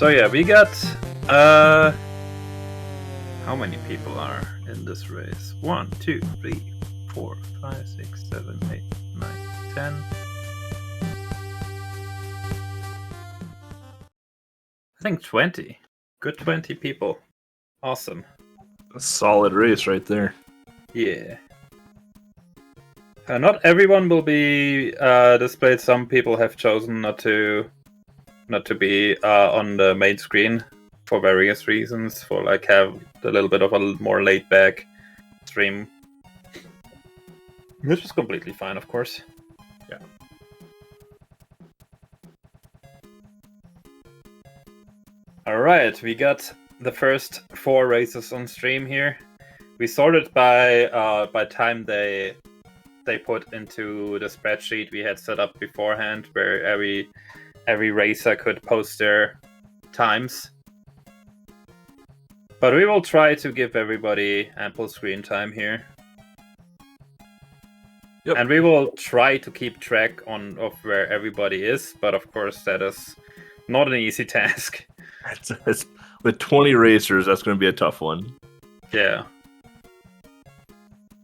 So yeah, we got how many people are in this race? 1, 2, 3, 4, 5, 6, 7, 8, 9, 10. I think 20. Good 20 people. Awesome. A solid race right there. Yeah. Not everyone will be displayed. Some people have chosen not to be on the main screen for various reasons. For like have a little bit of a more laid back stream, which is completely fine, of course. Yeah. All right, we got the first 4 races on stream here. We sorted by time they put into the spreadsheet we had set up beforehand, where every racer could post their times. But we will try to give everybody ample screen time here. Yep. And we will try to keep track of where everybody is, but of course that is not an easy task. It's, with 20 racers, that's going to be a tough one. Yeah.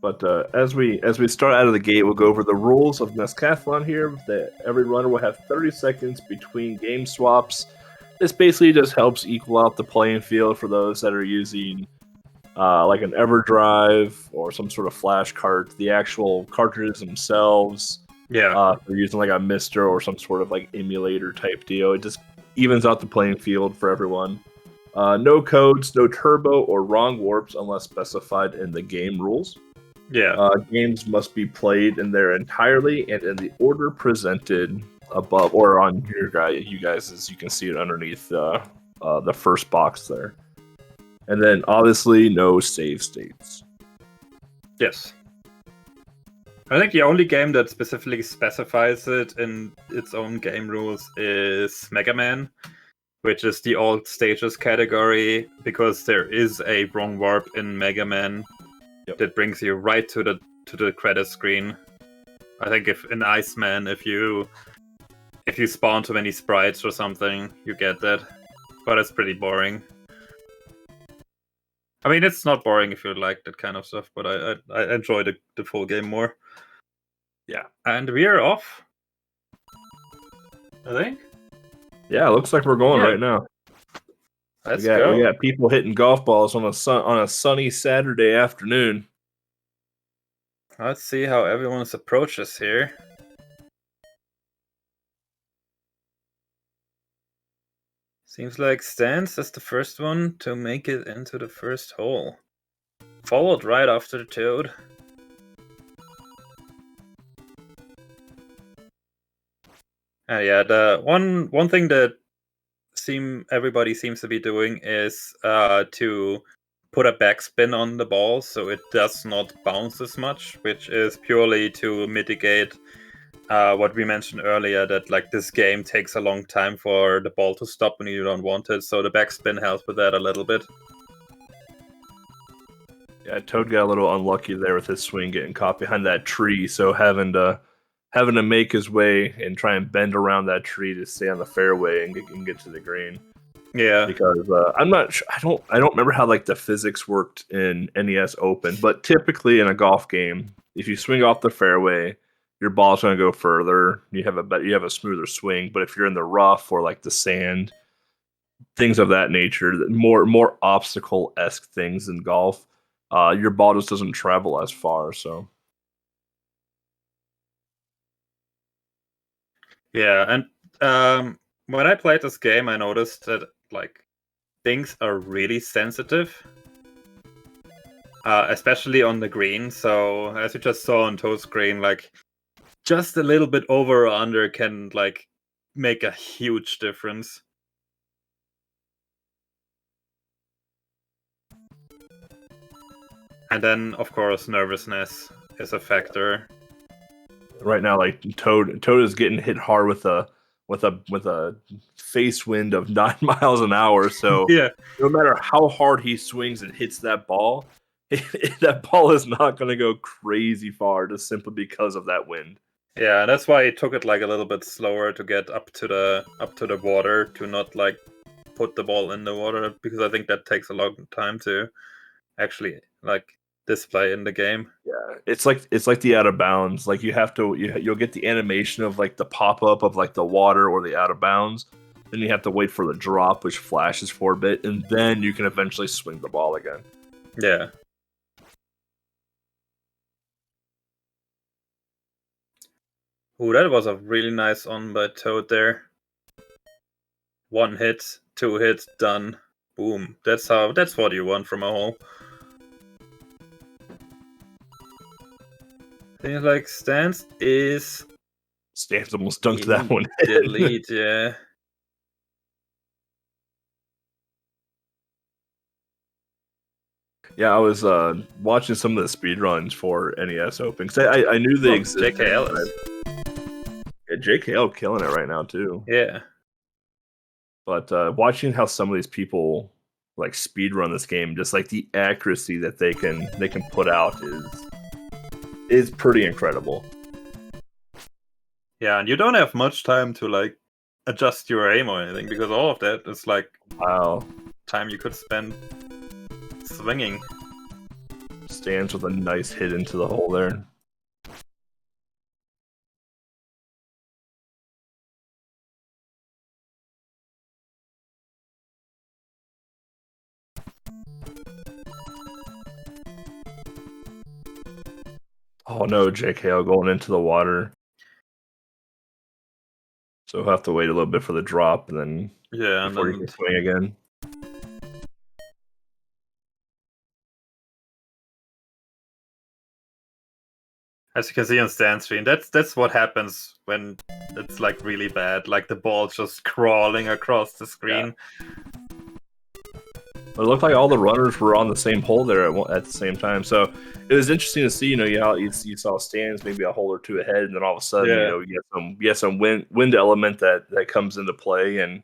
But as we start out of the gate, we'll go over the rules of NESCathlon here. That every runner will have 30 seconds between game swaps. This basically just helps equal out the playing field for those that are using like an EverDrive or some sort of flash cart. The actual cartridges themselves, Yeah. if they're using like a Mister or some sort of like emulator type deal, it just evens out the playing field for everyone. No codes, no turbo or wrong warps unless specified in the game rules. Yeah. Games must be played in their entirety and in the order presented above or on your you guys, as you can see it underneath the first box there. And then obviously no save states. Yes. I think the only game that specifically specifies it in its own game rules is Mega Man, which is the all stages category, because there is a wrong warp in Mega Man. Yep. That brings you right to the credit screen. I think if in Iceman, if you spawn too many sprites or something, you get that. But it's pretty boring. I mean, it's not boring if you like that kind of stuff, but I enjoy the full game more. Yeah. And we're off, I think. Yeah, looks like we're going right now. Let's go. We got people hitting golf balls on a sunny Saturday afternoon. Let's see how everyone's approaches here. Seems like Stance is the first one to make it into the first hole. Followed right after the Toad. Yeah, the one thing that everybody seems to be doing is to put a backspin on the ball so it does not bounce as much, which is purely to mitigate what we mentioned earlier, that like this game takes a long time for the ball to stop when you don't want it, so the backspin helps with that a little bit. Yeah, Toad got a little unlucky there with his swing getting caught behind that tree, so having to make his way and try and bend around that tree to stay on the fairway and get to the green. Yeah, because I'm not sure. I don't remember how like the physics worked in NES Open, but typically in a golf game, if you swing off the fairway, your ball's going to go further. You have a smoother swing. But if you're in the rough or like the sand, things of that nature, more obstacle-esque things in golf, your ball just doesn't travel as far. So. Yeah, and when I played this game, I noticed that like things are really sensitive, especially on the green. So as you just saw on Toad's screen, like just a little bit over or under can like make a huge difference. And then, of course, nervousness is a factor. Right now, like Toad is getting hit hard with a face wind of 9 miles an hour. So yeah, no matter how hard he swings and hits that ball, that ball is not going to go crazy far just simply because of that wind. Yeah, that's why it took it like a little bit slower to get up to the water, to not like put the ball in the water, because I think that takes a long time to actually like display in the game. Yeah, it's like the out of bounds. Like you'll get the animation of like the pop up of like the water or the out of bounds. Then you have to wait for the drop, which flashes for a bit, and then you can eventually swing the ball again. Yeah. Ooh, that was a really nice on by Toad there. 1 hit, 2 hits, done. Boom. That's what you want from a hole. Things like Stance almost dunked that one. The lead, yeah. Yeah, I was watching some of the speedruns for NES Open because I knew they existed. JKL. Yeah, JKL killing it right now too. Yeah. But watching how some of these people like speedrun this game, just like the accuracy that they can put out is pretty incredible. Yeah, and you don't have much time to like adjust your aim or anything, because all of that is like time you could spend swinging. Stands with a nice hit into the hole there. Oh no, JKL going into the water. So we'll have to wait a little bit for the drop, and then before you can swing again. As you can see on Stan's screen, that's what happens when it's like really bad. Like the ball just crawling across the screen. Yeah. It looked like all the runners were on the same hole there at the same time. So it was interesting to see, you saw Stans maybe a hole or two ahead, and then all of a sudden, you get some wind element that comes into play, and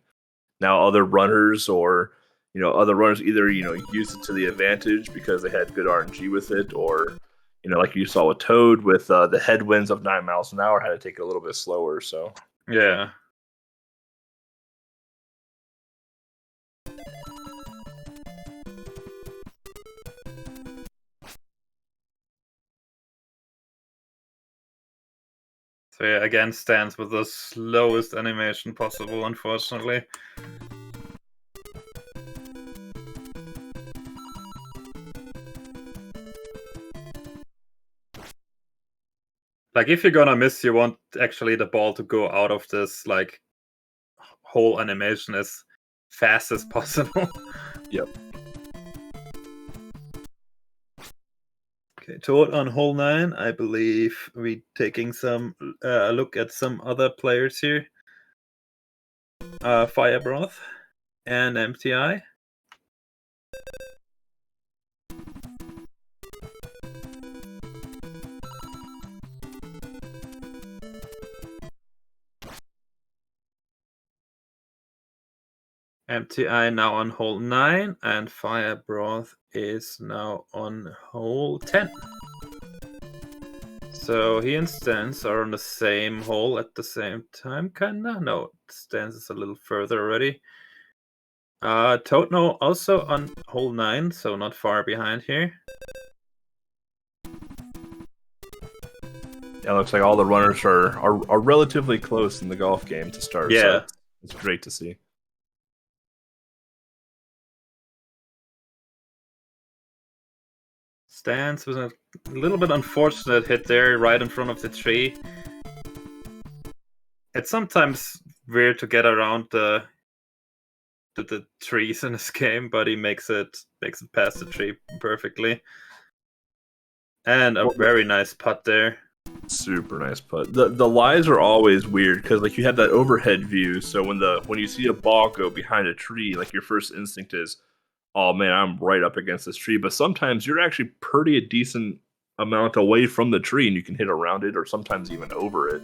now other runners either use it to the advantage because they had good RNG with it, or like you saw with Toad with the headwinds of 9 miles an hour, had to take it a little bit slower. So yeah. So yeah, again, Stans with the slowest animation possible, unfortunately. Like, if you're gonna miss, you want actually the ball to go out of this like whole animation as fast as possible. Yep. Okay, Toad on hole 9. I believe we're taking some look at some other players here. Fire Broth and MTI. MTI now on hole 9, and Fire Broth is now on hole 10. So he and Stans are on the same hole at the same time, kinda? No, Stans is a little further already. Toad now also on hole 9, so not far behind here. Yeah, it looks like all the runners are relatively close in the golf game to start. Yeah. So it's great to see. Stans with a little bit unfortunate hit there right in front of the tree. It's sometimes weird to get around the trees in this game, but he makes it past the tree perfectly. And a very nice putt there. Super nice putt. The lies are always weird because like you have that overhead view, so when you see a ball go behind a tree, like your first instinct is, oh man, I'm right up against this tree. But sometimes you're actually pretty a decent amount away from the tree, and you can hit around it, or sometimes even over it.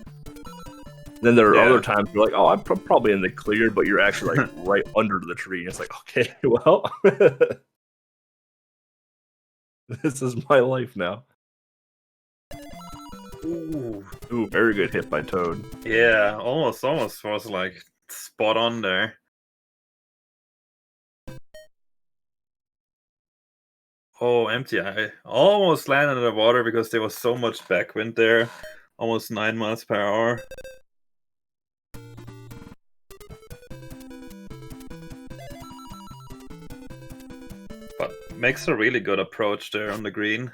Then there are other times you're like, oh, I'm probably in the clear, but you're actually like right under the tree. And it's like, okay, well, this is my life now. Ooh, very good hit by Toad. Yeah, almost was like spot on there. Oh, empty. I almost landed in the water because there was so much backwind there. Almost 9 miles per hour. But makes a really good approach there on the green.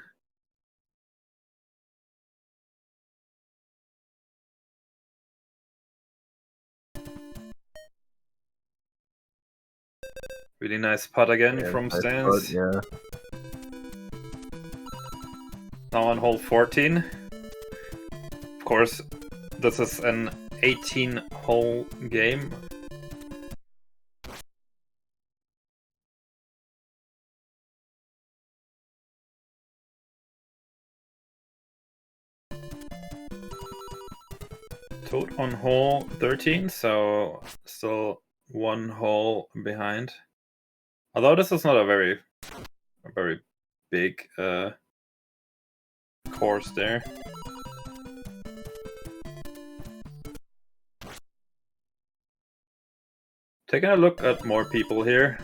Really nice putt again from nice Stans. putt, yeah. Now on hole 14. Of course, this is an 18-hole game. Toad on hole 13, so still 1 hole behind. Although this is not a very big course there. Taking a look at more people here.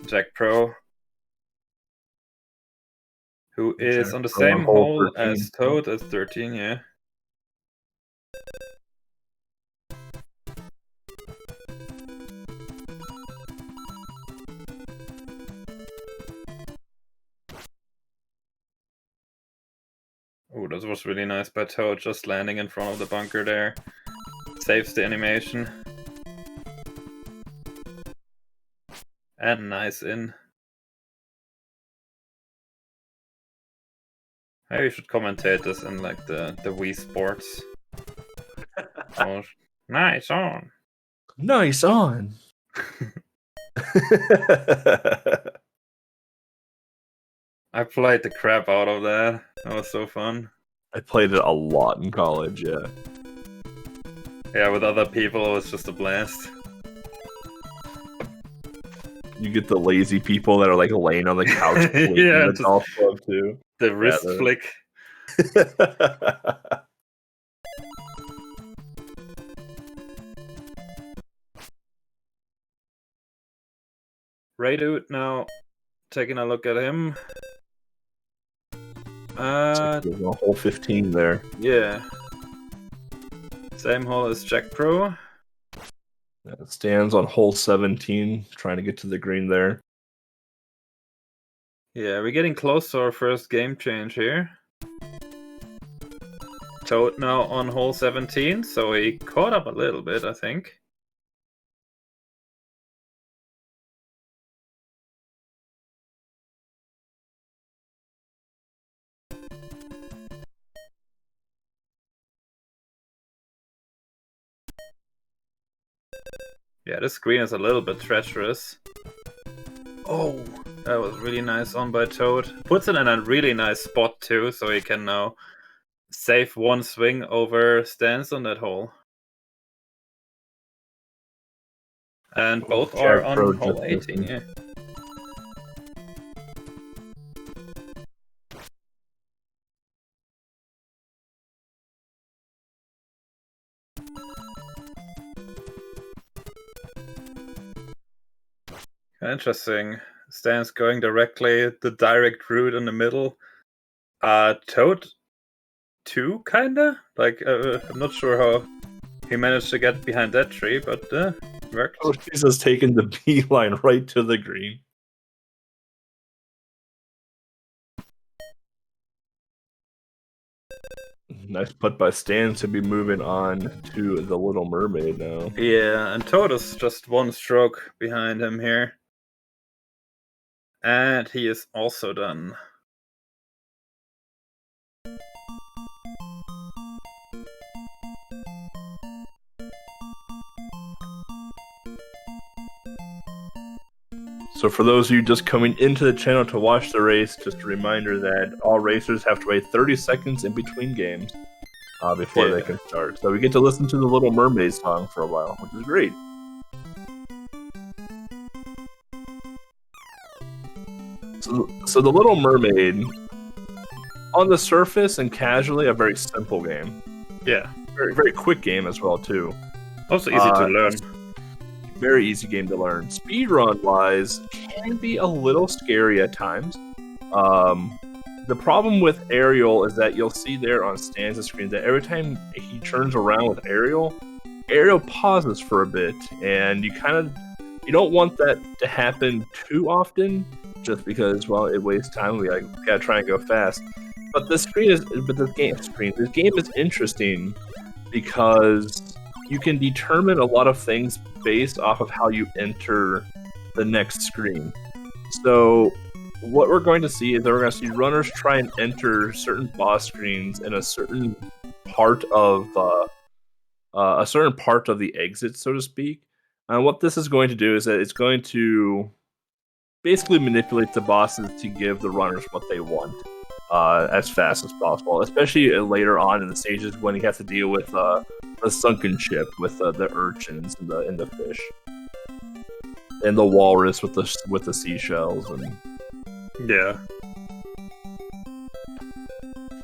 Jack Pro, who is Jack on the Pro on same hole hole 13. as Toad at 13, yeah. Oh, that was really nice by Toad, just landing in front of the bunker there. Saves the animation. And nice in. Maybe you should commentate this in like the Wii Sports. Oh, nice on. Nice on. I played the crap out of that. That was so fun. I played it a lot in college, yeah. Yeah, with other people, it was just a blast. You get the lazy people that are like laying on the couch playing Yeah, the golf club too. The wrist flick. Ray Dude now taking a look at him. Hole 15 there. Yeah. Same hole as Jack Pro. Stands on hole 17, trying to get to the green there. Yeah, we're getting close to our first game change here. Toad now on hole 17, so he caught up a little bit, I think. Yeah, this green is a little bit treacherous. Oh, that was really nice on by Toad. Puts it in a really nice spot too, so he can now save 1 swing over Stans on that hole. And both are on hole 18, yeah. Interesting. Stans going directly the direct route in the middle. Toad 2, kinda? Like, I'm not sure how he managed to get behind that tree, but worked. Oh, Jesus, taking the beeline right to the green. Nice putt by Stan to be moving on to the Little Mermaid now. Yeah, and Toad is just 1 stroke behind him here. And he is also done. So for those of you just coming into the channel to watch the race, just a reminder that all racers have to wait 30 seconds in between games before they can start. So we get to listen to the Little Mermaid song for a while, which is great. So the Little Mermaid, on the surface and casually, a very simple game. Yeah. Very, very quick game as well, too. Also easy to learn. Very easy game to learn. Speedrun wise, can be a little scary at times. The problem with Ariel is that you'll see there on Stanza's screen that every time he turns around with Ariel pauses for a bit, and you don't want that to happen too often, just because it wastes time. We gotta try and go fast. But this game is interesting because you can determine a lot of things based off of how you enter the next screen. So what we're going to see is that we're going to see runners try and enter certain boss screens in a certain part of the exit, so to speak. And what this is going to do is that it's going to basically manipulate the bosses to give the runners what they want as fast as possible, especially later on in the stages when you have to deal with a sunken ship with the urchins and the fish, and the walrus with the seashells. And yeah,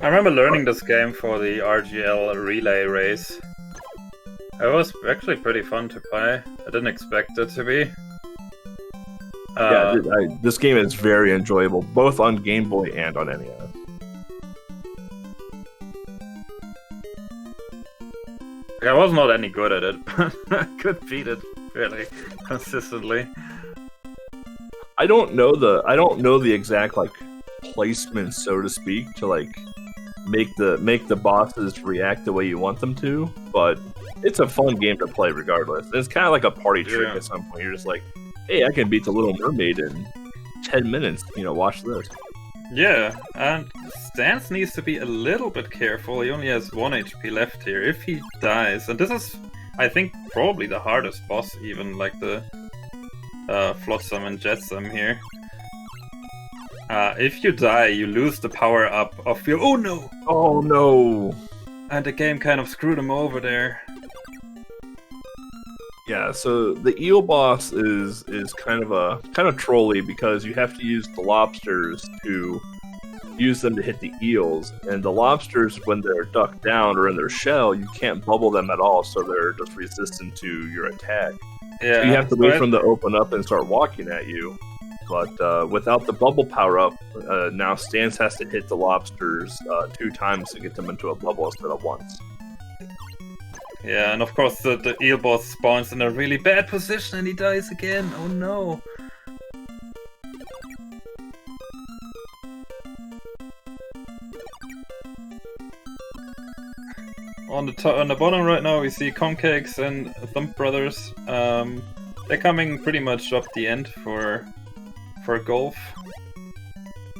I remember learning this game for the RGL relay race. It was actually pretty fun to play. I didn't expect it to be. This game is very enjoyable, both on Game Boy and on NES. I was not any good at it, but I could beat it fairly consistently. I don't know the exact placement, so to speak, to make the bosses react the way you want them to, but it's a fun game to play regardless. It's kind of like a party trick at some point. You're just like, hey, I can beat the Little Mermaid in 10 minutes. Watch this. Yeah, and Stans needs to be a little bit careful. He only has 1 HP left here. If he dies, and this is, I think, probably the hardest boss, even like the Flotsam and Jetsam here. If you die, you lose the power up of your. Oh no! Oh no! And the game kind of screwed him over there. Yeah, so the eel boss is kind of trolly because you have to use the lobsters to use them to hit the eels, and the lobsters, when they're ducked down or in their shell, you can't bubble them at all, so they're just resistant to your attack. Yeah, so you have to wait for them to open up and start walking at you. But without the bubble power up, now Stans has to hit the lobsters 2 times to get them into a bubble instead of once. Yeah, and of course the eel boss spawns in a really bad position and he dies again. Oh no. On the bottom right now we see Concakes and Thump Brothers. They're coming pretty much up the end for golf.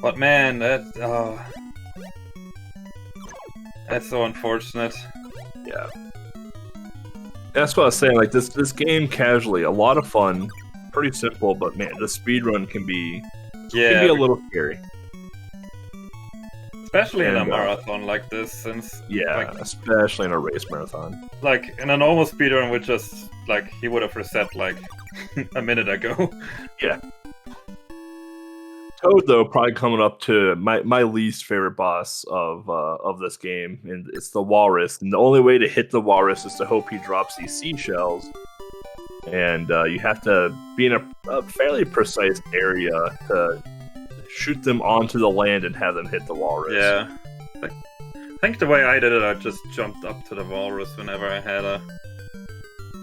But man, that's so unfortunate. Yeah. That's what I was saying. This game casually, a lot of fun, pretty simple, but man, the speedrun can be a little scary. Especially in a marathon like this, since especially in a race marathon. In a normal speedrun, which just he would have reset a minute ago. Yeah. Toad, though, probably coming up to my least favorite boss of this game, and it's the walrus. And the only way to hit the walrus is to hope he drops these seashells, and you have to be in a fairly precise area to shoot them onto the land and have them hit the walrus. Yeah, I think the way I did it, I just jumped up to the walrus whenever I had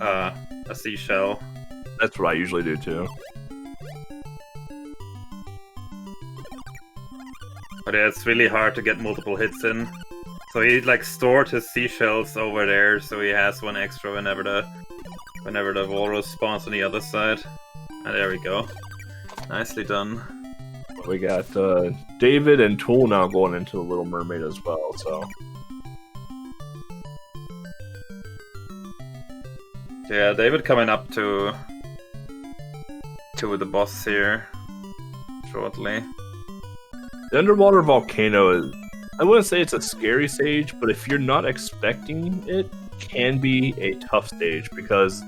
a seashell. That's what I usually do too. But yeah, it's really hard to get multiple hits in. So he stored his seashells over there, so he has 1 extra whenever the walrus spawns on the other side. And there we go. Nicely done. We got David and Tool now going into the Little Mermaid as well, so. Yeah, David coming up to the boss here shortly. The underwater volcano is, I wouldn't say it's a scary stage, but if you're not expecting it, can be a tough stage because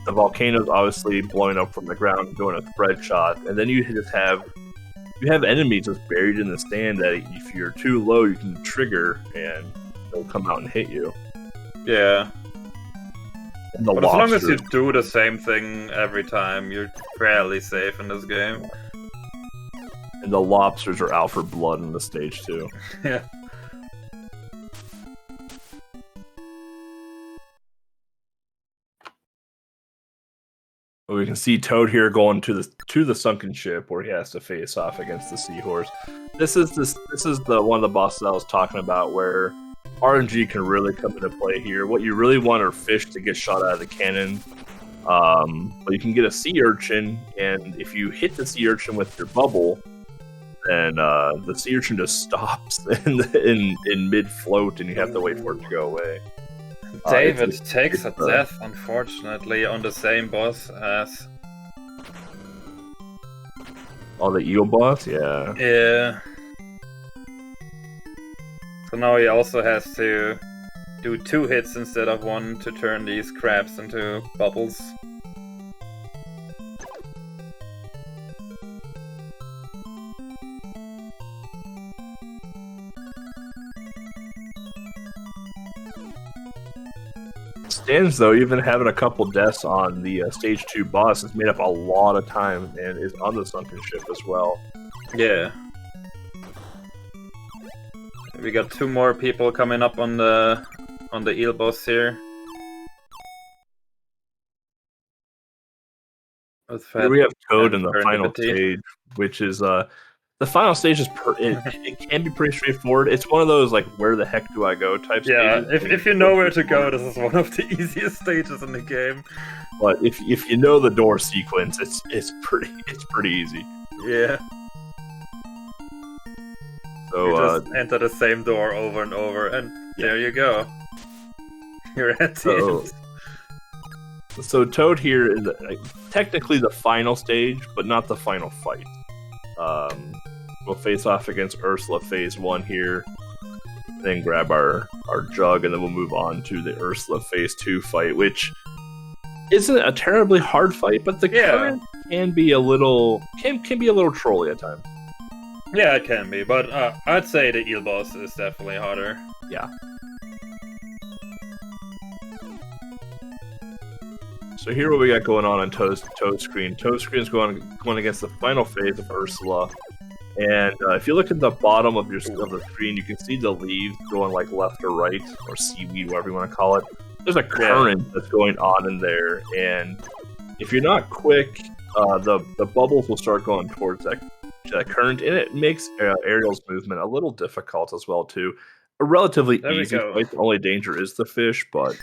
the volcano is obviously blowing up from the ground, doing a spread shot, and then you have enemies just buried in the sand that if you're too low, you can trigger and they'll come out and hit you. Yeah. The But as long as lobster. you do the same thing every time, you're fairly safe in this game. And the lobsters are out for blood in the stage too. Yeah. We can see Toad here going to the sunken ship where he has to face off against the seahorse. This is the one of the bosses I was talking about where RNG can really come into play here. What you really want are fish to get shot out of the cannon. But you can get a sea urchin, and if you hit the sea urchin with your bubble, then the sea urchin just stops in mid float, and you have to wait for it to go away. David takes a death, unfortunately, on the same boss as... Oh, the eel boss? Yeah. Yeah. So now he also has to do 2 hits instead of 1 to turn these crabs into bubbles. Stands though, even having a couple deaths on the stage 2 boss has made up a lot of time and is on the sunken ship as well. Yeah. We got 2 more people coming up on the eel boss here. Here we have Toad in the final stage, which is the final stage is it can be pretty straightforward. It's one of those like where the heck do I go type yeah, stages. if you know where to go, this is one of the easiest stages in the game. But if you know the door sequence, it's pretty easy. Yeah. So you just enter the same door over and over, and there you go. You're at the end. So Toad here is technically the final stage, but not the final fight. We'll face off against Ursula Phase 1 here, then grab our jug, and then we'll move on to the Ursula Phase 2 fight, which isn't a terribly hard fight, but the current can be a little trolly at times. Yeah, it can be, but I'd say the eel boss is definitely harder. Yeah. So here what we got going on Toad's screen. Toad's screen is going against the final phase of Ursula. And if you look at the bottom of the screen, you can see the leaves going like left or right, or seaweed, whatever you want to call it. There's a current that's going on in there, and if you're not quick, the bubbles will start going towards that current, and it makes Ariel's movement a little difficult as well too. A relatively easy fight. The only danger is the fish, but...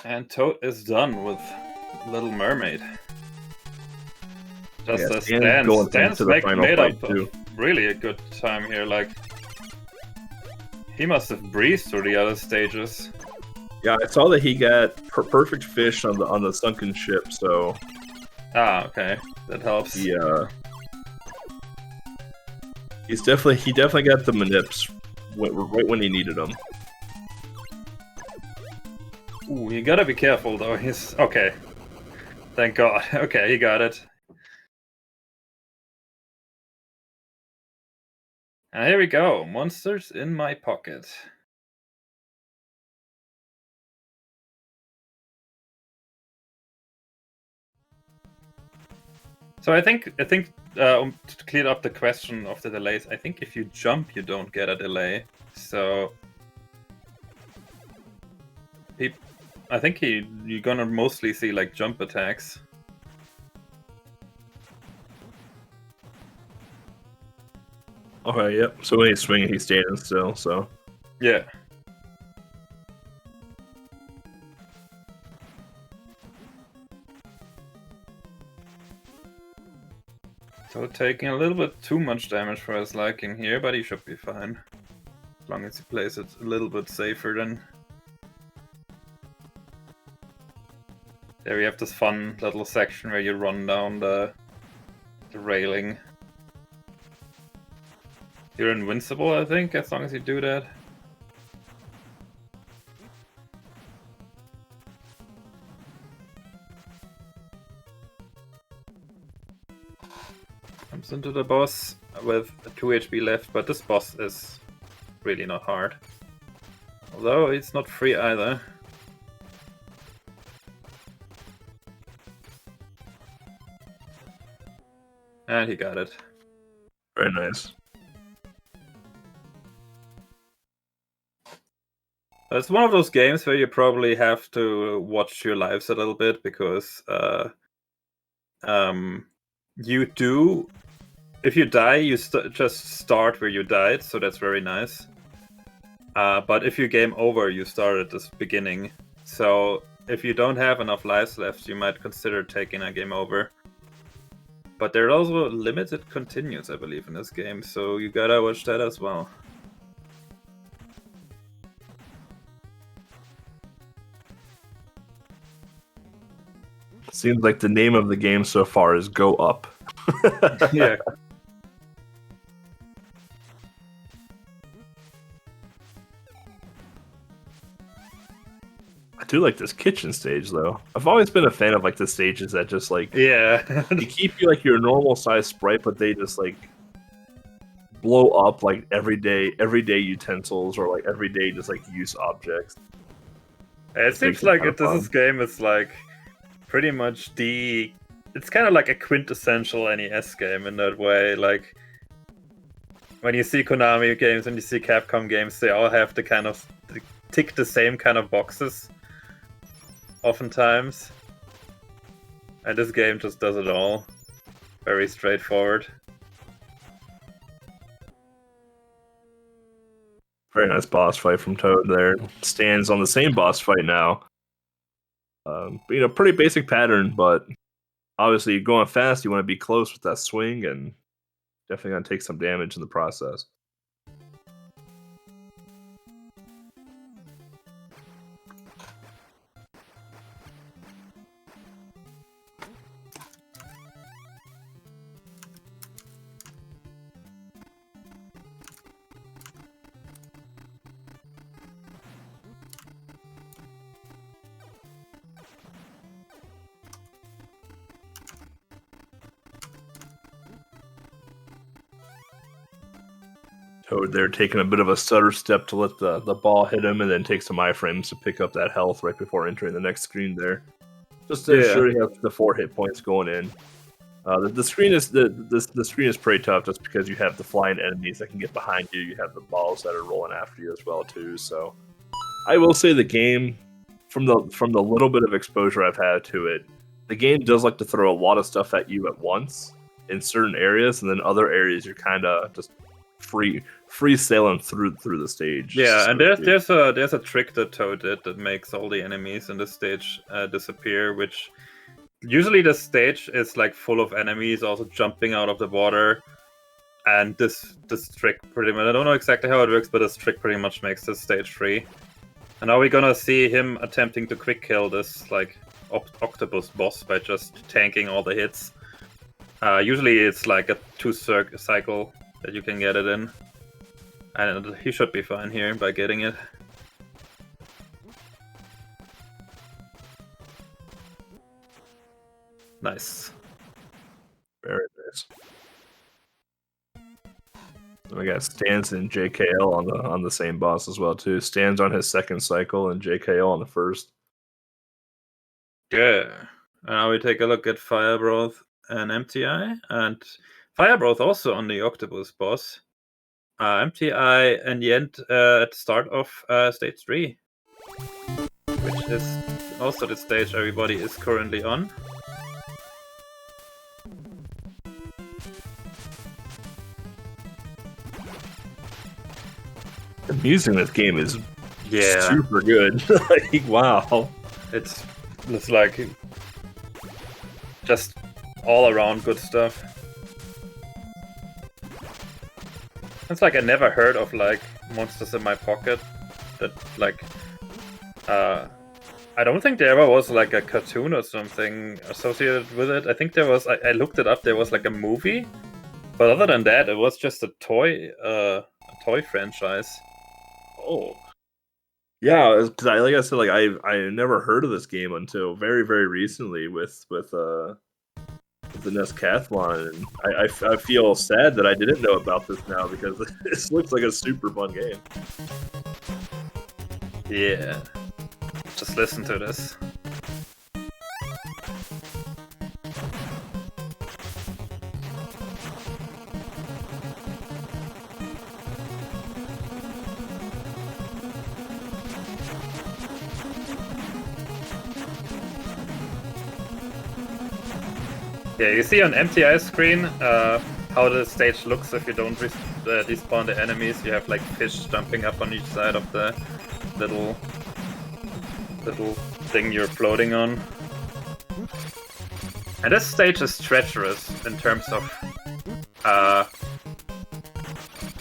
And Toad is done with Little Mermaid. Just as Stan's made up really a good time here. Like, he must have breezed through the other stages. Yeah, I saw that he got perfect fish on the sunken ship. So. Ah, okay, that helps. Yeah. He definitely got the manips right when he needed them. Ooh, you gotta be careful though. He's okay. Thank God. Okay, he got it. And here we go. Monsters in my pocket. So I think to clear up the question of the delays, I think if you jump, you don't get a delay. So I think you're gonna mostly see like jump attacks. Okay, yep. So when he's swinging, he's standing still, so... Yeah. So taking a little bit too much damage for his liking here, but he should be fine. As long as he plays it a little bit safer then. There we have this fun little section where you run down the railing. You're invincible, I think, as long as you do that. Comes into the boss with 2 HP left, but this boss is really not hard. Although it's not free either. And he got it. Very nice. It's one of those games where you probably have to watch your lives a little bit because you do. If you die, you just start where you died, so that's very nice. But if you game over, you start at the beginning. So if you don't have enough lives left, you might consider taking a game over. But there are also limited continues, I believe, in this game, so you gotta watch that as well. Seems like the name of the game so far is Go Up. Yeah. I do like this kitchen stage though. I've always been a fan of like the stages that just like Yeah. they keep you like your normal size sprite, but they just like blow up like everyday utensils or like everyday just like use objects. It seems like this game is like pretty much it's kind of like a quintessential NES game in that way. Like when you see Konami games and you see Capcom games, they all have they tick the same kind of boxes oftentimes. And this game just does it all. Very straightforward. Very nice boss fight from Toad there. Stands on the same boss fight now. Pretty basic pattern, but obviously going fast, you want to be close with that swing, and definitely going to take some damage in the process. Toad there taking a bit of a stutter step to let the ball hit him, and then take some iframes to pick up that health right before entering the next screen there. Just to ensure you have the 4 hit points going in. The screen is the screen is pretty tough just because you have the flying enemies that can get behind you. You have the balls that are rolling after you as well too. So I will say the game, from the little bit of exposure I've had to it, the game does like to throw a lot of stuff at you at once in certain areas, and then other areas you're kind of just free sailing through the stage. Yeah, so and there's a trick that Toad did that makes all the enemies in the stage disappear, which usually the stage is like full of enemies also jumping out of the water, and this trick pretty much, I don't know exactly how it works, but this trick pretty much makes this stage free. And now we're gonna see him attempting to quick kill this like octopus boss by just tanking all the hits. Usually it's like a 2-cycle that you can get it in. And he should be fine here by getting it. Nice. Very nice. We got Stans and JKL on the same boss as well too. Stans on his second cycle and JKL on the first. Yeah. And now we take a look at Fire Breath and MTI, and Fire Breath also on the octopus boss. MTI in the end at the start of stage 3, which is also the stage everybody is currently on. The music in this game is super good. Like, wow. It's like just all around good stuff. It's like I never heard of like Monsters in My Pocket that like I don't think there ever was like a cartoon or something associated with it. I think there was, I looked it up, there was like a movie, but other than that it was just a toy franchise. Oh. Yeah, because like I said, like I never heard of this game until very, very recently with the NESCathlon, and I feel sad that I didn't know about this now because this looks like a super fun game. Yeah, just listen to this. Yeah, you see on MTI screen how the stage looks if you don't despawn the enemies. You have like fish jumping up on each side of the little thing you're floating on. And this stage is treacherous in terms of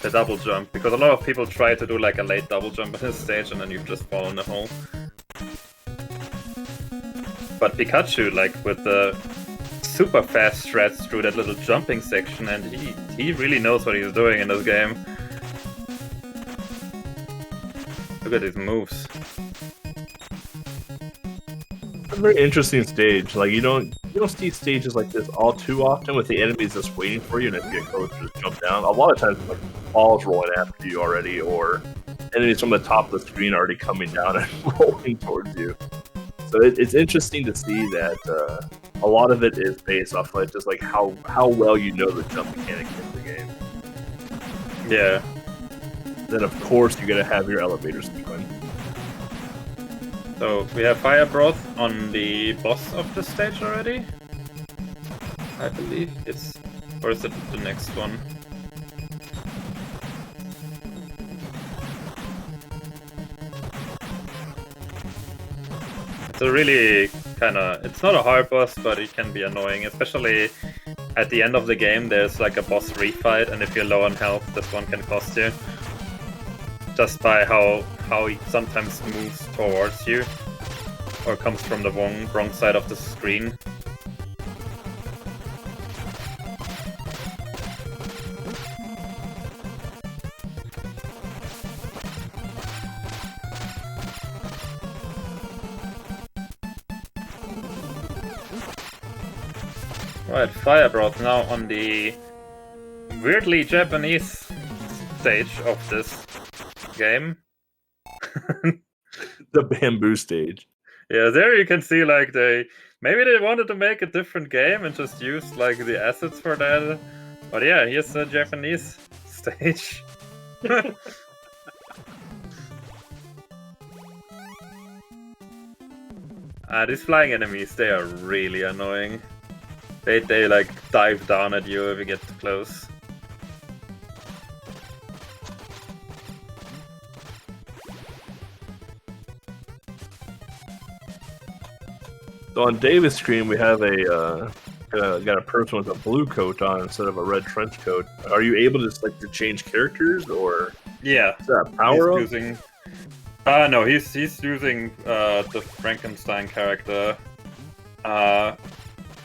the double jump, because a lot of people try to do like a late double jump on this stage and then you just fall in the hole. But Pikachu, like with the super fast strats through that little jumping section, and he really knows what he's doing in this game. Look at his moves. It's a very interesting stage. Like you don't see stages like this all too often with the enemies just waiting for you, and if you get close, just jump down. A lot of times, like balls rolling after you already, or enemies from the top of the screen already coming down and rolling towards you. So it's interesting to see that a lot of it is based off like just like how well you know the jump mechanics in the game. Yeah. Then of course you gotta have your elevators going. So we have Fire Breath on the boss of the stage already. I believe it's, or is it the next one? It's a really it's not a hard boss, but it can be annoying, especially at the end of the game. There's like a boss refight, and if you're low on health, this one can cost you. Just by how he sometimes moves towards you, or comes from the wrong side of the screen. Right, Fire Breath now on the weirdly Japanese stage of this game. The bamboo stage. Yeah, there you can see like maybe they wanted to make a different game and just used like the assets for that. But yeah, here's the Japanese stage. These flying enemies, they are really annoying. They like dive down at you if you get too close. So on David's screen, we have got a person with a blue coat on instead of a red trench coat. Are you able to change characters, or yeah, is that power up? Using no, he's using the Frankenstein character.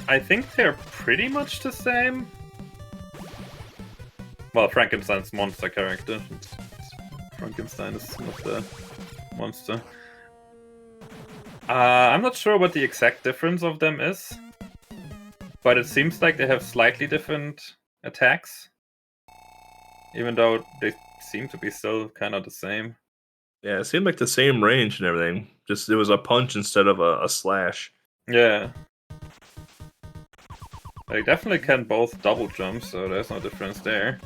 I think they're pretty much the same. Well, Frankenstein's monster character. Frankenstein is not the monster. I'm not sure what the exact difference of them is, but it seems like they have slightly different attacks, even though they seem to be still kind of the same. Yeah, it seemed like the same range and everything. Just it was a punch instead of a slash. Yeah. They definitely can both double jump, so there's no difference there.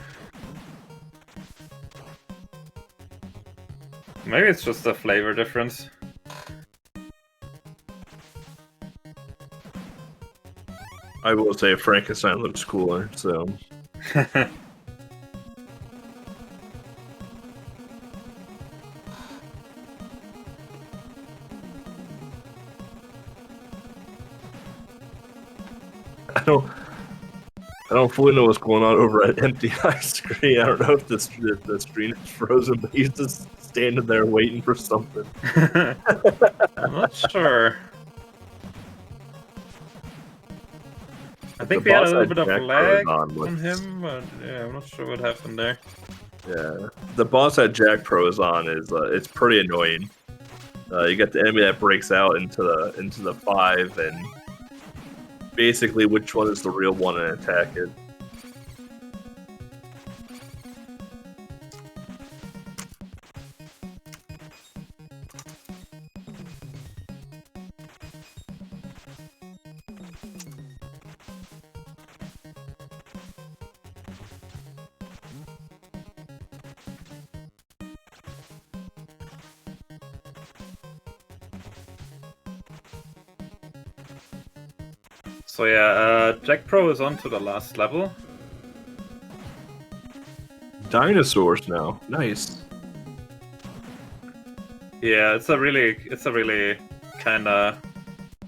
Maybe it's just a flavor difference. I will say Frankenstein looks cooler, so. I don't fully know what's going on over at MTI screen. I don't know if the screen is frozen, but he's just standing there waiting for something. I'm not sure. I think we had a little bit of lag on him, but yeah, I'm not sure what happened there. Yeah, the boss that Jack Pro is on is it's pretty annoying. You got the enemy that breaks out into the 5, and basically which one is the real one and attack it. So yeah, Jack Pro is on to the last level. Dinosaurs now. Nice. Yeah, it's a really kind of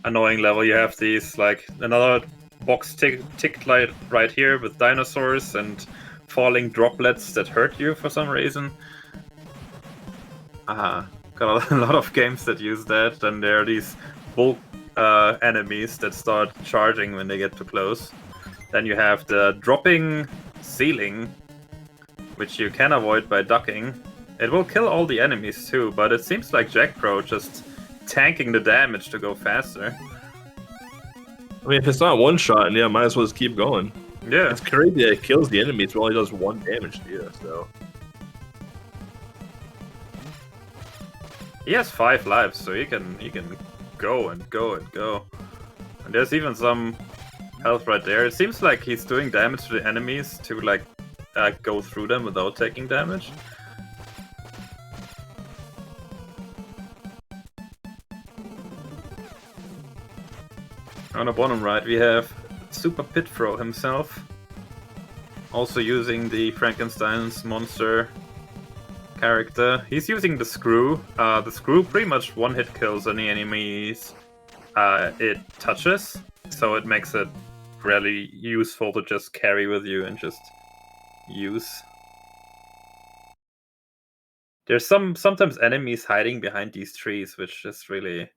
annoying level. You have these like another box ticked right here with dinosaurs and falling droplets that hurt you for some reason. Got a lot of games that use that. Then there are these bulk enemies that start charging when they get too close. Then you have the dropping ceiling, which you can avoid by ducking. It will kill all the enemies too, but it seems like Jack Pro just tanking the damage to go faster. I mean, if it's not one shot, yeah, might as well just keep going. Yeah. It's crazy that it kills the enemies, but only does 1 damage to you, so. He has 5 lives, so he can go and go and go. And there's even some health right there. It seems like he's doing damage to the enemies to like go through them without taking damage. On the bottom right we have Super Pitfro himself, also using the Frankenstein's monster character. He's using the screw. The screw pretty much one-hit kills any enemies it touches, so it makes it really useful to just carry with you and just use. There's sometimes enemies hiding behind these trees, which is really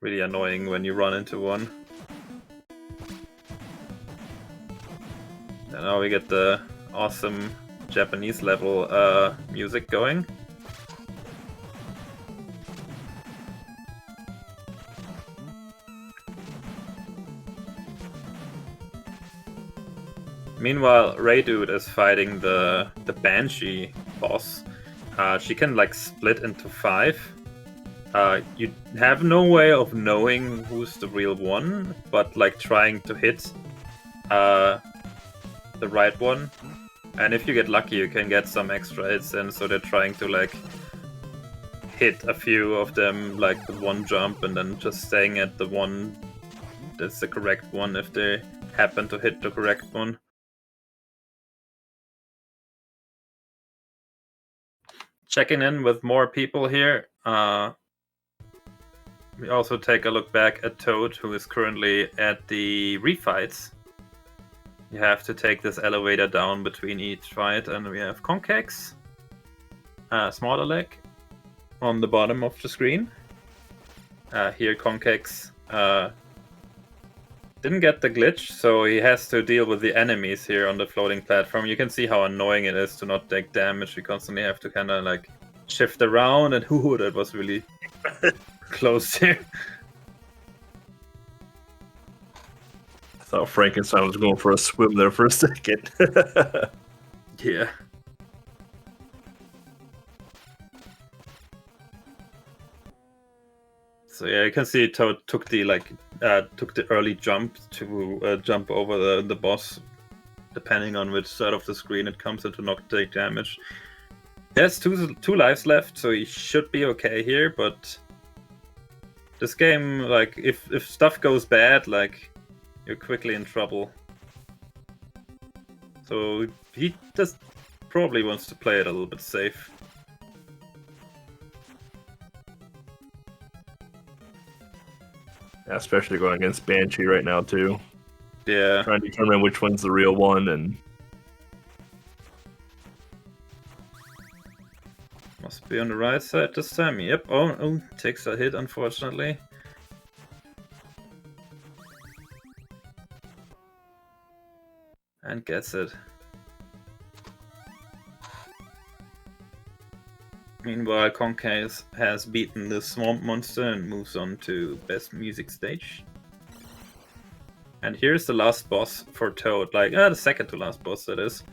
annoying when you run into one. And now we get the awesome Japanese level music going. Meanwhile, Ray Dude is fighting the Banshee boss. She can like split into 5. You have no way of knowing who's the real one, but like trying to hit the right one. And if you get lucky, you can get some extra hits in, so they're trying to like hit a few of them like with one jump and then just staying at the one that's the correct one if they happen to hit the correct one. Checking in with more people here. We also take a look back at Toad, who is currently at the refights. You have to take this elevator down between each fight, and we have Conkex, Smaller Leg, on the bottom of the screen. Here Conkex didn't get the glitch, so he has to deal with the enemies here on the floating platform. You can see how annoying it is to not take damage. We constantly have to kind of like shift around, and ooh, that was really close here. I thought Frankenstein was going for a swim there for a second. Yeah. So yeah, you can see Toad took the early jump to jump over the boss, depending on which side of the screen it comes in to not take damage. He has two lives left, so he should be okay here. But this game, like, if stuff goes bad, like, you're quickly in trouble. So he just probably wants to play it a little bit safe. Yeah, especially going against Banshee right now too. Yeah. Trying to determine which one's the real one, and must be on the right side this time. Yep. Oh, takes a hit, unfortunately. And gets it. Meanwhile, Conke's has beaten the Swamp Monster and moves on to Best Music Stage. And here's the last boss for Toad, like, the second to last boss, that is.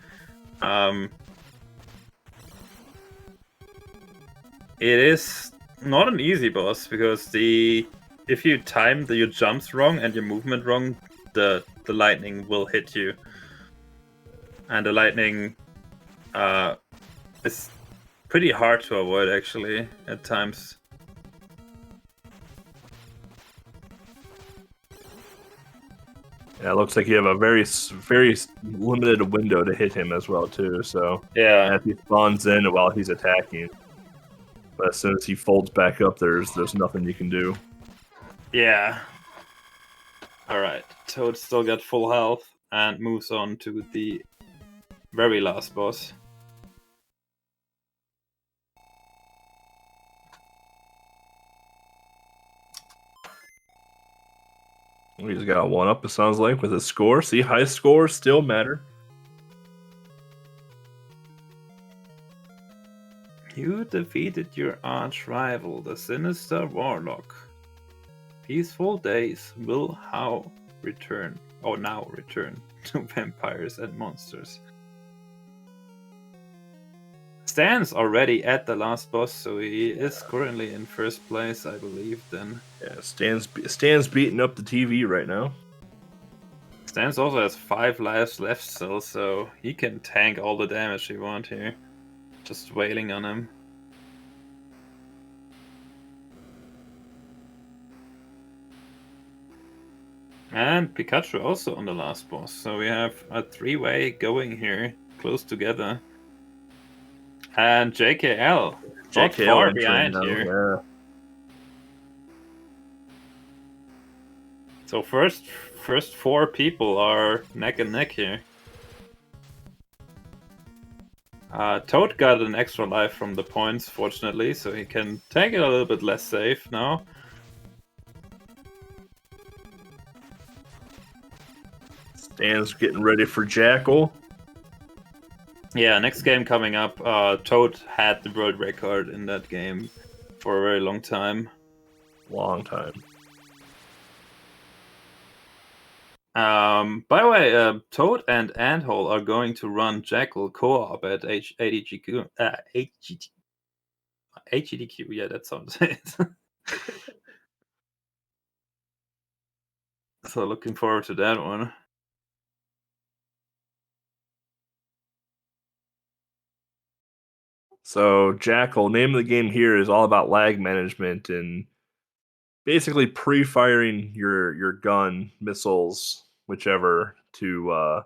It is not an easy boss, because if you time your jumps wrong and your movement wrong, the lightning will hit you. And the lightning is pretty hard to avoid, actually, at times. Yeah, it looks like you have a very limited window to hit him as well too. So Yeah. as he spawns in while he's attacking, but as soon as he folds back up, there's nothing you can do. Yeah. Alright, Toad still got full health and moves on to the very last boss. He's got one up, it sounds like, with his score. See, high scores still matter. You defeated your arch rival, the sinister warlock. Peaceful days will now return to vampires and monsters. Stan's already at the last boss, so he is currently in first place, I believe, then. Yeah, Stan's beating up the TV right now. Stan's also has 5 lives left still, so he can tank all the damage he wants here. Just wailing on him. And Pikachu also on the last boss, so we have a 3-way going here, close together. And JKL, not far behind here. Yeah. So first 4 people are neck and neck here. Toad got an extra life from the points, fortunately, so he can take it a little bit less safe now. Stan's getting ready for Jackal. Yeah, next game coming up. Toad had the world record in that game for a very long time. Long time. By the way, Toad and Anthole are going to run Jackal co-op at HEDQ. HEDQ, yeah, that sounds it. So looking forward to that one. So Jackal, name of the game here is all about lag management and basically pre-firing your gun, missiles, whichever, to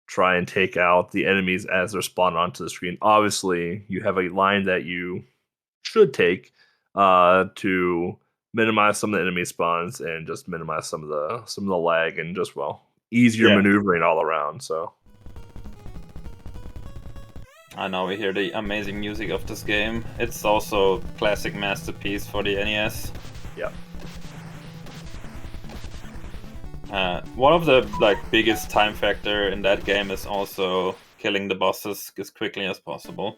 try and take out the enemies as they're spawned onto the screen. Obviously, you have a line that you should take to minimize some of the enemy spawns and just minimize some of the lag and just easier maneuvering all around. So I know we hear the amazing music of this game. It's also a classic masterpiece for the NES. Yeah. One of the biggest time factor in that game is also killing the bosses as quickly as possible.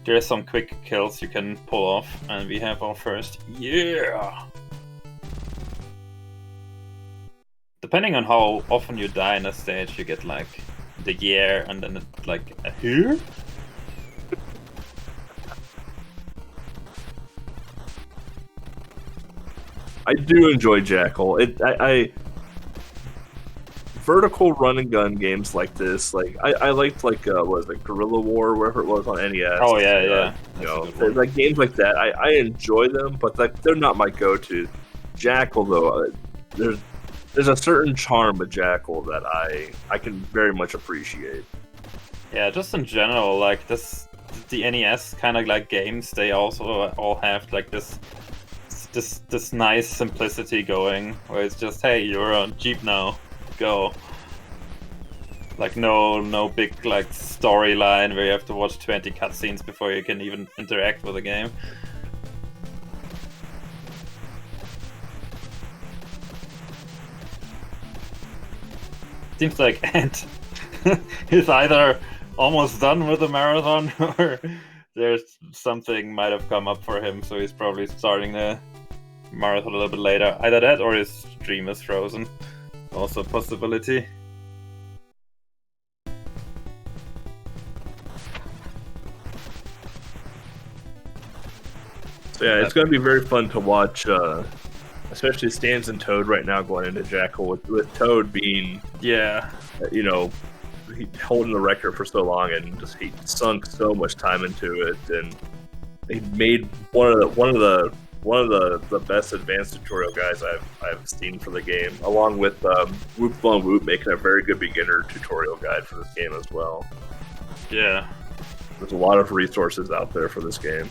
There are some quick kills you can pull off, and we have our first. Yeah! Depending on how often you die in a stage, you get the year and then a here? I do enjoy Jackal. Vertical run and gun games like this, I liked was it Guerrilla War, or wherever it was on NES. Oh yeah. Games like that, I enjoy them, but they're not my go-to. Jackal though, there's a certain charm with Jackal that I can very much appreciate. Yeah, just in general, the NES kind of games, they also all have this nice simplicity going, where it's just, hey, you're on Jeep now, go. No big storyline where you have to watch 20 cutscenes before you can even interact with the game. Seems like Ant is either almost done with the marathon or there's something might have come up for him, so he's probably starting the marathon a little bit later. Either that or his stream is frozen. Also a possibility. So yeah, it's going to be very fun to watch, especially Stans and Toad right now going into Jackal, with Toad being, holding the record for so long, and just he sunk so much time into it, and he made one of the one of the best advanced tutorial guides I've seen for the game, along with Whoop Blown Whoop making a very good beginner tutorial guide for this game as well. Yeah. There's a lot of resources out there for this game.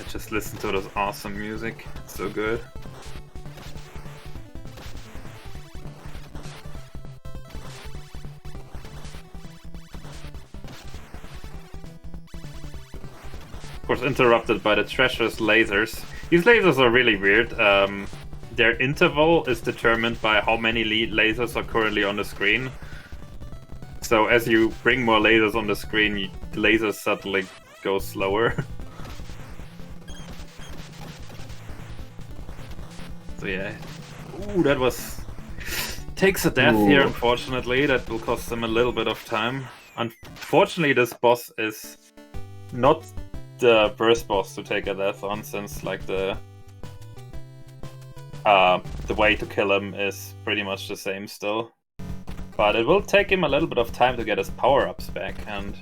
Just listen to this awesome music. It's so good. Of course, interrupted by the treacherous lasers. These lasers are really weird. Their interval is determined by how many lasers are currently on the screen. So as you bring more lasers on the screen, the lasers suddenly go slower. So yeah, ooh, that was takes a death here. Unfortunately, that will cost them a little bit of time. Unfortunately, this boss is not the first boss to take a death on, since like the way to kill him is pretty much the same still. But it will take him a little bit of time to get his power-ups back, and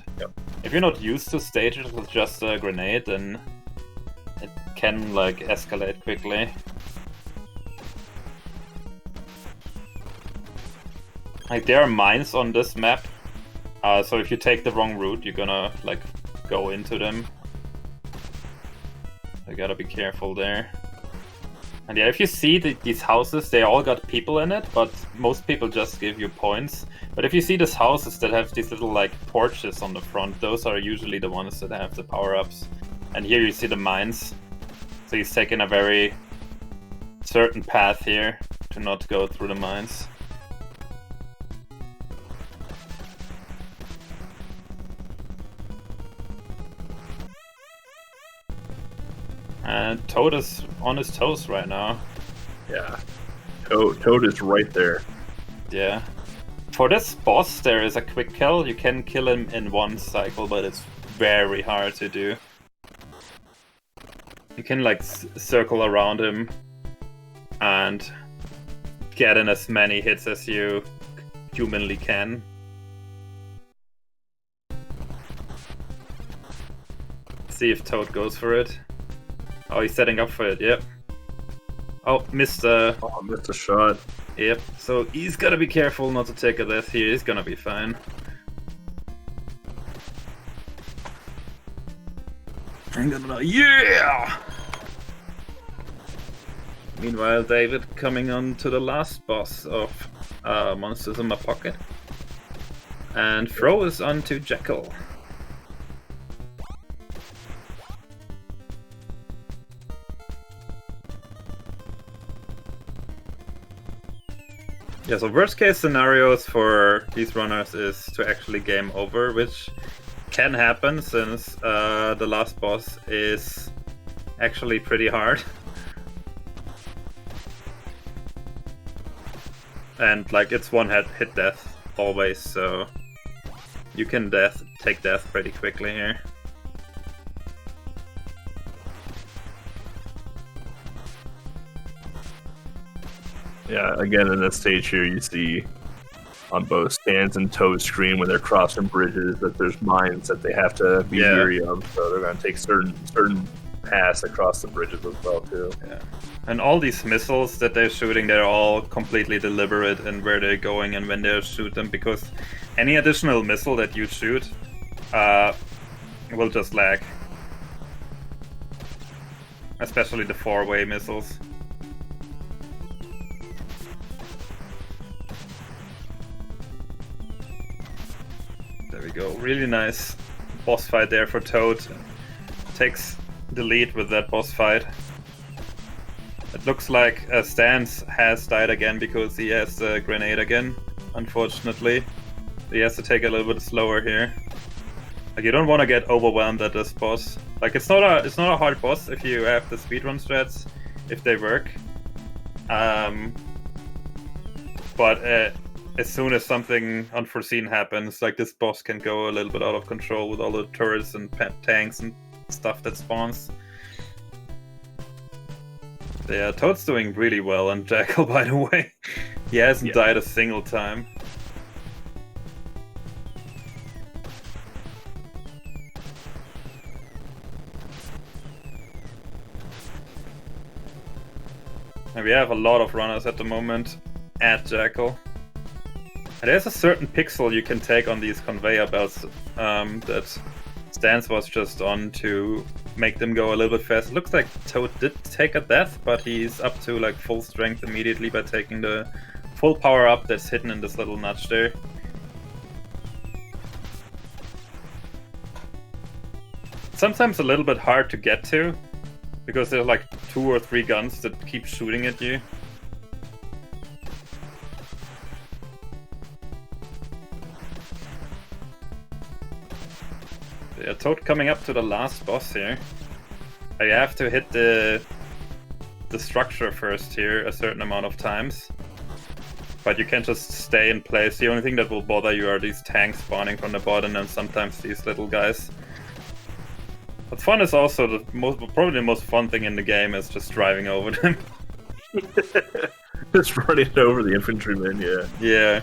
if you're not used to stages with just a grenade, then it can like escalate quickly. Like, there are mines on this map, so if you take the wrong route, you're gonna, like, go into them. You gotta be careful there. And yeah, if you see these houses, they all got people in it, but most people just give you points. But if you see these houses that have these little, like, porches on the front, those are usually the ones that have the power-ups. And here you see the mines. So he's taking a very certain path here to not go through the mines. And Toad is on his toes right now. Yeah. Toad is right there. Yeah. For this boss, there is a quick kill. You can kill him in one cycle, but it's very hard to do. You can, like, circle around him and get in as many hits as you humanly can. See if Toad goes for it. Oh, he's setting up for it, yep. Oh, missed a shot. Yep, so he's gotta be careful not to take a death here. He's gonna be fine. I'm gonna... Yeah! Meanwhile, David coming on to the last boss of Monsters in My Pocket. And Fro is on to Jekyll. Yeah, so worst case scenarios for these runners is to actually game over, which can happen since the last boss is actually pretty hard. And like, it's one hit death always, so you can take death pretty quickly here. Yeah, again, in this stage here, you see on both Sans and Toad's screen when they're crossing bridges that there's mines that they have to be weary of, so they're going to take certain paths across the bridges as well, too. Yeah, and all these missiles that they're shooting, they're all completely deliberate in where they're going and when they shoot them, because any additional missile that you shoot will just lag. Especially the four-way missiles. There we go. Really nice boss fight there for Toad. Takes the lead with that boss fight. It looks like Stans has died again because he has a grenade again, unfortunately. He has to take a little bit slower here. Like, you don't want to get overwhelmed at this boss. Like, it's not a hard boss if you have the speedrun strats, if they work. But as soon as something unforeseen happens, like, this boss can go a little bit out of control with all the turrets and tanks and stuff that spawns. Yeah, Toad's doing really well on Jekyll, by the way. He hasn't died a single time. And we have a lot of runners at the moment at Jackal. And there's a certain pixel you can take on these conveyor belts that Stance was just on to make them go a little bit faster. Looks like Toad did take a death, but he's up to like full strength immediately by taking the full power up that's hidden in this little nudge there. Sometimes a little bit hard to get to, because there's like 2 or 3 guns that keep shooting at you. Yeah, Toad coming up to the last boss here. I have to hit the structure first here a certain amount of times. But you can't just stay in place. The only thing that will bother you are these tanks spawning from the bottom and sometimes these little guys. What's fun is also probably the most fun thing in the game is just driving over them. Just running over the infantrymen, yeah. Yeah.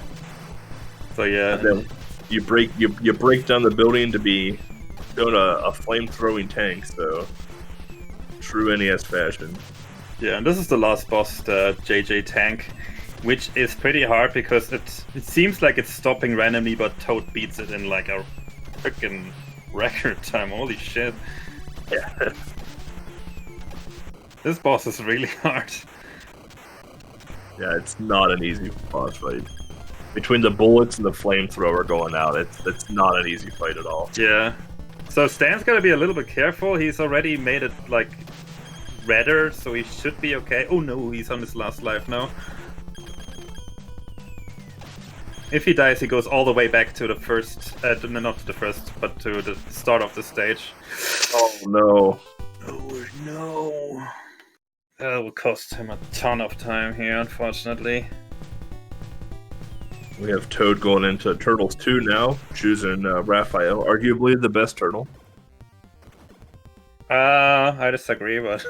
So yeah. And then you break down the building to be doing a flame-throwing tank, so true NES fashion. Yeah, and this is the last boss, the JJ tank, which is pretty hard because it seems like it's stopping randomly, but Toad beats it in like a freaking record time. Holy shit. Yeah. This boss is really hard. Yeah, it's not an easy boss fight. Between the bullets and the flamethrower going out, it's not an easy fight at all. Yeah. So Stan's gotta be a little bit careful. He's already made it like redder, so he should be okay. Oh no, he's on his last life now. If he dies, he goes all the way back to the first, not to the first, but to the start of the stage. Oh no. Oh no. That will cost him a ton of time here, unfortunately. We have Toad going into Turtles 2 now, choosing Raphael, arguably the best turtle. I disagree, but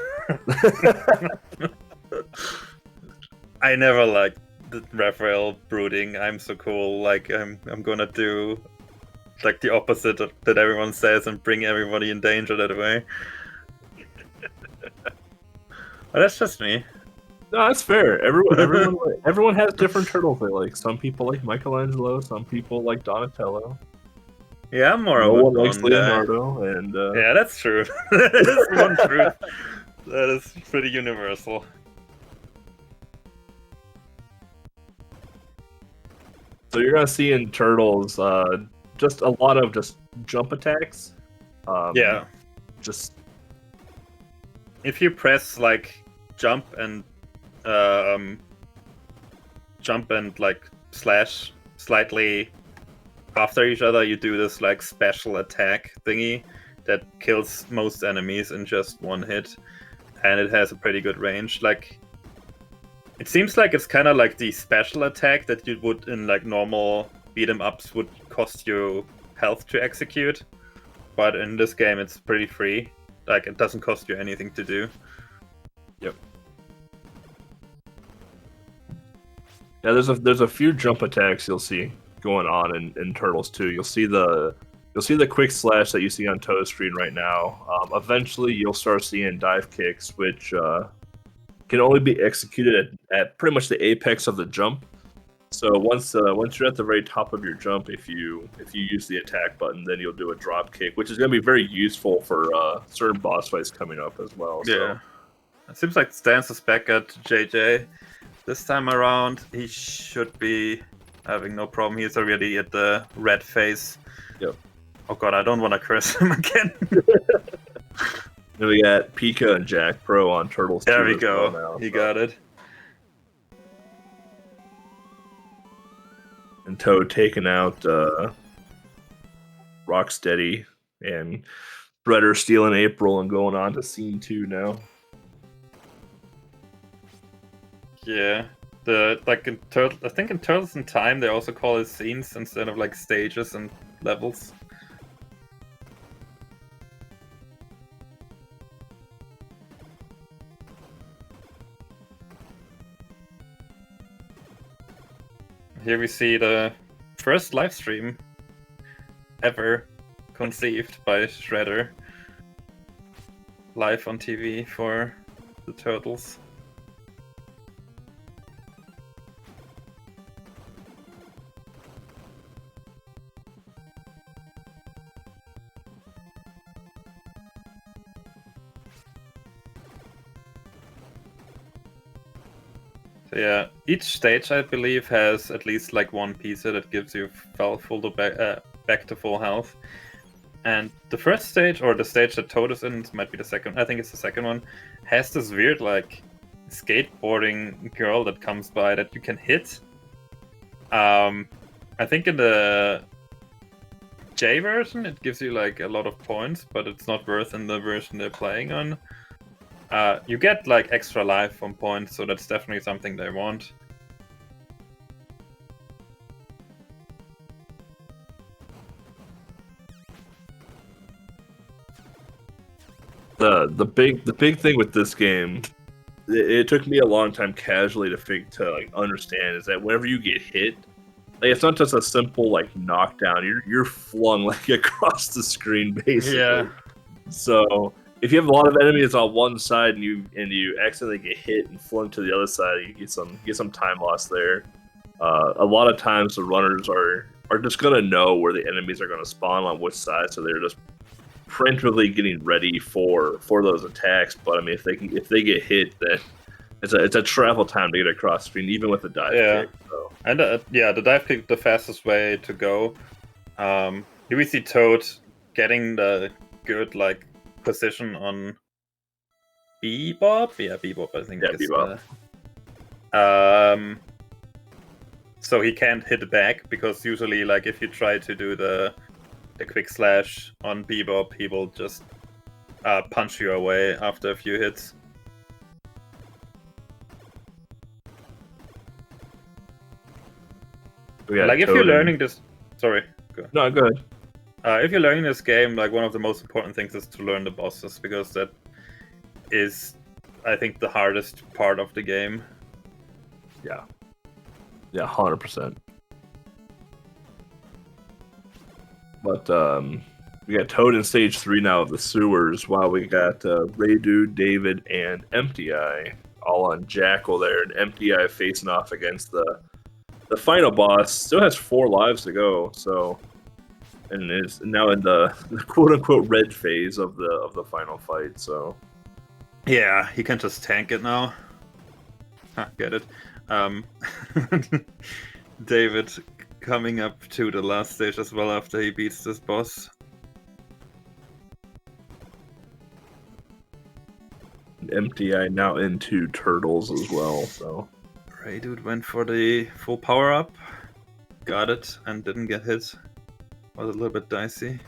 I never liked the Raphael brooding. I'm so cool. Like I'm gonna do like the opposite of that everyone says and bring everybody in danger that way. But that's just me. No, that's fair. Everyone has different turtles they like. Some people like Michelangelo. Some people like Donatello. Yeah, I'm more no of a one likes Bond guy. Leonardo, and yeah, that's true. That is one truth. That is pretty universal. So you're gonna see in Turtles just a lot of just jump attacks. Yeah. Just if you press like jump and like slash slightly after each other, you do this like special attack thingy that kills most enemies in just one hit, and it has a pretty good range. Like it seems like it's kind of like the special attack that you would in like normal beat 'em ups would cost you health to execute, but in this game it's pretty free. Like it doesn't cost you anything to do. Yep. Yeah, there's a few jump attacks you'll see going on in Turtles 2. You'll see the quick slash that you see on Toad's screen right now. Eventually, you'll start seeing dive kicks, which can only be executed at pretty much the apex of the jump. So once you're at the very top of your jump, if you use the attack button, then you'll do a drop kick, which is going to be very useful for certain boss fights coming up as well. Yeah, so. It seems like Stance is back at JJ. This time around, he should be having no problem. He's already at the red phase. Yep. Oh god, I don't want to curse him again. Then we got Pika and Jack Pro on Turtles 2. There we go. Well now, he got it. And Toad taking out Rocksteady, and Shredder stealing April and going on to scene 2 now. Yeah. I think in Turtles in Time they also call it scenes instead of like stages and levels. Here we see the first live stream ever conceived by Shredder. Live on TV for the Turtles. So yeah, each stage I believe has at least like one pizza that gives you back to full health. And the first stage, or the stage that Toad is in, might be the second. I think it's the second one. Has this weird like skateboarding girl that comes by that you can hit. I think in the J version it gives you like a lot of points, but it's not worth in the version they're playing on. You get like extra life from points, so that's definitely something they want. The big thing with this game, it took me a long time casually to like understand, is that whenever you get hit, like, it's not just a simple like knockdown. You're flung like across the screen basically. Yeah. So if you have a lot of enemies on one side and you accidentally get hit and flung to the other side, you get some time loss there. A lot of times the runners are just gonna know where the enemies are gonna spawn on which side, so they're just frantically getting ready for those attacks. But I mean, if they get hit, then it's a travel time to get across the screen, even with a dive kick. So. And yeah, the dive kick the fastest way to go. Here we see Toad getting the good like position on Bebop. Yeah, Bebop. I think. Yeah, is Bebop. So he can't hit back because usually, like, if you try to do the quick slash on Bebop, he will just punch you away after a few hits. Like, if you're learning this... Sorry. Go. No, go ahead. If you're learning this game, like, one of the most important things is to learn the bosses, because that is, I think, the hardest part of the game. Yeah. Yeah, 100%. But we got Toad in stage 3 now of the sewers, while we got Raydu, David, and Empty Eye all on Jackal there, and Empty Eye facing off against the final boss. Still has 4 lives to go, so, and is now in the quote unquote red phase of the final fight. So yeah, he can just tank it now. Get it? David coming up to the last stage as well after he beats this boss. Empty Eye now into turtles as well. So Raydude went for the full power up, got it, and didn't get hit. Was a little bit dicey.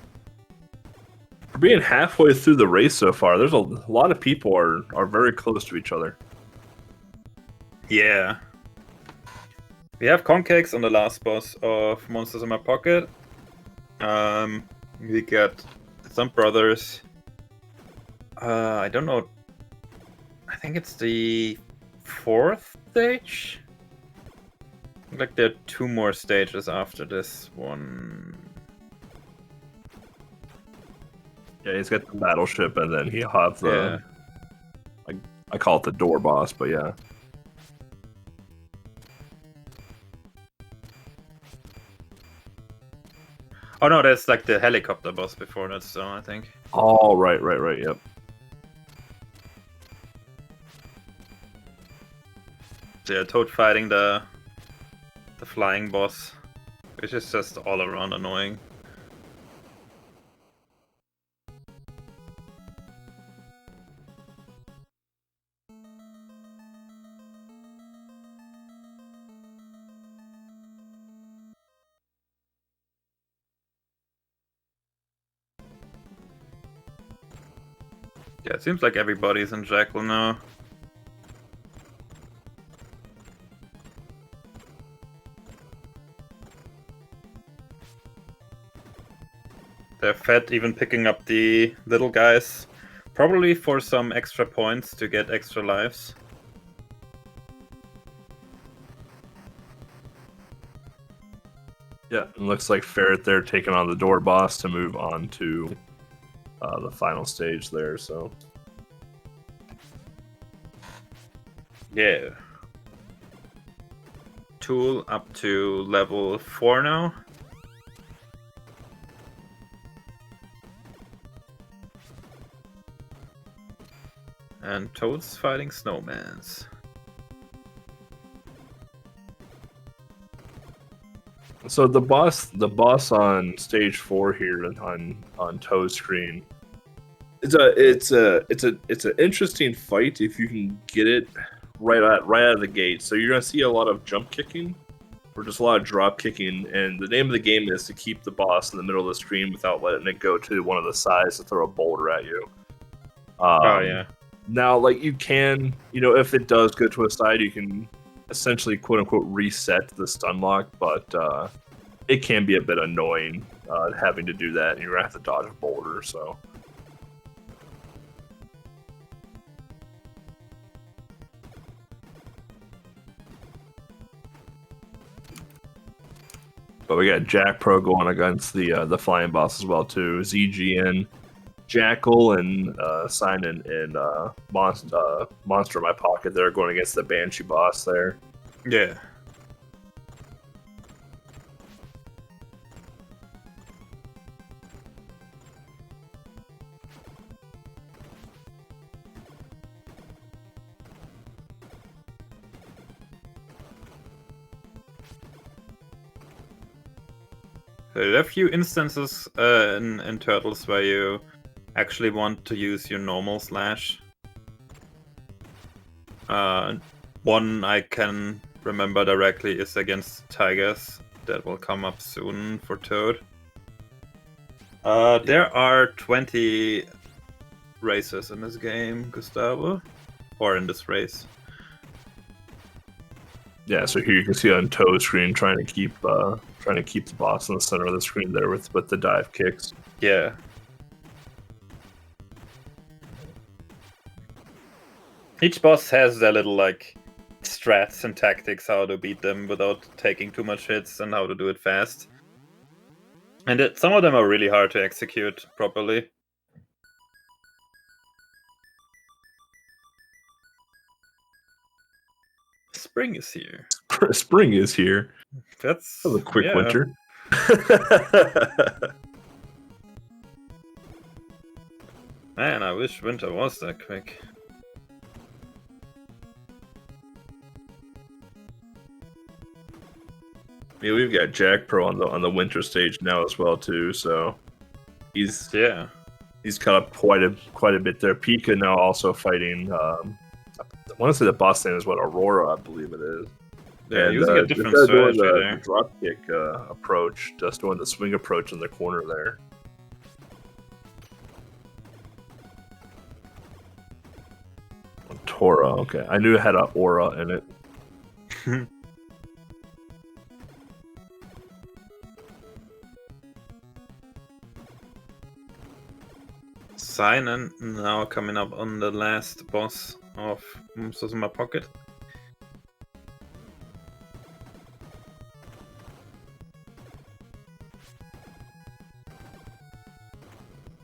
For being halfway through the race so far, there's a lot of people are very close to each other. Yeah. We have Concakes on the last boss of Monsters in My Pocket. We got some brothers. I don't know. I think it's the 4th stage? Like there are 2 more stages after this one. Yeah, he's got the battleship, and then he'll have the... Yeah. I call it the door boss, but yeah. Oh no, that's like the helicopter boss before that, so I think. Oh, right, yep. So yeah, Toad fighting the flying boss, which is just all around annoying. Yeah, it seems like everybody's in Jackal now. They're fed, even picking up the little guys. Probably for some extra points to get extra lives. Yeah, it looks like Ferret there taking on the door boss to move on to the final stage there, so. Yeah. Tool up to level 4 now. And Toad's fighting snowmans. So the boss on stage 4 here on Toe's screen. It's an interesting fight if you can get it right out of the gate. So you're gonna see a lot of jump kicking, or just a lot of drop kicking, and the name of the game is to keep the boss in the middle of the screen without letting it go to one of the sides to throw a boulder at you. Oh yeah. Now, like, you can, if it does go to a side, you can essentially quote unquote reset the stun lock, but it can be a bit annoying having to do that, and you're gonna have to dodge a boulder. So. But we got Jack Pro going against the flying boss as well too. ZGN, Jackal, and Sign and Monster in My Pocket. They're going against the Banshee boss there. Yeah. There are a few instances in Turtles where you actually want to use your normal slash. One I can remember directly is against Tigers. That will come up soon for Toad. There are 20 races in this game, Gustavo, or in this race. Yeah, so here you can see on Toad's screen trying to keep the boss in the center of the screen there with the dive kicks. Yeah. Each boss has their little like strats and tactics how to beat them without taking too much hits and how to do it fast. And some of them are really hard to execute properly. Spring is here. Spring is here. That's a quick winter. Man, I wish winter was that quick. Yeah, we've got Jack Pro on the winter stage now as well too. So he's caught up quite a bit there. Pika now also fighting. I want to say the boss name is Aurora, I believe it is. Yeah, and, using a different strategy there. The drop kick approach, just doing the swing approach in the corner there. Tora, okay. I knew it had an aura in it. Sinan now coming up on the last boss of Monsters in My Pocket.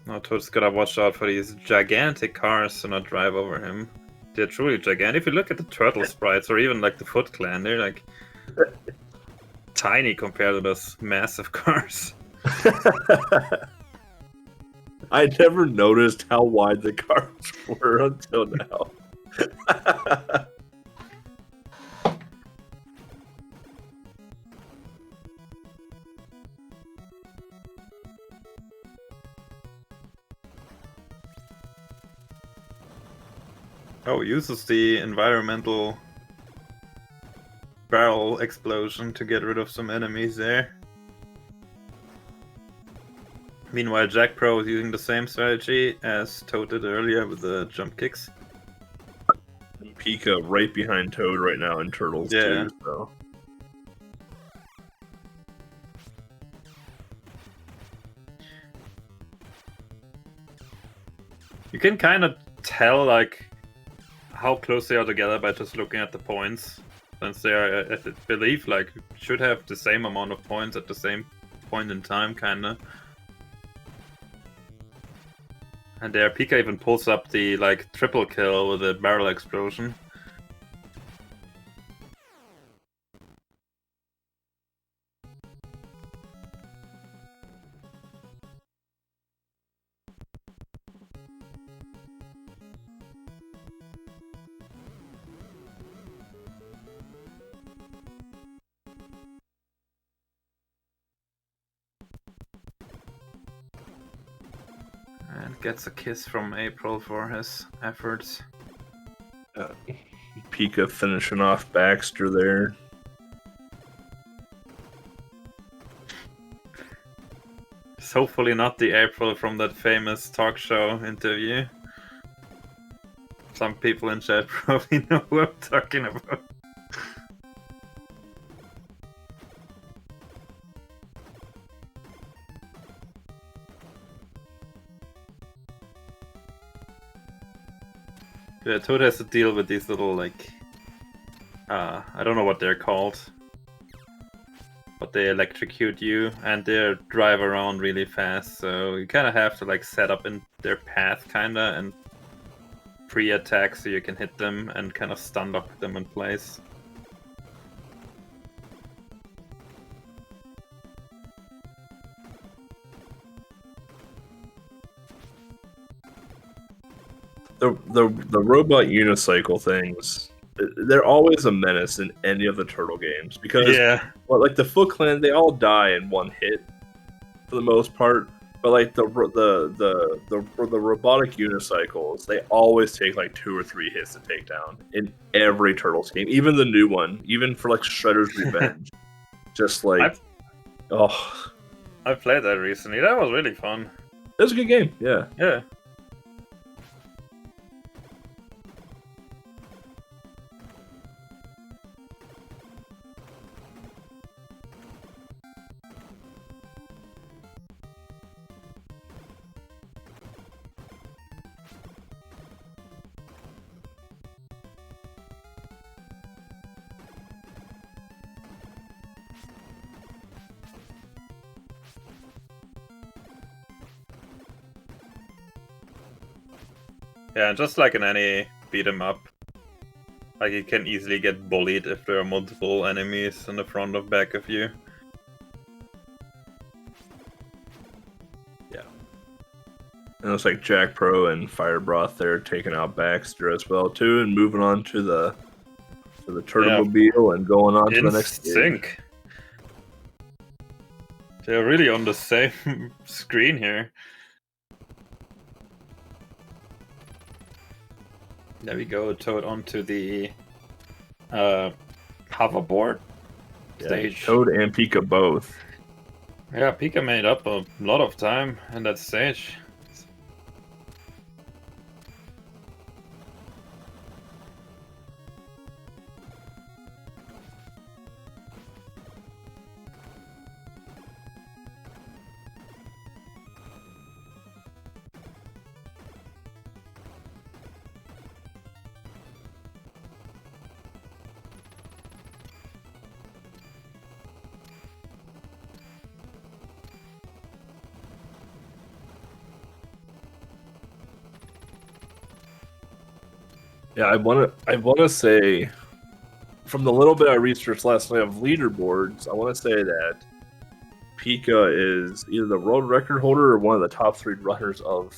Now Toad's gotta watch out for these gigantic cars to not drive over him. They're truly gigantic. If you look at the turtle sprites or even like the Foot Clan, they're like tiny compared to those massive cars. I never noticed how wide the cars were until now. Oh, uses the environmental barrel explosion to get rid of some enemies there. Meanwhile, Jack Pro is using the same strategy as Toad did earlier with the jump kicks. Pika right behind Toad right now in Turtles too. So. You can kind of tell like how close they are together by just looking at the points. Since they are, I believe, like should have the same amount of points at the same point in time, kinda. And there, Pika even pulls up the like triple kill with a barrel explosion. gets a kiss from April for his efforts. Pika finishing off Baxter there. It's hopefully not the April from that famous talk show interview. Some people in chat probably know who I'm talking about. Yeah, Toad has to deal with these little, like, I don't know what they're called, but they electrocute you and they drive around really fast, so you kind of have to, like, set up in their path, kind of, and pre-attack so you can hit them and kind of stun lock them in place. The robot unicycle things, they're always a menace in any of the Turtle games because, well, like the Foot Clan, they all die in one hit for the most part. But like the robotic unicycles, they always take like 2 or 3 hits to take down in every Turtles game, even the new one, even for like Shredder's Revenge. Just like, I played that recently. That was really fun. It was a good game. Yeah. Yeah. Yeah, just like in any beat 'em up, like you can easily get bullied if there are multiple enemies in the front or back of you. Yeah. And it's like Jack Pro and Fire Broth there taking out Baxter as well too, and moving on to the Turtlemobile and going on to the next sync. They're really on the same screen here. There we go, Toad onto the hoverboard stage. Toad and Pika both. Yeah, Pika made up a lot of time in that stage. Yeah, I wanna say, from the little bit I researched last night of leaderboards, I want to say that Pika is either the world record holder or one of the top 3 runners of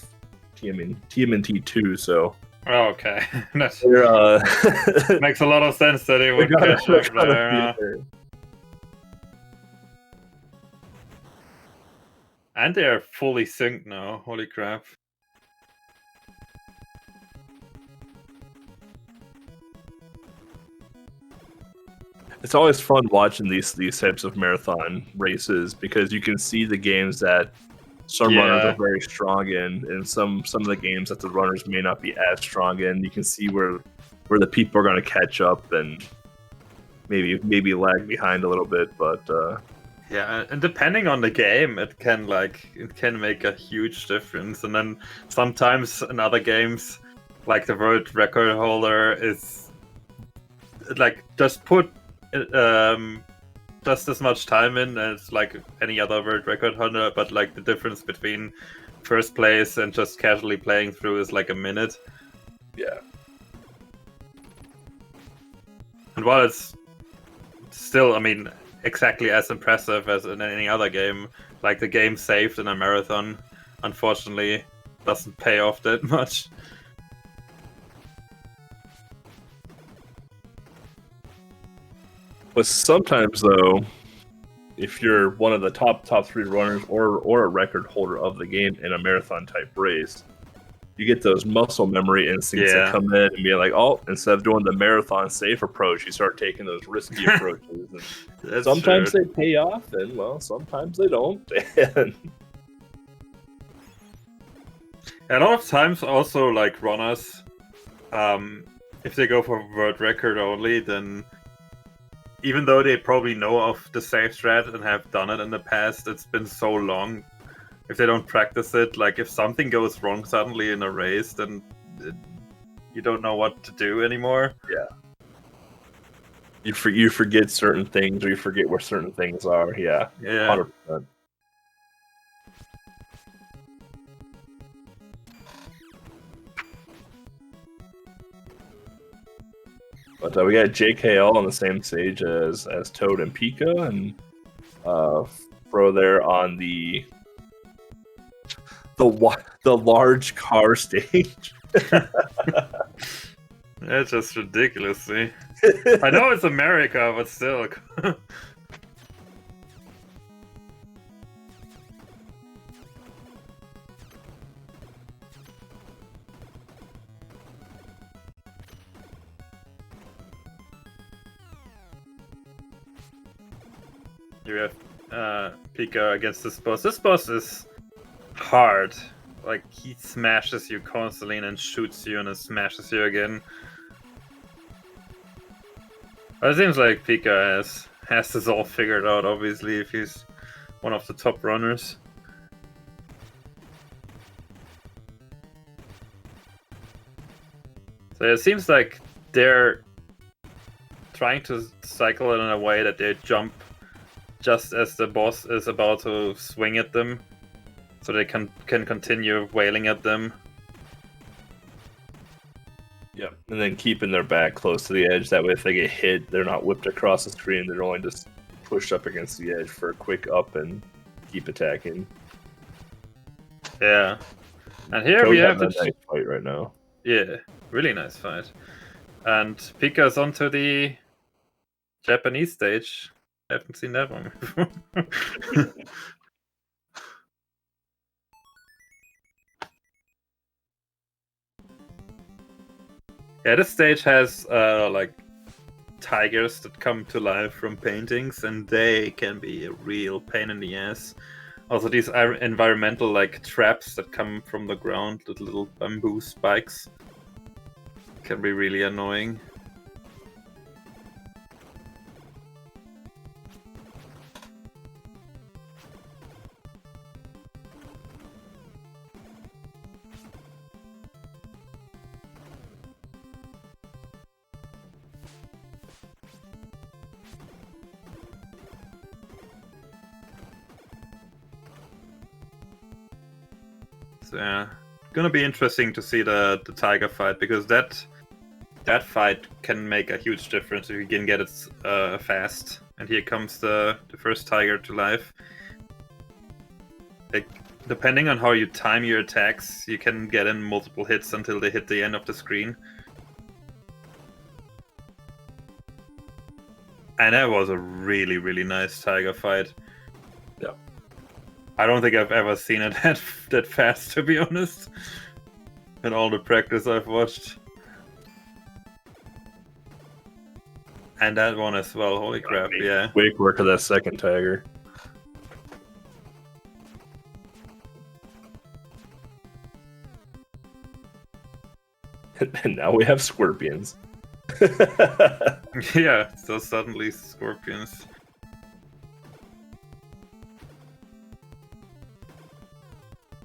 TMNT 2. So, okay, that they're, makes a lot of sense that he would catch up there. And they're fully synced now. Holy crap! It's always fun watching these types of marathon races because you can see the games that some runners are very strong in, and some of the games that the runners may not be as strong in. You can see where the people are going to catch up and maybe lag behind a little bit, but yeah, and depending on the game, it can make a huge difference. And then sometimes in other games, like the world record holder is like just put just as much time in as like any other world record holder, but like the difference between first place and just casually playing through is like a minute. Yeah. And while it's still, I mean, exactly as impressive as in any other game, like the game saved in a marathon, unfortunately, doesn't pay off that much. But sometimes, though, if you're one of the top 3 runners or a record holder of the game in a marathon type race, you get those muscle memory instincts Yeah. that come in and be like, oh, instead of doing the marathon safe approach, you start taking those risky approaches. And That's sometimes true. they pay off, and well, sometimes they don't. A lot of times, also like runners, if they go for world record only, then even though they probably know of the safe strat and have done it in the past, it's been so long. If they don't practice it, like if something goes wrong suddenly in a race, then you don't know what to do anymore. Yeah. You forget certain things, or you forget where certain things are. Yeah. Yeah. 100%. But we got JKL on the same stage as Toad and Pika, and Fro there on the large car stage. That's just ridiculously. I know it's America, but still. You have Pika against this boss. This boss is hard. Like, he smashes you constantly and then shoots you and then smashes you again. But it seems like Pika has this all figured out, obviously, if he's one of the top runners. So it seems like they're trying to cycle it in a way that they jump just as the boss is about to swing at them, so they can continue wailing at them. Yep. And then keeping their back close to the edge. That way, if they get hit, they're not whipped across the screen. They're only just pushed up against the edge for a quick up and keep attacking. Yeah. And here we have a nice fight right now. Yeah, really nice fight. And Pika's onto the Japanese stage. I haven't seen that one before. Yeah, this stage has like tigers that come to life from paintings, and they can be a real pain in the ass. Also, these are environmental like traps that come from the ground, with little bamboo spikes, can be really annoying. So yeah, gonna be interesting to see the tiger fight, because that fight can make a huge difference if you can get it fast. And here comes the first tiger to life. Like, depending on how you time your attacks, you can get in multiple hits until they hit the end of the screen. And that was a really, really nice tiger fight. Yeah. I don't think I've ever seen it that fast, to be honest. In all the practice I've watched. And that one as well, holy crap, yeah. Quick work of that second tiger. And now we have scorpions. Yeah, so suddenly scorpions.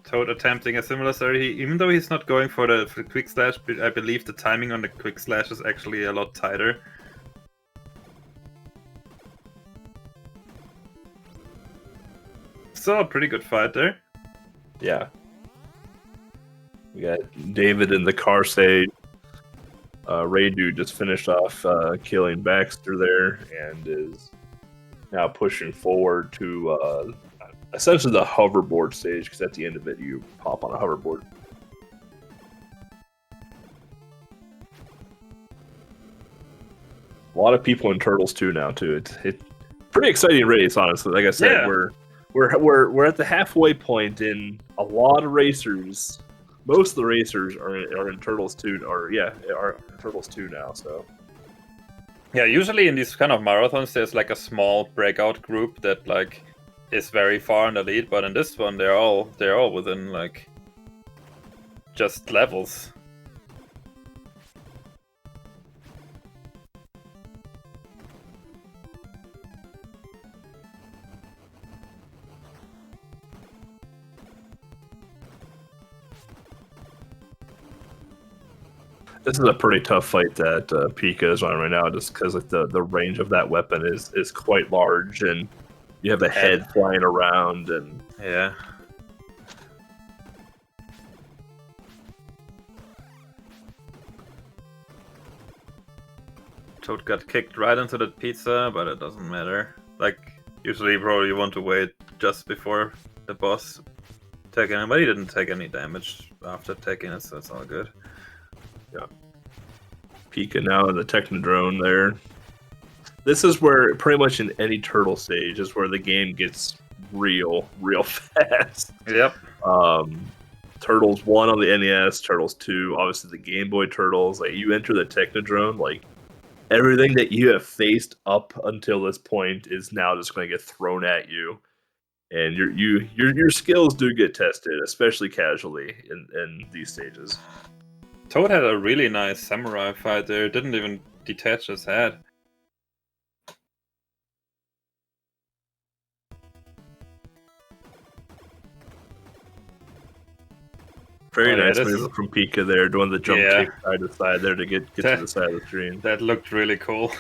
Toad attempting a similar story, even though he's not going for the quick slash, I believe the timing on the quick slash is actually a lot tighter. So a pretty good fight there. Yeah. We got David in the car stage. Radu just finished off killing Baxter there and is now pushing forward to essentially the hoverboard stage, because at the end of it you pop on a hoverboard. A lot of people in Turtles 2 now too. It's pretty exciting race, honestly. Like I said, Yeah. we're at the halfway point, and a lot of racers most of the racers are in Turtles 2, are in Turtles 2 now. So Yeah, usually in these kind of marathons, there's like a small breakout group that like is very far in the lead, but in this one, they're all within like just levels. this is a pretty tough fight that Pika is on right now, just because like the range of that weapon is quite large, and you have the head flying around, and yeah. Toad got kicked right into the pizza, but it doesn't matter. Like, usually probably you want to wait just before the boss taking him, but he didn't take any damage after taking it, so it's all good. Yeah. Pika now in the Technodrome there. This is where, pretty much in any turtle stage, is where the game gets real fast. Yep. Turtles 1 on the NES, Turtles 2, obviously the Game Boy Turtles. Like, you enter the Technodrome, like, everything that you have faced up until this point is now just going to get thrown at you, and your skills do get tested, especially casually in these stages. Toad had a really nice samurai fight there. Didn't even detach his head. Very nice move from Pika there, doing the jump kick side to side there to get to the side of the screen. That looked really cool.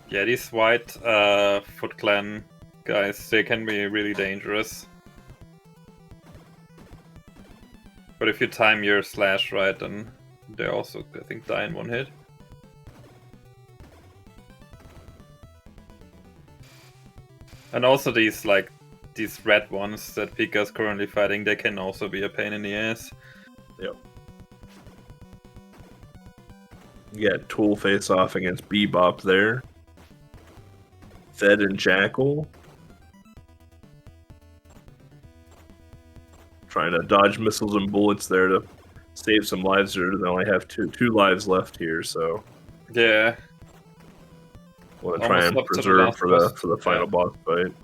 Yeah, these white Foot Clan guys, they can be really dangerous. But if you time your slash right, then they also, I think, die in one hit. And also these red ones that Pika's currently fighting, they can also be a pain in the ass. Yep. You got Tool face off against Bebop there. Fed and Jackal. Trying to dodge missiles and bullets there to save some lives there. They only have two lives left here, so yeah. Want to try and preserve for the final boss fight.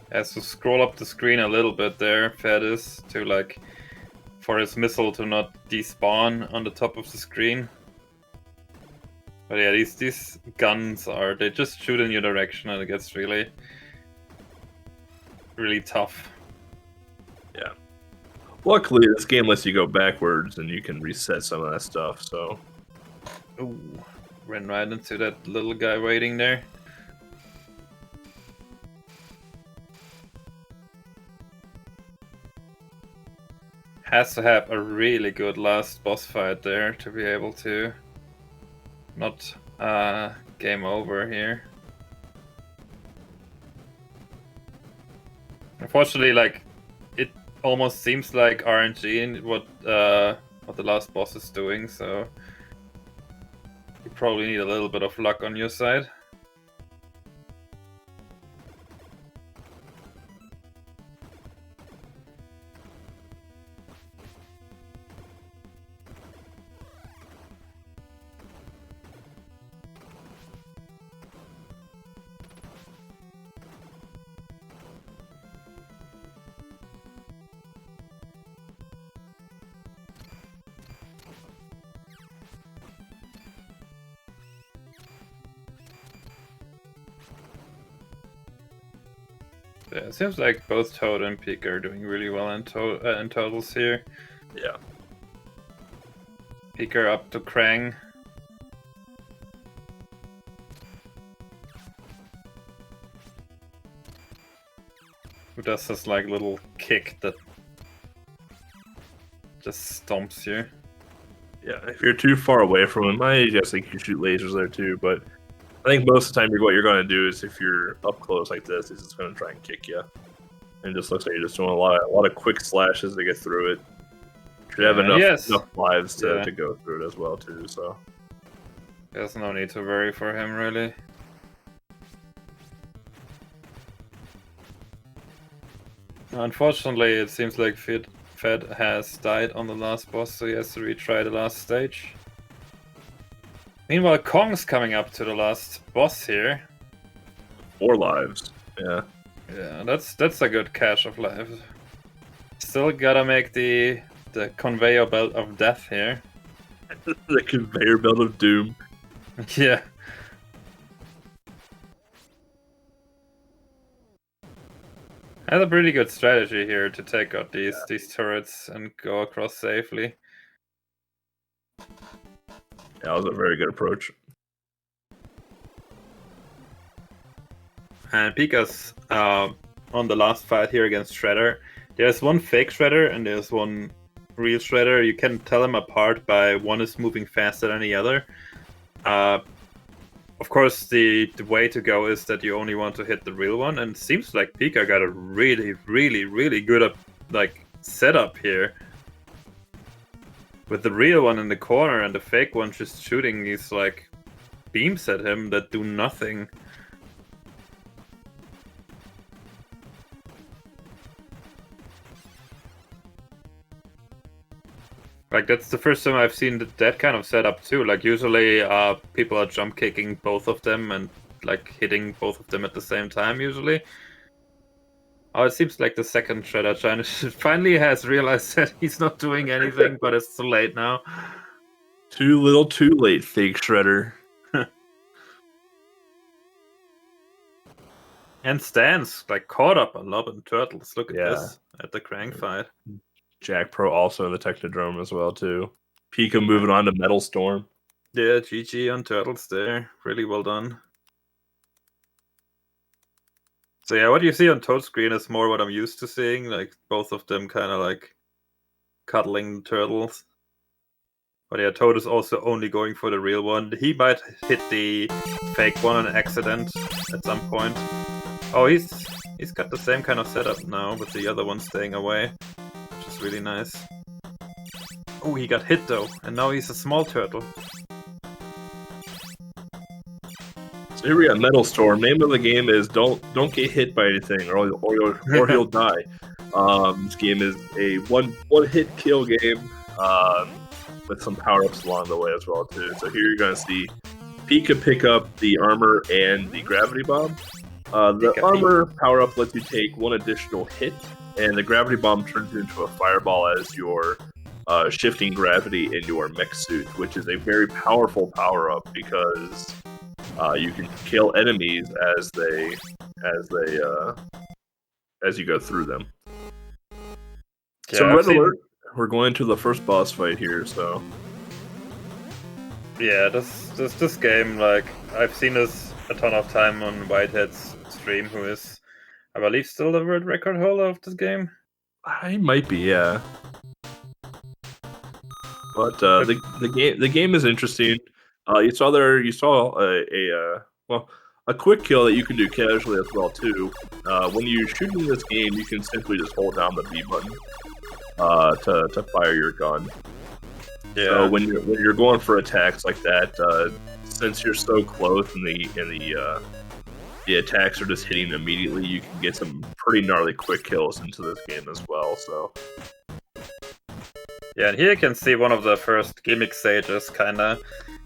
Has to scroll up the screen a little bit there, Fedis, to like for his missile to not despawn on the top of the screen. But yeah, these guns they just shoot in your direction and it gets really tough. Yeah. Luckily, this game lets you go backwards and you can reset some of that stuff, so. Ooh, ran right into that little guy waiting there. Has to have a really good last boss fight there to be able to not game over here. Unfortunately, like, it almost seems like RNG in what the last boss is doing, so you probably need a little bit of luck on your side. Yeah, it seems like both Toad and Pika are doing really well in totals here. Yeah. Pika up to Krang. Who does this like little kick that just stomps you. Yeah, if you're too far away from him, I guess think you can shoot lasers there too. But I think most of the time, what you're going to do is if you're up close like this, he's just going to try and kick you. And it just looks like you're just doing a lot of quick slashes to get through it. Should have enough lives to go through it as well too. So there's no need to worry for him really. Unfortunately, it seems like Fed has died on the last boss, so he has to retry the last stage. Meanwhile, Kong's coming up to the last boss here. 4 lives. Yeah. Yeah, that's a good cache of lives. Still gotta make the conveyor belt of death here. The conveyor belt of doom. Yeah. That's a pretty good strategy here to take out these turrets and go across safely. Yeah, that was a very good approach. And Pika's on the last fight here against Shredder. There's one fake Shredder and there's one real Shredder. You can tell them apart by one is moving faster than the other. Of course, the way to go is that you only want to hit the real one, and it seems like Pika got a really, really, really good setup here. With the real one in the corner and the fake one just shooting these like beams at him that do nothing. Like, that's the first time I've seen that kind of setup too. Like, usually people are jump kicking both of them and like hitting both of them at the same time usually. Oh, it seems like the second Shredder Giant finally has realized that he's not doing anything, but it's too late now. Too little too late, fake Shredder. And Stan's like caught up on Lob and Turtles. Look at this at the Krang fight. Jack Pro also in the Technodrome as well too. Pika moving on to Metal Storm. Yeah, GG on Turtles there. Really well done. So yeah, what you see on Toad screen is more what I'm used to seeing, like both of them kind of like cuddling turtles. But yeah, Toad is also only going for the real one. He might hit the fake one on accident at some point. Oh, he's got the same kind of setup now, with the other one staying away. Which is really nice. Oh, he got hit though, and now he's a small turtle. So here we got Metal Storm. Name of the game is don't get hit by anything, or he'll die. This game is a one hit kill game with some power ups along the way as well too. So here you're gonna see Pika pick up the armor and the gravity bomb. The armor power up lets you take one additional hit, and the gravity bomb turns into a fireball as you're shifting gravity in your mech suit, which is a very powerful power up because you can kill enemies as you go through them. Yeah, so red alert, we're going to the first boss fight here. So yeah, this game, like I've seen this a ton of time on Whitehead's stream, who is, I believe, still the world record holder of this game. I might be, yeah. But the game is interesting. You saw a quick kill that you can do casually as well too. When you shoot in this game, you can simply just hold down the B button to fire your gun. Yeah. So when you're going for attacks like that, since you're so close and the attacks are just hitting immediately, you can get some pretty gnarly quick kills into this game as well. So. Yeah, and here you can see one of the first gimmick stages, kinda,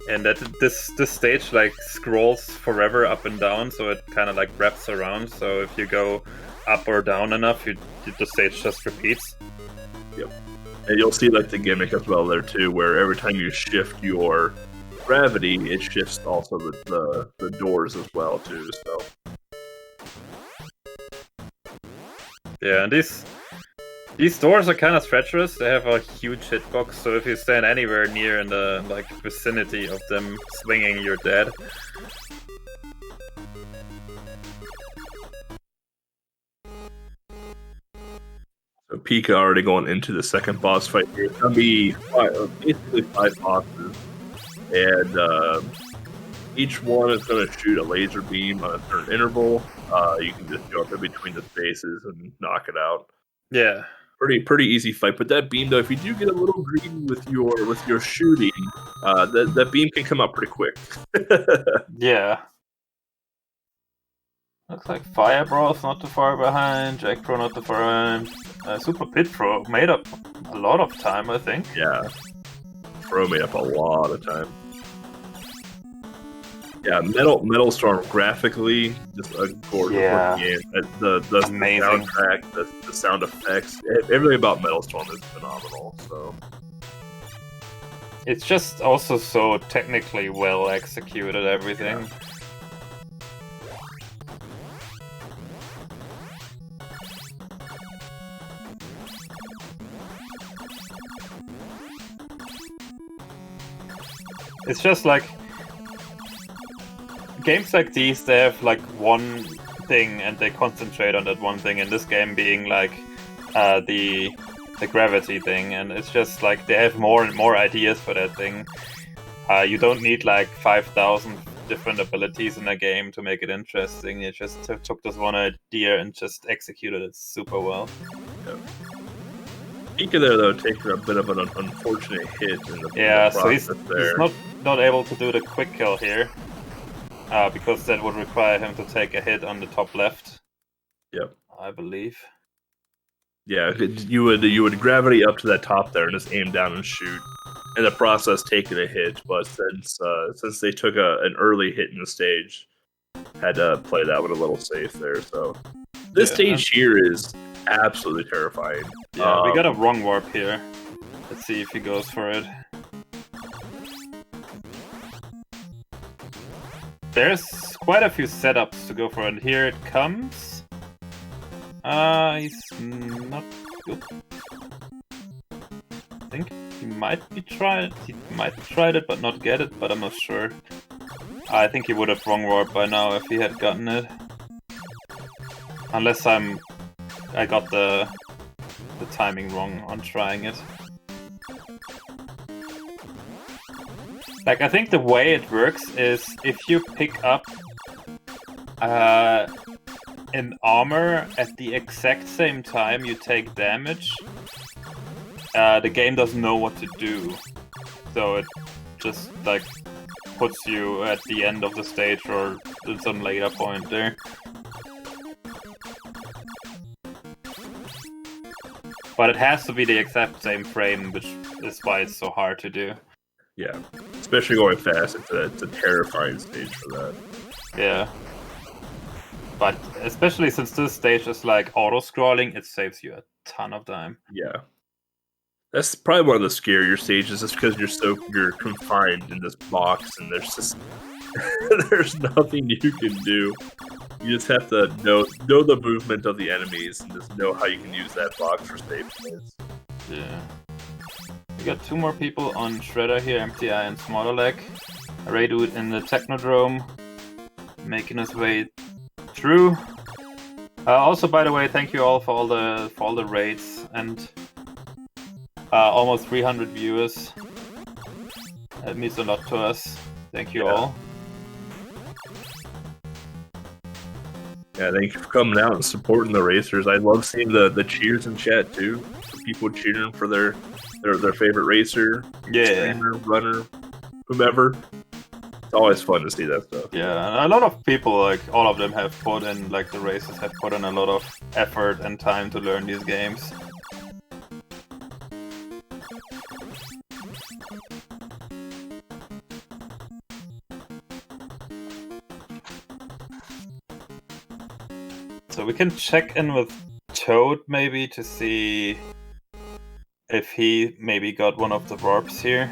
and that this stage like scrolls forever up and down, so it kind of like wraps around. So if you go up or down enough, the stage just repeats. Yep, and you'll see like the gimmick as well there too, where every time you shift your gravity, it shifts also the doors as well too. So yeah, and these doors are kind of treacherous. They have a huge hitbox, so if you stand anywhere near in the like vicinity of them swinging, you're dead. So Pika already going into the second boss fight here. It's going to be basically 5 bosses, and each one is going to shoot a laser beam on a certain interval. You can just jump in between the spaces and knock it out. Yeah. Pretty easy fight. But that beam, though, if you do get a little greedy with your shooting, that beam can come out pretty quick. Yeah. Looks like Fire Bro's not too far behind, Jack Pro not too far behind. Super Pit Pro made up a lot of time, I think. Yeah. Pro made up a lot of time. Yeah, Metal Storm graphically just a gorgeous game. The amazing soundtrack, the sound effects, everything about Metal Storm is phenomenal. So it's just also so technically well executed. Everything. Yeah. It's just like games like these, they have like one thing and they concentrate on that one thing, and this game being like the gravity thing, and it's just like they have more and more ideas for that thing. You don't need like 5,000 different abilities in a game to make it interesting. It just took this one idea and just executed it super well. Yep. Pika there, though, taking a bit of an unfortunate hit in the so he's not able to do the quick kill here, because that would require him to take a hit on the top left. Yep, I believe. Yeah, you would gravity up to that top there and just aim down and shoot. In the process, taking a hit, but since they took an early hit in the stage, had to play that one a little safe there. So this stage here is absolutely terrifying. Yeah, we got a wrong warp here. Let's see if he goes for it. There's quite a few setups to go for it. Here it comes. He's not good. I think he might be tried. He might have tried it, but not get it. But I'm not sure. I think he would have wrong warp by now if he had gotten it. Unless I got the timing wrong on trying it. Like, I think the way it works is if you pick up an armor at the exact same time you take damage, the game doesn't know what to do. So it just, like, puts you at the end of the stage or at some later point there. But it has to be the exact same frame, which is why it's so hard to do. Yeah, especially going fast, it's a terrifying stage for that. Yeah. But especially since this stage is like auto-scrolling, it saves you a ton of time. Yeah. That's probably one of the scarier stages, just because you're confined in this box and there's just there's nothing you can do. You just have to know the movement of the enemies and just know how you can use that box for safe plays. Yeah. We got 2 more people on Shredder here, MTI and Smotherleg. Raydude in the Technodrome, making his way through. Also, by the way, thank you all for all the raids and almost 300 viewers. That means a lot to us. Thank you all. Yeah, thank you for coming out and supporting the racers. I love seeing the cheers in chat too. People cheering for their favorite racer, streamer, runner, whomever. It's always fun to see that stuff. Yeah, and a lot of people, like all of them, have put in, like the racers have put in a lot of effort and time to learn these games. So we can check in with Toad maybe to see if he maybe got one of the warps here.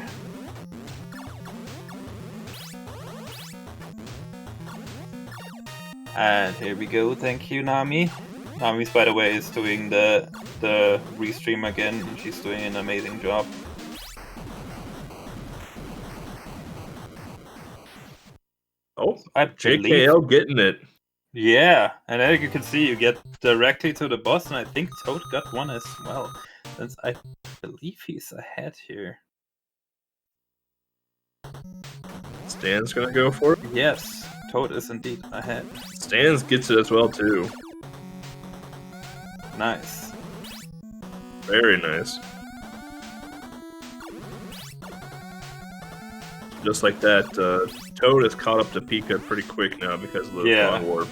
And here we go, thank you Nami. Nami's, by the way, is doing the restream again, and she's doing an amazing job. Oh, JKL getting it. Yeah, and as you can see, you get directly to the boss, and I think Toad got one as well. Since I believe he's ahead here. Stan's gonna go for it. Yes, Toad is indeed ahead. Stan's gets it as well too. Nice. Very nice. Just like that, Toad has caught up to Pika pretty quick now because of the Tron Warp.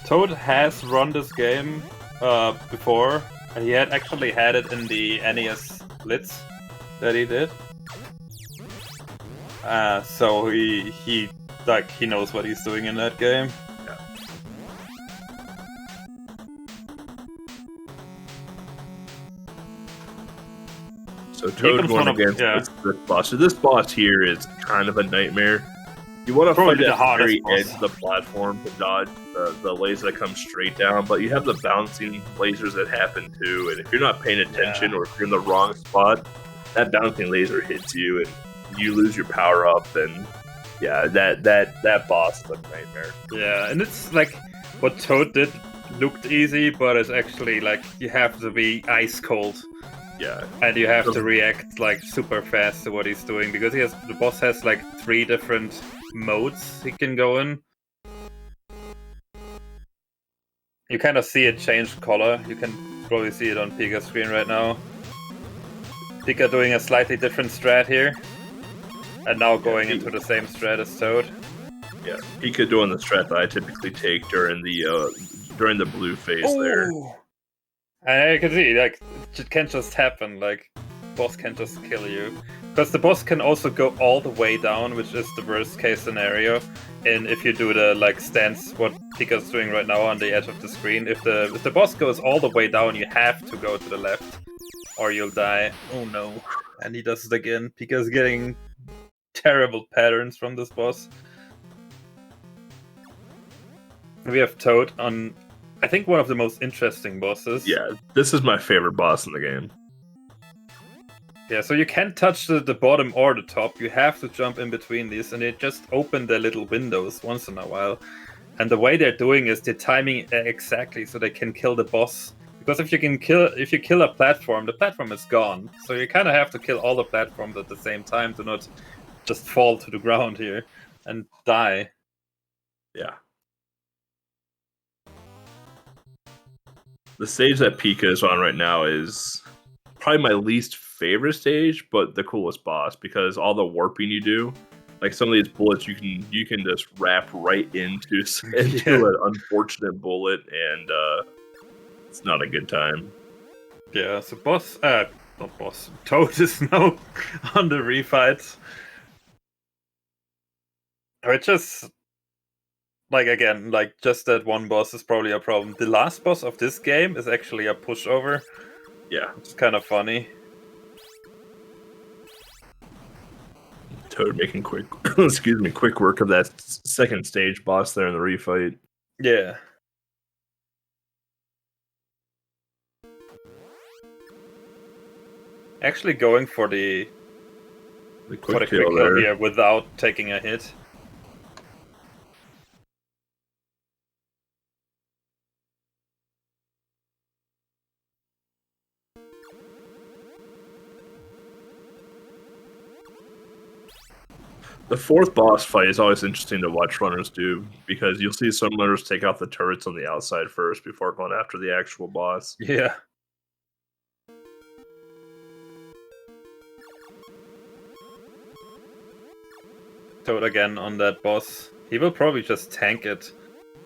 Toad has run this game before, and he had actually had it in the NES Blitz that he did. So he knows what he's doing in that game. Yeah. So Toad going against this boss. So this boss here is kind of a nightmare. You want to fight at the very edge of the platform to dodge the laser that comes straight down, but you have the bouncing lasers that happen too, and if you're not paying attention or if you're in the wrong spot, that bouncing laser hits you and you lose your power up, and yeah, that boss is a nightmare. Yeah, and it's like what Toad did looked easy, but it's actually like you have to be ice cold. Yeah, and you have to react like super fast to what he's doing because the boss has like 3 different modes he can go in. You kind of see it change color. You can probably see it on Pika's screen right now. Pika doing a slightly different strat here, and now going into the same strat as Toad. Yeah, Pika doing the strat that I typically take during the blue phase there. And you can see, like, it can just happen, like, boss can just kill you. Because the boss can also go all the way down, which is the worst case scenario. And if you do the, like, stance, what Pika's doing right now on the edge of the screen, if the boss goes all the way down, you have to go to the left, or you'll die. Oh no. And he does it again. Pika's getting terrible patterns from this boss. We have Toad on... I think one of the most interesting bosses. Yeah, this is my favorite boss in the game. Yeah, so you can't touch the bottom or the top. You have to jump in between these, and they just open their little windows once in a while. And the way they're doing is they're timing exactly so they can kill the boss. Because if you kill a platform, the platform is gone. So you kind of have to kill all the platforms at the same time to not just fall to the ground here and die. Yeah. The stage that Pika is on right now is probably my least favorite stage, but the coolest boss because all the warping you do, like some of these bullets, you can just wrap right into an unfortunate bullet, and it's not a good time. Yeah, so Toad is now on the refight, which is. Like, again, like, just that one boss is probably a problem. The last boss of this game is actually a pushover. Yeah. It's kind of funny. Toad making quick work of that second stage boss there in the refight. Yeah. Actually going for the quick kill here without taking a hit. The fourth boss fight is always interesting to watch runners do because you'll see some runners take out the turrets on the outside first before going after the actual boss. Yeah. Toad again on that boss. He will probably just tank it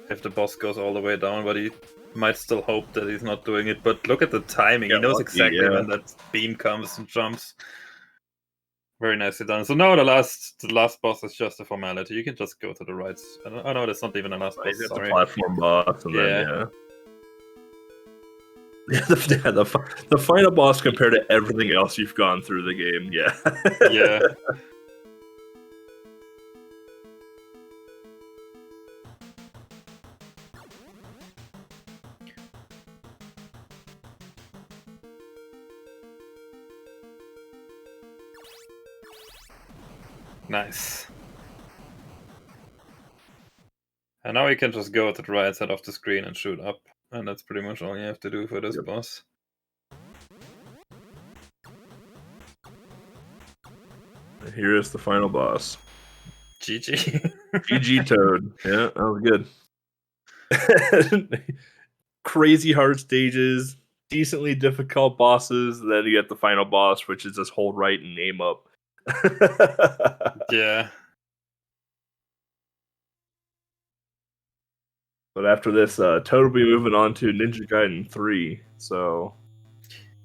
if the boss goes all the way down, but he might still hope that he's not doing it. But look at the timing. He knows exactly when that beam comes and jumps. Very nicely done. So now the last boss is just a formality. You can just go to the right. Oh no, that's not even a last boss. Sorry. The platform boss, and then the final boss compared to everything else you've gone through the game. Yeah. Yeah. Nice. And now you can just go to the right side of the screen and shoot up. And that's pretty much all you have to do for this boss. Here is the final boss. GG. GG Toad. Yeah, that was good. Crazy hard stages, decently difficult bosses. Then you get the final boss, which is just hold right and aim up. Yeah. But after this, Toad will be moving on to Ninja Gaiden 3. So,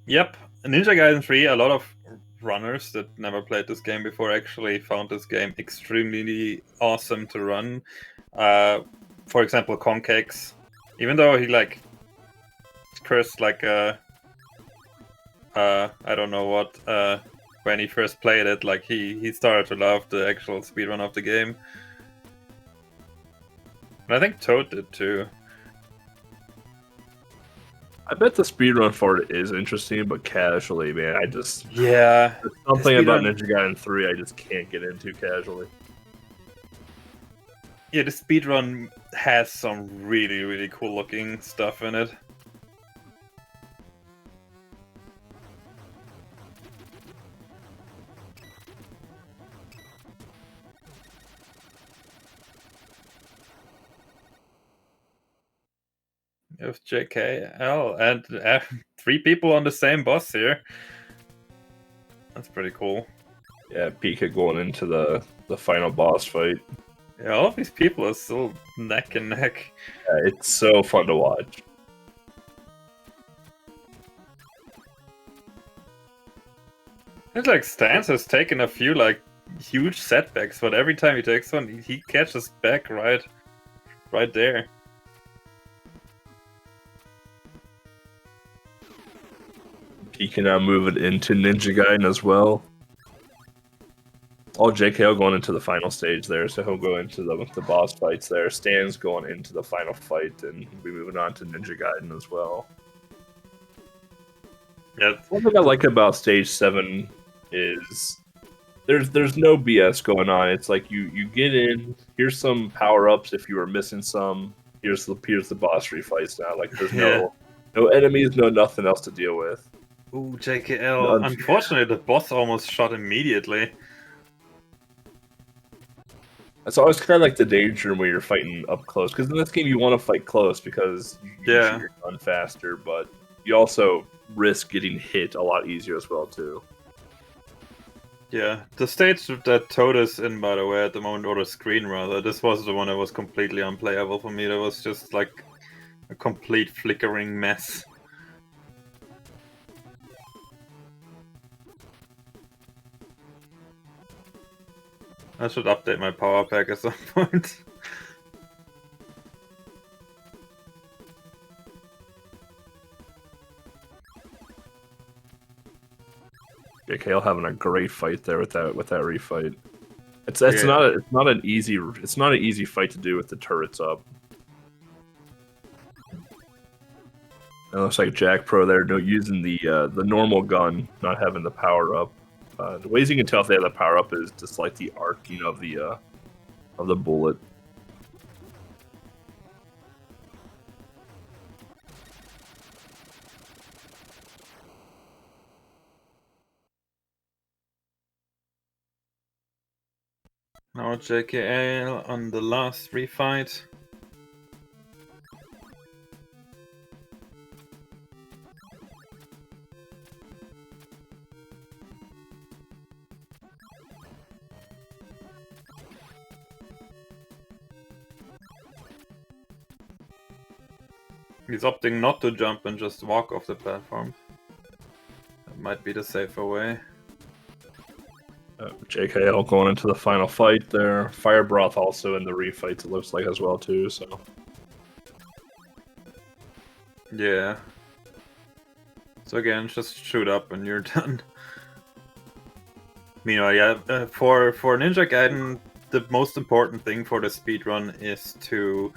yep, Ninja Gaiden 3. A lot of runners that never played this game before actually found this game extremely awesome to run. For example, Conkex, even though he like cursed like I don't know what when he first played it, like he started to love the actual speedrun of the game. And I think Toad did too. I bet the speedrun for it is interesting, but casually, man, I just there's something about Ninja Gaiden 3 I just can't get into casually. Yeah, the speedrun has some really cool looking stuff in it. With JKL and 3 people on the same boss here. That's pretty cool. Yeah, Pika going into the final boss fight. Yeah, all of these people are still neck and neck. Yeah, it's so fun to watch. It's like Stance has taken a few like huge setbacks, but every time he takes one, he catches back right there. He can now move it into Ninja Gaiden as well. All JKL going into the final stage there, so he'll go into the boss fights there. Stan's going into the final fight, and he'll be moving on to Ninja Gaiden as well. Yeah. One thing I like about Stage 7 is there's no BS going on. It's like you get in, here's some power-ups if you were missing some, here's the boss refights now. Like there's no enemies, no nothing else to deal with. Ooh, JKL. Unfortunately, the boss almost shot immediately. That's always kind of like the danger when you're fighting up close. Because in this game, you want to fight close because you shoot your gun faster, but you also risk getting hit a lot easier as well, too. Yeah, the stage that Toad is in, by the way, at the moment, or the screen rather, this was the one that was completely unplayable for me. That was just like a complete flickering mess. I should update my power pack at some point. JKL having a great fight there with that refight. It's not an easy fight to do with the turrets up. It looks like Jack Pro there using the normal gun, not having the power up. The ways you can tell if they have the power up is just like the arcing of the bullet. Now JKL on the last refight. He's opting not to jump and just walk off the platform. That might be the safer way. JKL going into the final fight there. Fire Broth also in the refights, it looks like, as well, too, so. Yeah. So again, just shoot up and you're done. Meanwhile, yeah, for Ninja Gaiden, the most important thing for the speedrun is to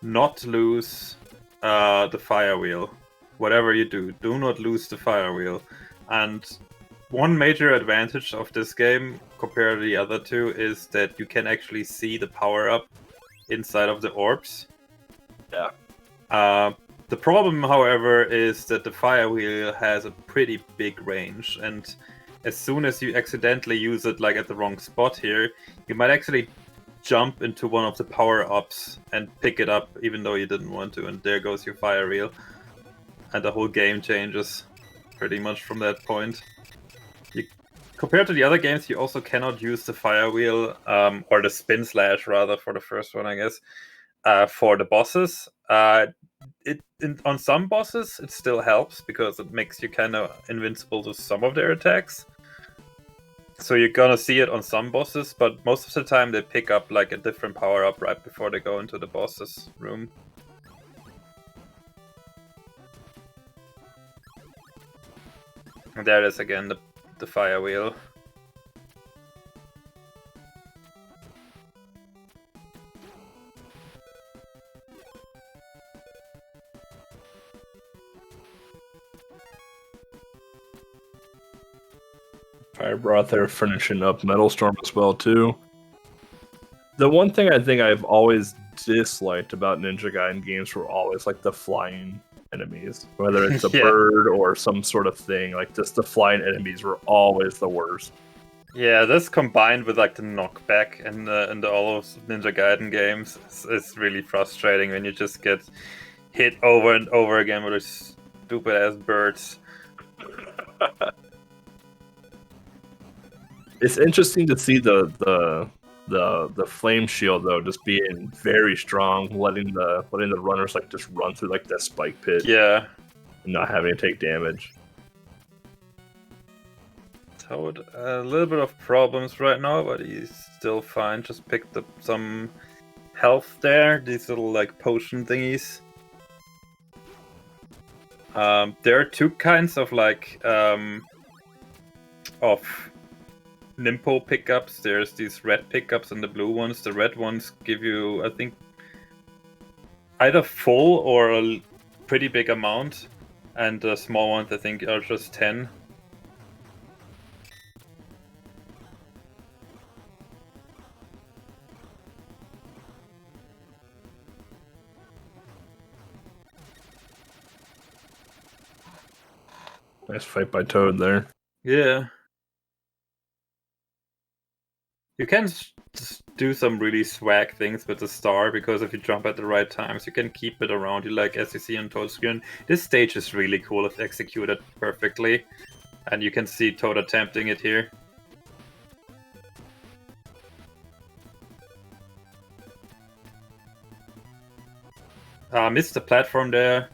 not lose the fire wheel. Whatever you do not lose the fire wheel. And one major advantage of this game compared to the other two is that you can actually see the power up inside of the orbs. Yeah. The problem, however, is that the fire wheel has a pretty big range, and as soon as you accidentally use it like at the wrong spot here, you might actually jump into one of the power-ups and pick it up even though you didn't want to, and there goes your fire wheel. And the whole game changes pretty much from that point. Compared to the other games, you also cannot use the fire wheel, or the spin slash rather, for the first one, I guess, for the bosses. On some bosses, it still helps because it makes you kind of invincible to some of their attacks. So you're gonna see it on some bosses, but most of the time they pick up like a different power-up right before they go into the boss's room. And there it is again, the fire wheel. Fire Breath there finishing up Metal Storm as well too. The one thing I think I've always disliked about Ninja Gaiden games were always like the flying enemies, whether it's a bird or some sort of thing. Like just the flying enemies were always the worst. Yeah, this combined with like the knockback and all of Ninja Gaiden games is really frustrating when you just get hit over and over again with those stupid ass birds. It's interesting to see the flame shield though just being very strong, letting the runners like just run through like the spike pit. Yeah. And not having to take damage. Toad, a little bit of problems right now, but he's still fine. Just picked up some health there. These little like potion thingies. There are two kinds of like of Nimpo pickups. There's these red pickups and the blue ones. The red ones give you, I think, either full or a pretty big amount, and the small ones I think are just 10. Nice fight by Toad there. Yeah. You can just do some really swag things with the star, because if you jump at the right times, you can keep it around you, like as you see on Toad's screen. This stage is really cool if executed perfectly, and you can see Toad attempting it here. Missed the platform there,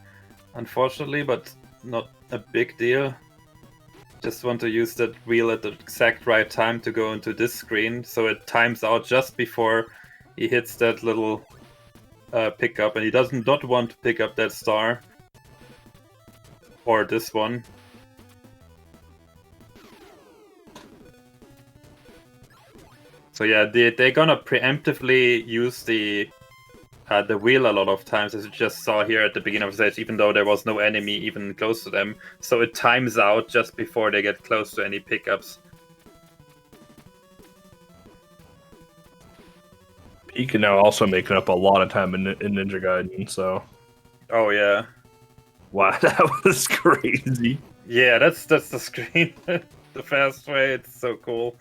unfortunately, but not a big deal. Just want to use that wheel at the exact right time to go into this screen, so it times out just before he hits that little pickup, and he does not want to pick up that star. Or this one. So yeah, they're gonna preemptively use the wheel a lot of times, as you just saw here at the beginning of the stage, even though there was no enemy even close to them. So it times out just before they get close to any pickups. Pika now also making up a lot of time in Ninja Gaiden, so... Oh yeah. Wow, that was crazy. Yeah, that's the screen the fast way. It's so cool.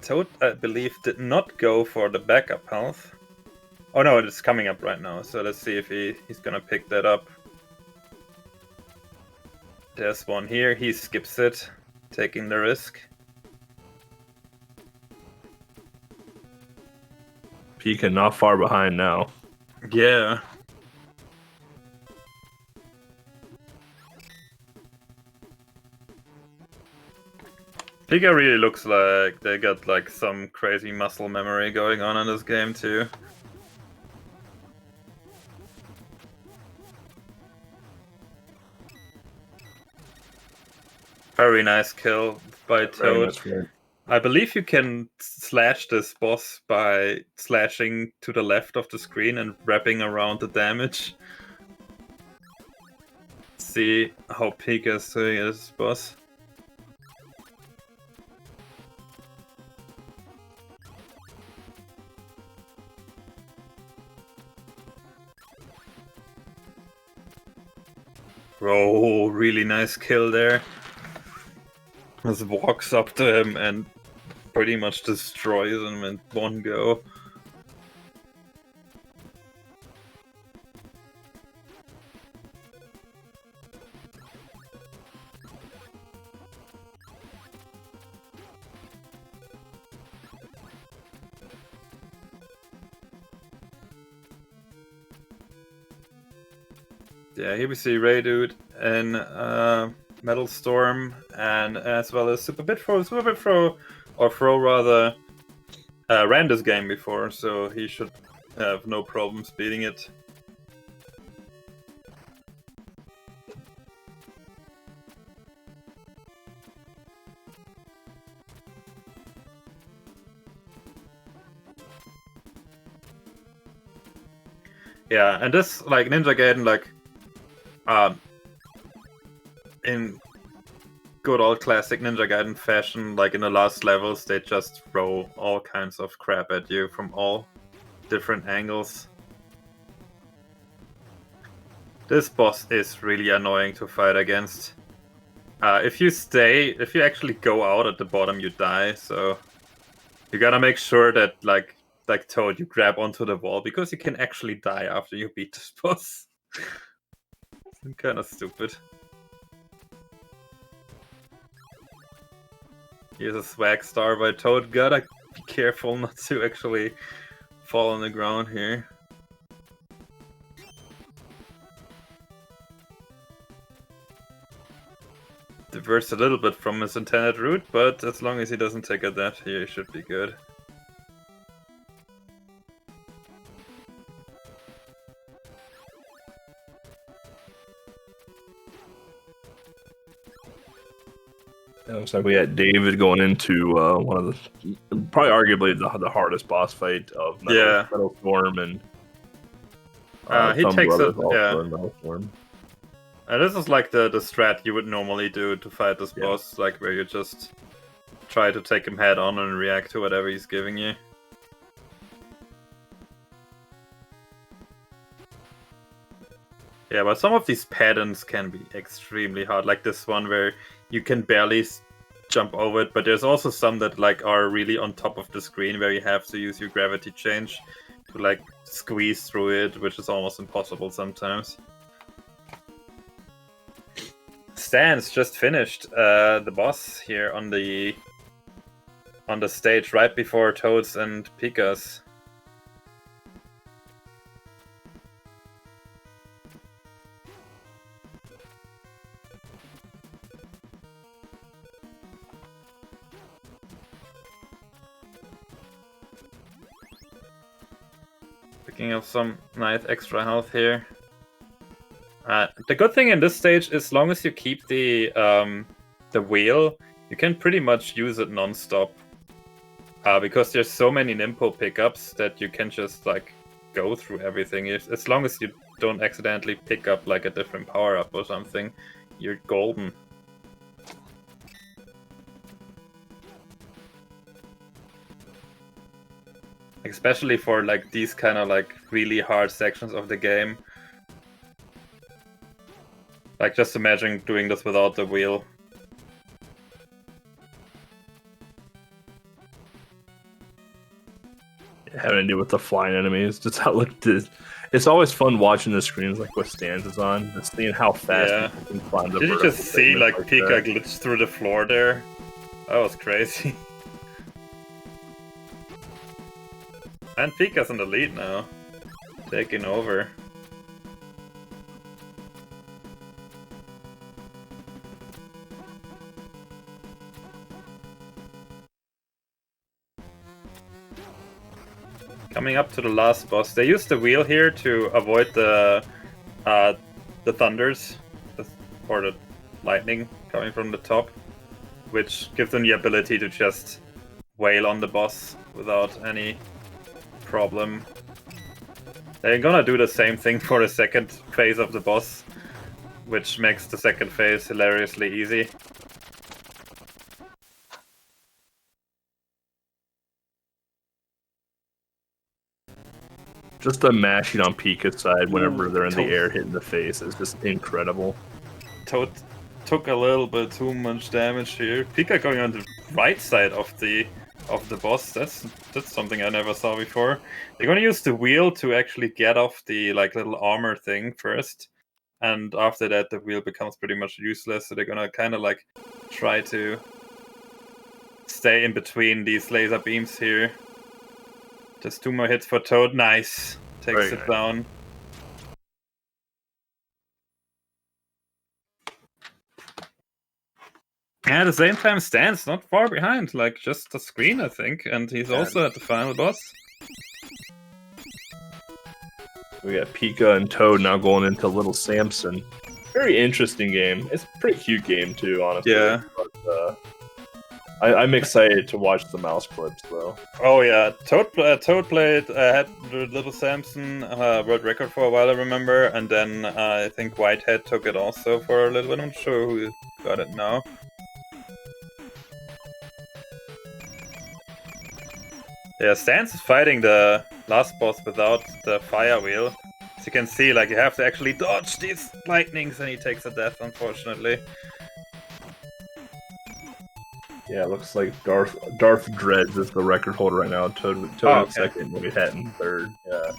Toad, I believe, did not go for the backup health. Oh no, it's coming up right now, so let's see if he's gonna pick that up. There's one here, he skips it, taking the risk. Pika not far behind now. Yeah. Pika really looks like they got like some crazy muscle memory going on in this game too. Very nice kill by Toad. I believe you can slash this boss by slashing to the left of the screen and wrapping around the damage. See how Pika is doing this boss. Oh, really nice kill there. Just walks up to him and pretty much destroys him in one go. Yeah, here we see Ray Dude and Metal Storm, and as well as Super Bit Throw, or Throw rather, ran this game before, so he should have no problems beating it. Yeah, and this, like, Ninja Gaiden, like, in good old classic Ninja Gaiden fashion, like in the last levels, they just throw all kinds of crap at you from all different angles. This boss is really annoying to fight against. If you actually go out at the bottom, you die, so you gotta make sure that, like Toad, you grab onto the wall, because you can actually die after you beat this boss. Kind of stupid. Here's a swag star by Toad. Gotta be careful not to actually fall on the ground here. Diverts a little bit from his intended route, but as long as he doesn't take a death here, he should be good. It looks like we had David going into one of the, probably arguably the hardest boss fight of Metal Storm, and he takes it. Metal Storm. And this is like the strat you would normally do to fight this boss, like where you just try to take him head on and react to whatever he's giving you. Yeah, but some of these patterns can be extremely hard, like this one where you can barely jump over it, but there's also some that like are really on top of the screen where you have to use your gravity change to like squeeze through it, which is almost impossible sometimes. Stan's just finished the boss here on the stage right before Toads and Pika's. Picking up some nice extra health here. The good thing in this stage is, as long as you keep the wheel, you can pretty much use it non-stop. Because there's so many Nimpo pickups that you can just like go through everything. As long as you don't accidentally pick up like a different power-up or something, you're golden. Especially for like these kind of like really hard sections of the game. Like, just imagine doing this without the wheel. Having to do with the flying enemies, just how it's always fun watching the screens like with stanzas on, just seeing how fast people can climb the. Did you just see like Pika glitch through the floor there? That was crazy. And Pika's in the lead now, taking over. Coming up to the last boss, they use the wheel here to avoid the thunders or the lightning coming from the top, which gives them the ability to just wail on the boss without any problem. They're gonna do the same thing for the second phase of the boss, which makes the second phase hilariously easy. Just the mashing on Pika's side whenever they're in the air hitting the face is just incredible. Toad took a little bit too much damage here. Pika going on the right side of the boss. That's something I never saw before. They're gonna use the wheel to actually get off the like little armor thing first, and after that the wheel becomes pretty much useless. So they're gonna kind of like try to stay in between these laser beams here. Just 2 more hits for Toad. Nice. Takes it down. And at the same time, Stan's not far behind, like just the screen, I think, and he's also at the final boss. We got Pika and Toad now going into Little Samson. Very interesting game. It's a pretty cute game too, honestly. Yeah. But, I'm excited to watch the mouse clips though. Oh yeah, Toad played had Little Samson world record for a while, I remember, and then I think Whitehead took it also for a little bit. I'm not sure who got it now. Yeah, Stan's fighting the last boss without the fire wheel. As you can see, like, you have to actually dodge these lightnings and he takes a death, unfortunately. Yeah, it looks like Darth Dreads is the record holder right now. Toad in second, maybe Hat in third. Yeah.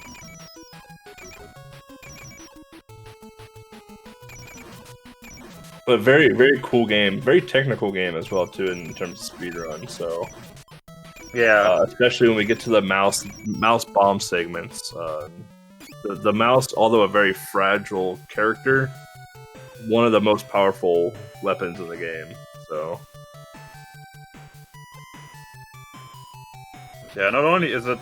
But very, very cool game. Very technical game as well, too, in terms of speedrun, so... Yeah. Especially when we get to the mouse bomb segments. The mouse, although a very fragile character, one of the most powerful weapons in the game, so... Yeah, not only is it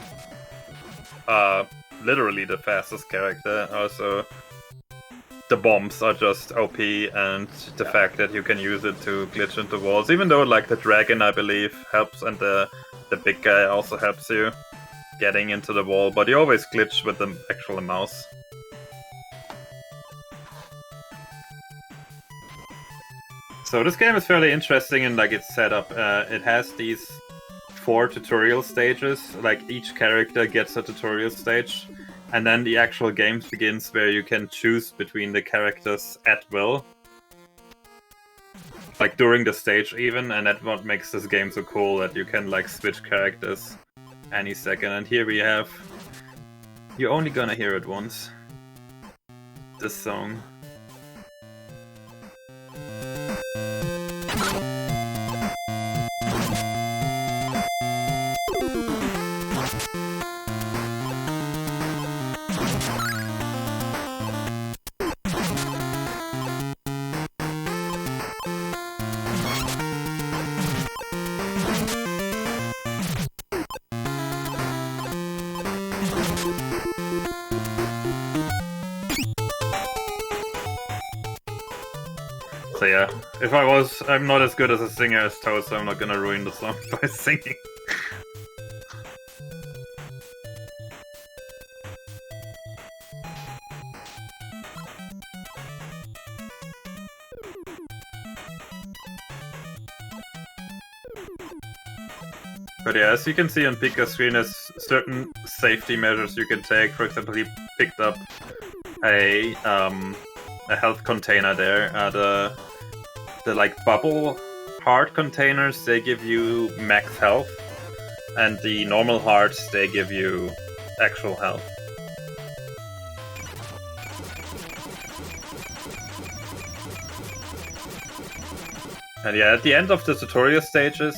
literally the fastest character, also the bombs are just OP, and the fact that you can use it to glitch into walls, even though like the dragon, I believe, helps, and the big guy also helps you getting into the wall, but you always glitch with the actual mouse. So this game is fairly interesting in like its setup. It has these 4 tutorial stages, like each character gets a tutorial stage, and then the actual game begins where you can choose between the characters at will. Like during the stage even, and that's what makes this game so cool, that you can like switch characters any second. And here we have... You're only gonna hear it once. This song. So yeah, I'm not as good as a singer as Toad, so I'm not gonna ruin the song by singing. But yeah, as you can see on Pika's screen, there's certain safety measures you can take. For example, he picked up a health container there. The like bubble heart containers, they give you max health, and the normal hearts, they give you actual health. And yeah, at the end of the tutorial stages,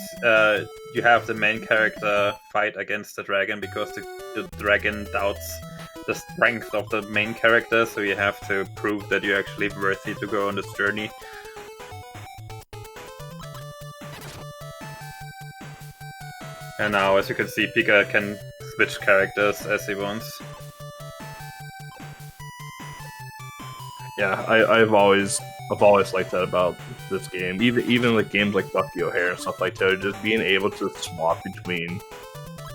you have the main character fight against the dragon, because the dragon doubts the strength of the main character, so you have to prove that you're actually worthy to go on this journey. And now, as you can see, Pika can switch characters as he wants. Yeah, I've always liked that about this game. Even like games like Bucky O'Hare and stuff like that, just being able to swap between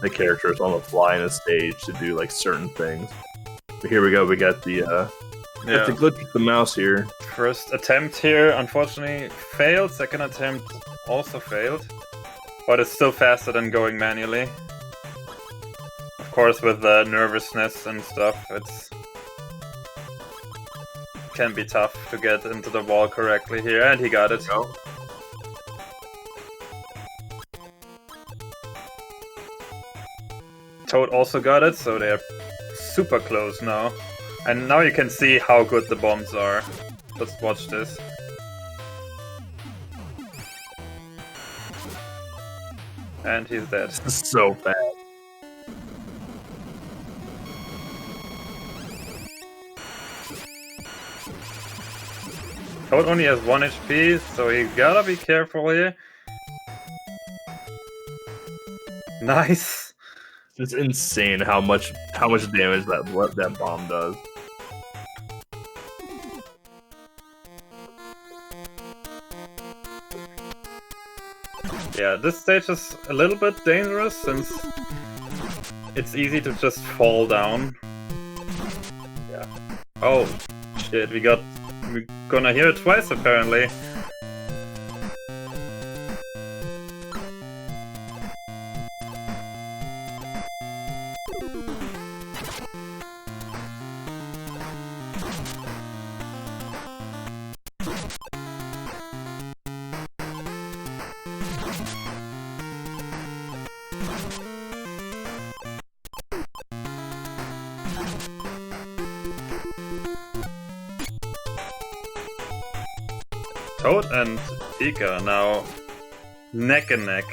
the characters on the fly in a stage to do like certain things. But here we go. We got the glitch with the mouse here. First attempt here, unfortunately, failed. Second attempt also failed. But it's still faster than going manually. Of course, with the nervousness and stuff, it's can be tough to get into the wall correctly here, and he got it. Go. Toad also got it, so they're super close now. And now you can see how good the bombs are. Just watch this. And he's dead. This is so bad. Toad only has 1 HP, so he gotta be careful here. Nice! It's insane how much damage that bomb does. Yeah, this stage is a little bit dangerous since it's easy to just fall down. Yeah. Oh shit, we're gonna hear it twice apparently. Toad and Pika now neck and neck.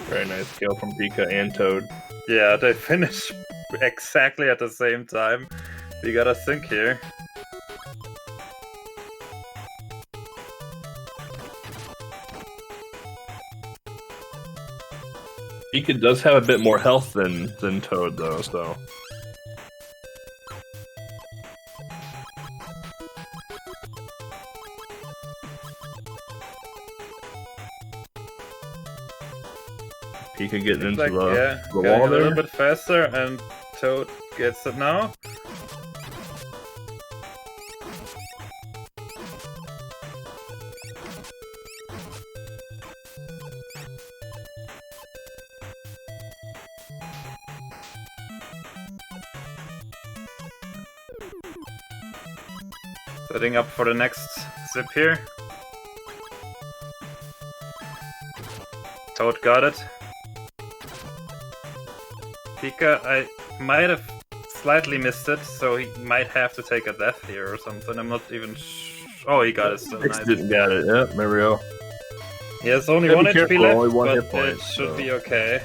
Very nice kill from Pika and Toad. Yeah, they finish exactly at the same time. We gotta think here. Pika does have a bit more health than Toad though, so. Pika getting into Like, yeah, the getting wall a little there. bit faster, and Toad gets it now. Setting up for the next zip here. Toad got it. Pika, I might have slightly missed it, so he might have to take a death here or something. I'm not even oh, he got it still. X Nice. didn't get it. Yep, there we go. He has only Yeah, 1 be HP careful, left, only 1 but hit point, it should so. be okay.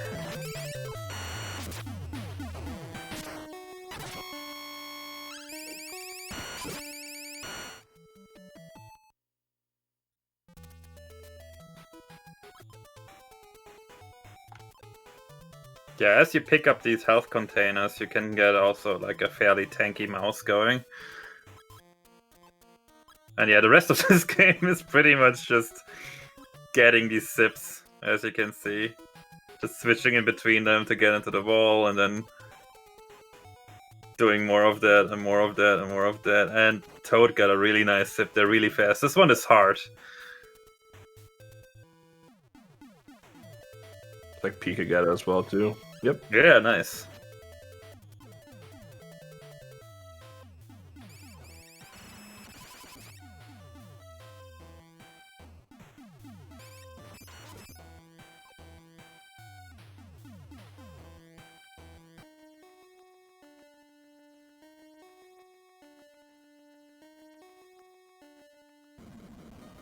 Yeah, as you pick up these health containers, you can get also like a fairly tanky mouse going. And yeah, the rest of this game is pretty much just getting these zips, as you can see. Just switching in between them to get into the wall, and then doing more of that, and more of that, and more of that. And Toad got a really nice zip there really fast. This one is hard. Like Pika got it as well too. Yep. Yeah, nice.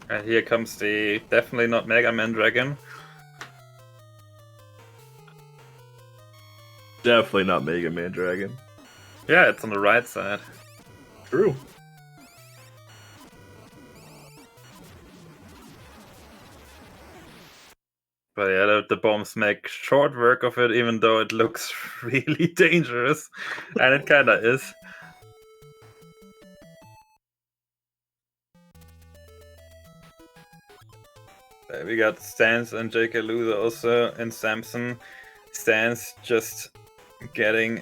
And here comes the definitely not Mega Man Dragon. Definitely not Mega Man Dragon. Yeah, it's on the right side. True. But yeah, the bombs make short work of it, even though it looks really dangerous. And it kinda is. We got Stans and JK Loser also, and Samson. Stans just getting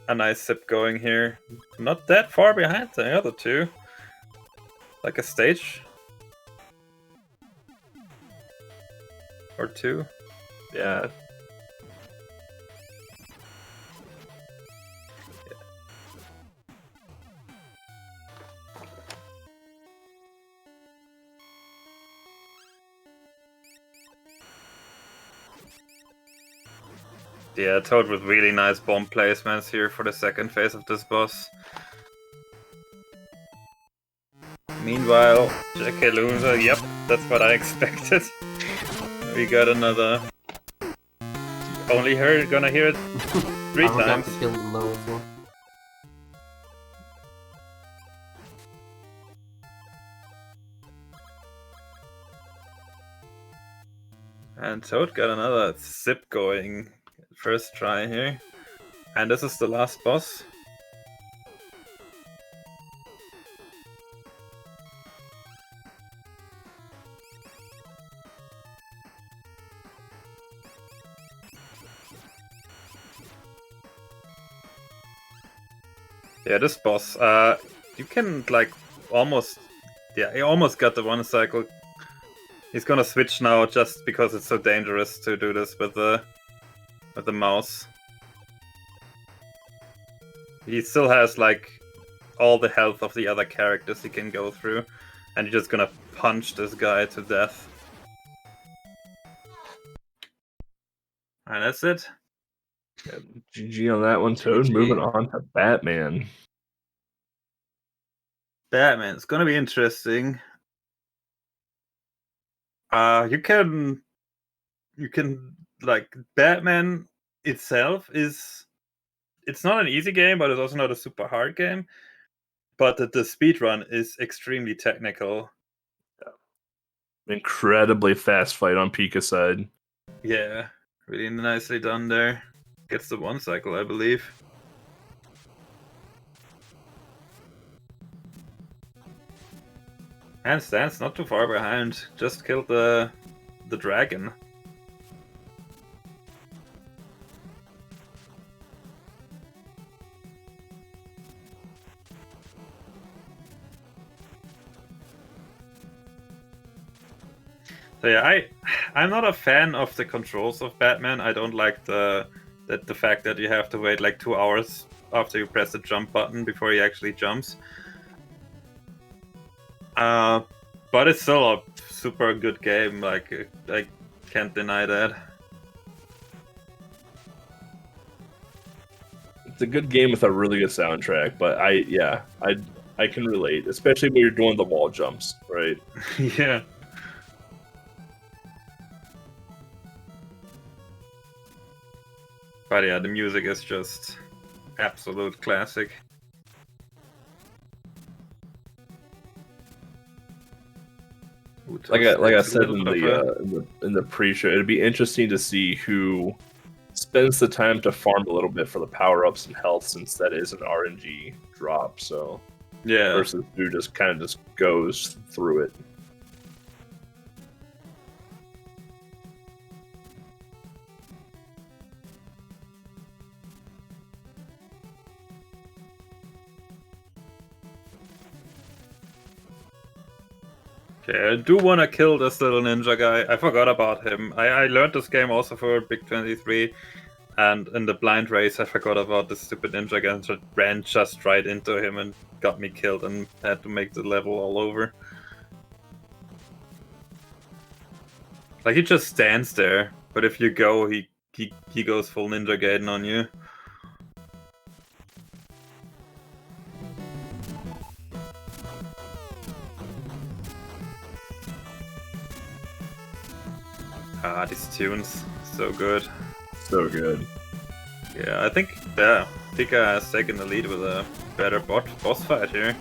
a nice zip going here. Not that far behind the other two. Like a stage. Or two. Yeah. Yeah, Toad with really nice bomb placements here for the second phase of this boss. Meanwhile, NESCathlon, yep, that's what I expected. We got another. Only her gonna hear it 3 I forgot times. to kill the low as well. And Toad got another zip going. First try here. And this is the last boss. Yeah, this boss, you can like almost, yeah, he almost got the one cycle. He's gonna switch now just because it's so dangerous to do this with the mouse. He still has like all the health of the other characters he can go through, and you're just gonna punch this guy to death. And that's it. Yeah, GG on that one, Toad. GG. Moving on to Batman. Batman, it's gonna be interesting. You can like Batman itself is, it's not an easy game, but it's also not a super hard game. But the speedrun is extremely technical. Incredibly fast fight on Pika's side. Yeah, really nicely done there. Gets the one cycle, I believe. And stands not too far behind. Just killed the dragon. So yeah, I'm not a fan of the controls of Batman. I don't like the fact that you have to wait like 2 hours after you press the jump button before he actually jumps. But it's still a super good game. Like, I can't deny that. It's a good game with a really good soundtrack, but I can relate, especially when you're doing the wall jumps, right? Yeah. But yeah, the music is just absolute classic. Ooh, Like I it's a said little bit of in the pre-show, it'd be interesting to see who spends the time to farm a little bit for the power-ups and health, since that is an RNG drop. So yeah. versus who just kind of just goes through it. Okay, I do want to kill this little ninja guy. I forgot about him. I learned this game also for Big 23, and in the blind race I forgot about this stupid ninja guy and ran just right into him and got me killed and had to make the level all over. Like, he just stands there, but if you go, he goes full Ninja Gaiden on you. Ah, these tunes, so good. So good. Yeah, I think Pika has taken the lead with a better boss fight here.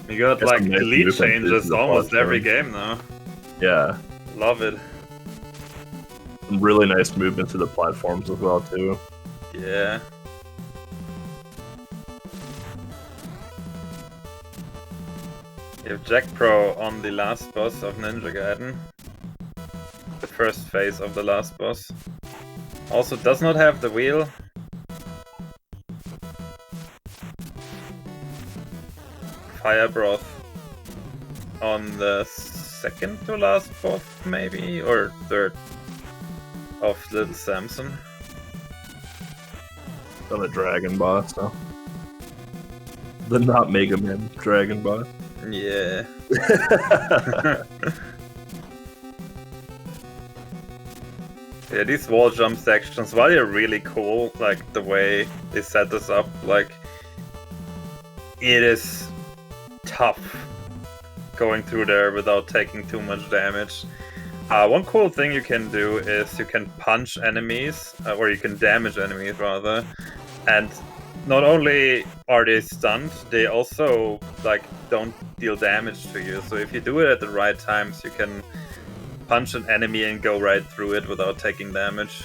You got like nice lead movement changes into the almost every platform. game now. Yeah. Love it. Some really nice movement to the platforms as well too. Yeah. You have Jack Pro on the last boss of Ninja Gaiden. The first phase of the last boss. Also does not have the wheel. Fire Broth on the second to last boss, maybe? Or third of Little Samson. On the Dragon Boss, so. The not Mega Man Dragon Boss. Yeah. Yeah, these wall jump sections, while they're really cool, like the way they set this up, like it is tough going through there without taking too much damage. One cool thing you can do is you can punch enemies, or you can damage enemies rather, and not only are they stunned, they also like don't deal damage to you. So if you do it at the right times, you can punch an enemy and go right through it without taking damage.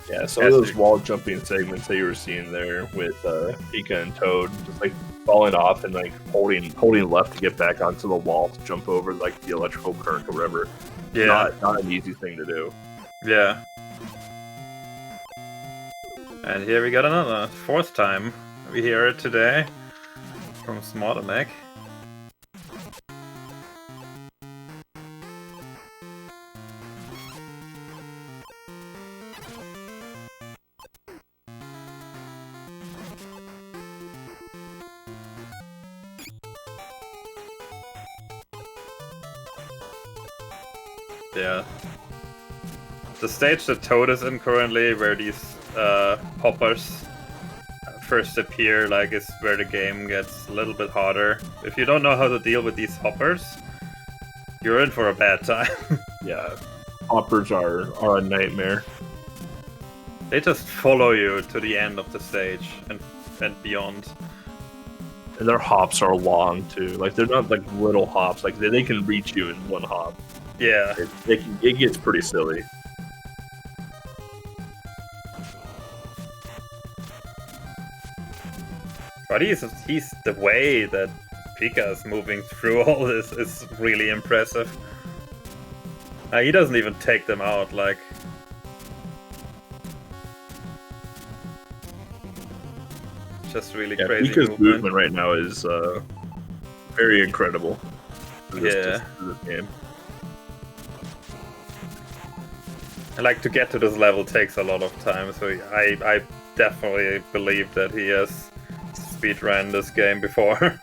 Yeah, some of those wall jumping segments that you were seeing there with Pika and Toad, just like falling off and like holding left to get back onto the wall to jump over like the electrical current or whatever. Yeah, not an easy thing to do. Yeah. And here we got another, fourth time we hear it today from Smartamek. Yeah. The stage that Toad is in currently, where these hoppers first appear, like, is where the game gets a little bit harder. If you don't know how to deal with these hoppers, you're in for a bad time. Yeah, hoppers are a nightmare. They just follow you to the end of the stage and beyond. And their hops are long too. Like they're not like little hops. Like they can reach you in one hop. Yeah. It gets pretty silly. But he's the way that Pika is moving through all this is really impressive. He doesn't even take them out, like. Just really crazy Pika's movement right now is very incredible. This game. And like to get to this level takes a lot of time, so I definitely believe that he has speedrun this game before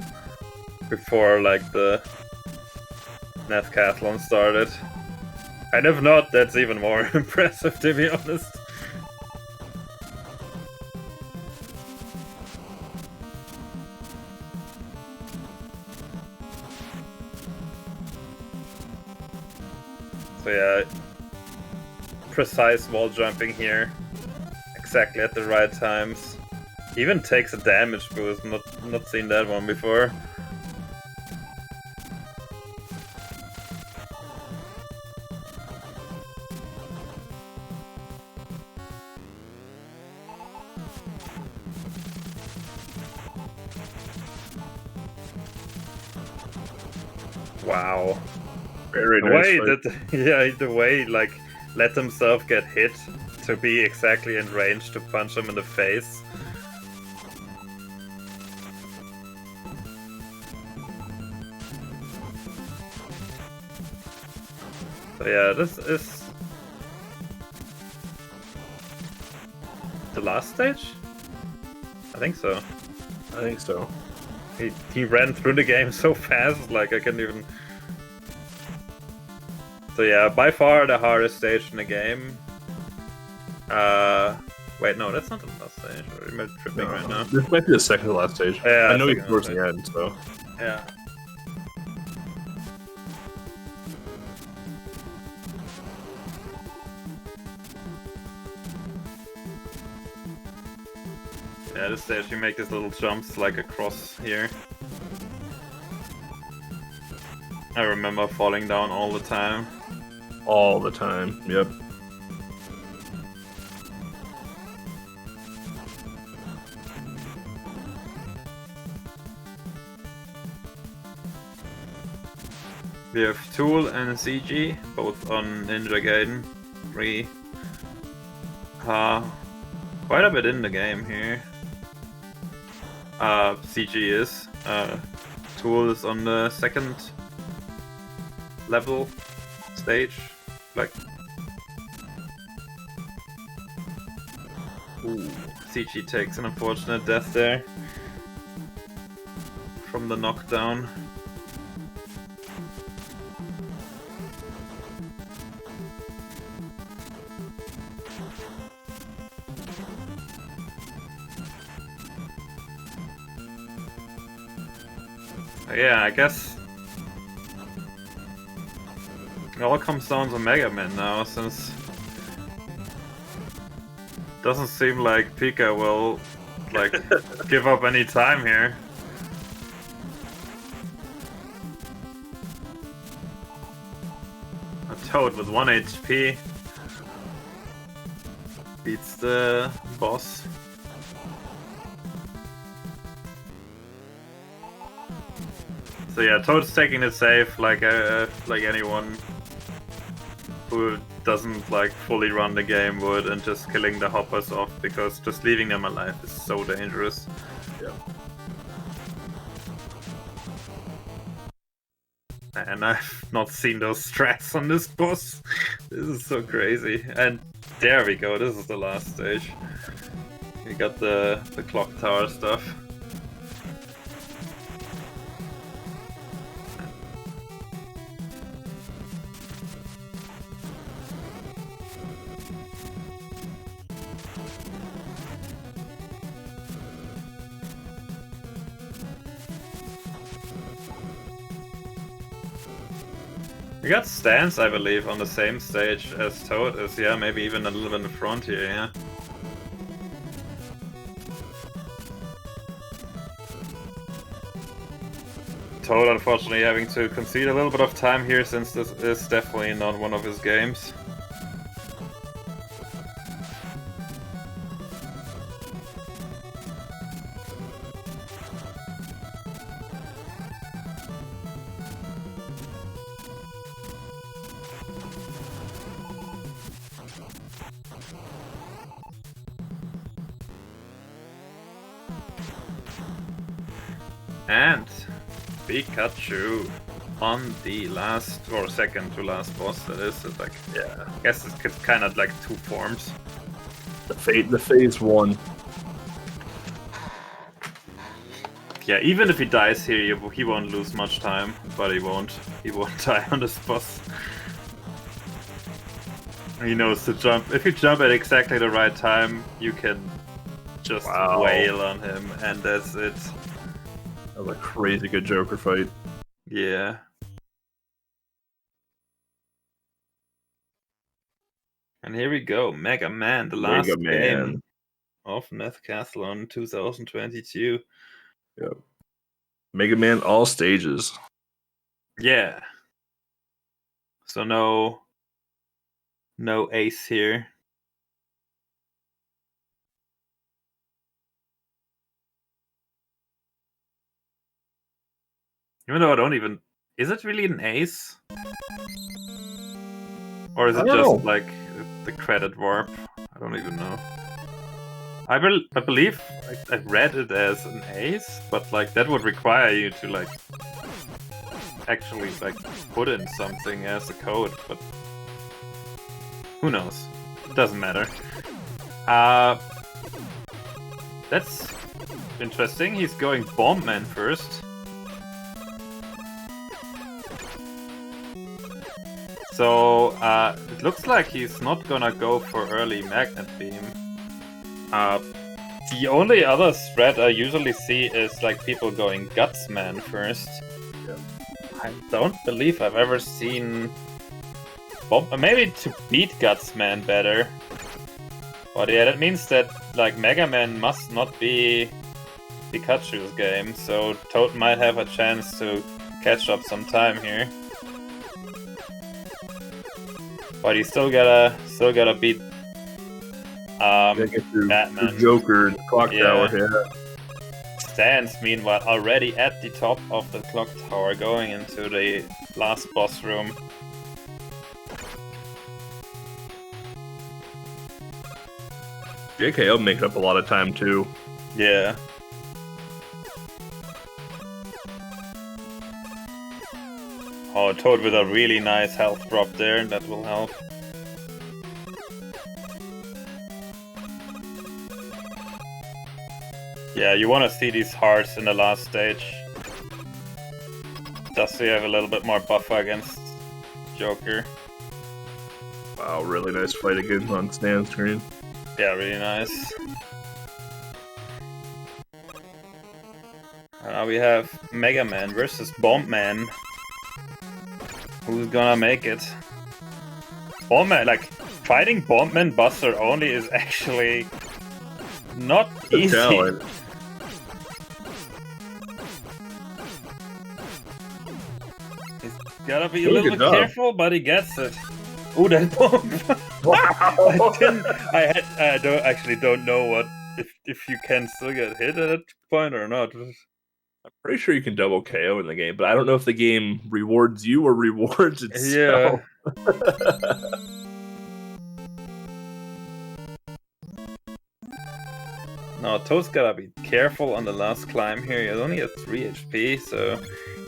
before like the NESCathlon started. And if not, that's even more impressive, to be honest. So yeah, precise wall jumping here, exactly at the right times. He even takes a damage boost, not seen that one before. Wow. Very the nice way fight. that the way like let himself get hit to be exactly in range to punch him in the face. So yeah, this is the last stage? I think so. I think so. He ran through the game so fast, like I can't even... So yeah, by far the hardest stage in the game. Wait, no, that's not the last stage. I'm tripping right now. This might be the second to last stage. Yeah, I know he's towards the end, so... Yeah. Yeah, this stage you make these little jumps like across here. I remember falling down all the time. All the time, yep. We have Tool and CG, both on Ninja Gaiden 3. Quite a bit in the game here. CG is. Tool is on the second level stage. Like, ooh, CG takes an unfortunate death there from the knockdown. Yeah, I guess it all comes down to Mega Man now, since it doesn't seem like Pika will like give up any time here. A Toad with 1 HP beats the boss. So yeah, Toad's taking it safe, like anyone who doesn't like fully run the game would, and just killing the hoppers off, because just leaving them alive is so dangerous. Yeah. And I've not seen those strats on this boss. This is so crazy. And there we go, this is the last stage. We got the clock tower stuff. We got Stance, I believe, on the same stage as Toad is, yeah, maybe even a little bit in the front here, yeah. Toad unfortunately having to concede a little bit of time here, since this is definitely not one of his games. And Pikachu on the last, or second to last boss, that is. It's like, yeah, I guess it's kind of like two forms. The phase 1. Yeah, even if he dies here, he won't lose much time, but he won't die on this boss. He knows to jump. If you jump at exactly the right time, you can just wail on him, and that's it. That was a crazy good Joker fight. Yeah. And here we go, Mega Man, the last game of NESCathlon 2022. Yep. Mega Man all stages. Yeah. So no ace here. Even though I don't even... Is it really an ace? Or is it just like the credit warp? I don't even know. I believe I read it as an ace, but like that would require you to like actually like put in something as a code, but who knows? It doesn't matter. That's interesting. He's going Bomb Man first. So it looks like he's not gonna go for early Magnet Beam. The only other threat I usually see is like people going Gutsman first. Yeah. I don't believe I've ever seen maybe to beat Gutsman better. But yeah, that means that like Mega Man must not be Pikachu's game, so Toad might have a chance to catch up some time here. But he's still gotta beat Batman. The Joker, the clock tower, yeah. Stance, meanwhile, already at the top of the clock tower, going into the last boss room. JKO making up a lot of time too. Yeah. Oh, Toad with a really nice health drop there, that will help. Yeah, you want to see these hearts in the last stage. Just so you have a little bit more buffer against Joker. Wow, really nice fight again on stand screen. Yeah, really nice. Now we have Mega Man versus Bomb Man. Who's gonna make it? Bomb Man, like, fighting Bomb Man Buster only is actually not easy. Talent. He's gotta be a little bit careful, but he gets it. Ooh, that bomb! I don't know what if you can still get hit at that point or not. I'm pretty sure you can double KO in the game, but I don't know if the game rewards you or rewards itself. Yeah. Now Toad's gotta be careful on the last climb here. He only has 3 HP, so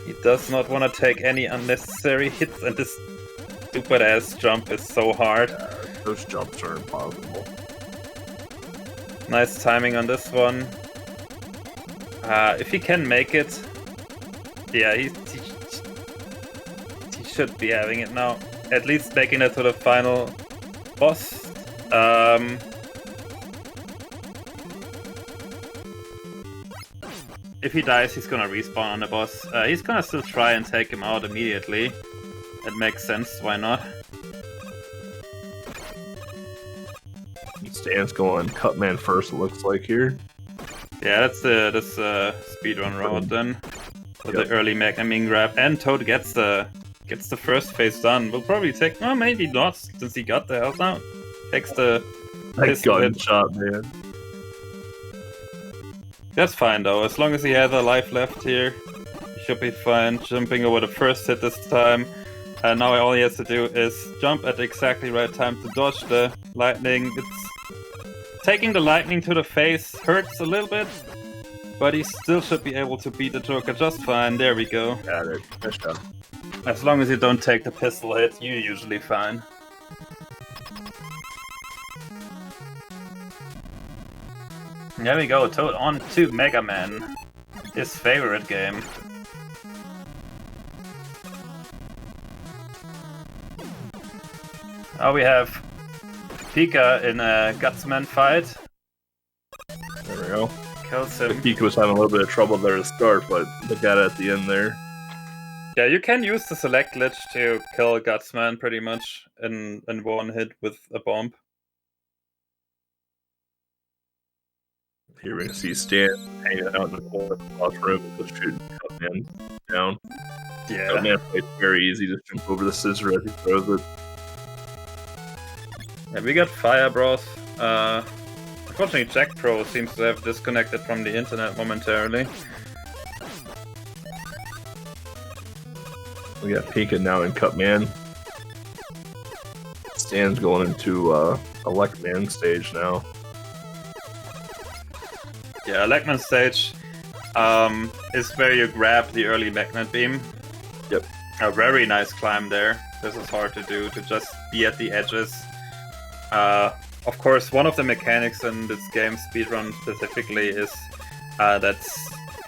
he does not want to take any unnecessary hits, and this stupid ass jump is so hard. Those jumps are impossible. Nice timing on this one. If he can make it, yeah, he should be having it now. At least making it to the final boss. If he dies, he's gonna respawn on the boss. He's gonna still try and take him out immediately. It makes sense, why not? Stan's going Cutman first, it looks like here. Yeah, that's speedrun route then. With the early Magnamine grab. And Toad gets the first phase done. Will probably take, well, maybe not, since he got the health now. Takes the gunshot, man. That's fine though, as long as he has a life left here, he should be fine. Jumping over the first hit this time. And now all he has to do is jump at the exactly right time to dodge the lightning. Taking the lightning to the face hurts a little bit, but he still should be able to beat the Joker just fine. There we go. Got it. Nice job. As long as you don't take the pistol hit, you're usually fine. There we go, Toad on to Mega Man. His favorite game. Now we have Pika in a Gutsman fight. There we go. Kills him. Pika was having a little bit of trouble there to start, but they got it at the end there. Yeah, you can use the select glitch to kill Gutsman pretty much in one hit with a bomb. Here we're gonna see Stan hanging out in the corner of the boss room and just shooting Cutman down. Yeah. Cutman plays very easy, just jump over the scissor as he throws it. Yeah, we got Fire Bros. Unfortunately, Jack Pro seems to have disconnected from the internet momentarily. We got Pika now in Cutman. Stan's going into a Lekman stage now. Yeah, Lekman stage is where you grab the early magnet beam. Yep. A very nice climb there. This is hard to do, to just be at the edges. Of course, one of the mechanics in this game, speedrun specifically, is that's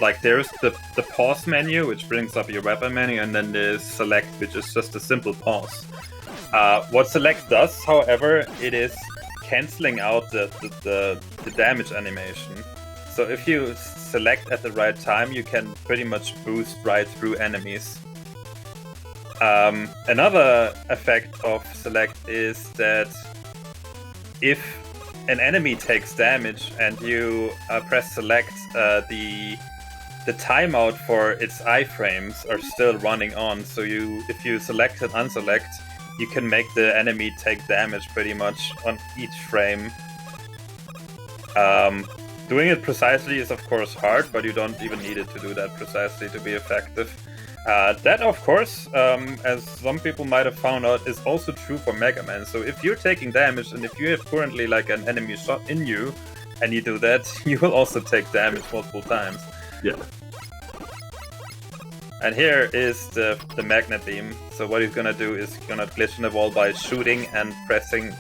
like there's the pause menu, which brings up your weapon menu, and then there's select, which is just a simple pause. What select does, however, it is canceling out the damage animation. So if you select at the right time, you can pretty much boost right through enemies. Another effect of select is that if an enemy takes damage and you press select, the timeout for its iframes are still running on. So if you select and unselect, you can make the enemy take damage pretty much on each frame. Doing it precisely is of course hard, but you don't even need it to do that precisely to be effective. That, of course, as some people might have found out, is also true for Mega Man. So if you're taking damage, and if you have currently like an enemy shot in you, and you do that, you will also take damage multiple times. Yeah. And here is the magnet beam. So what he's gonna do is he's gonna glitch in the wall by shooting and pressing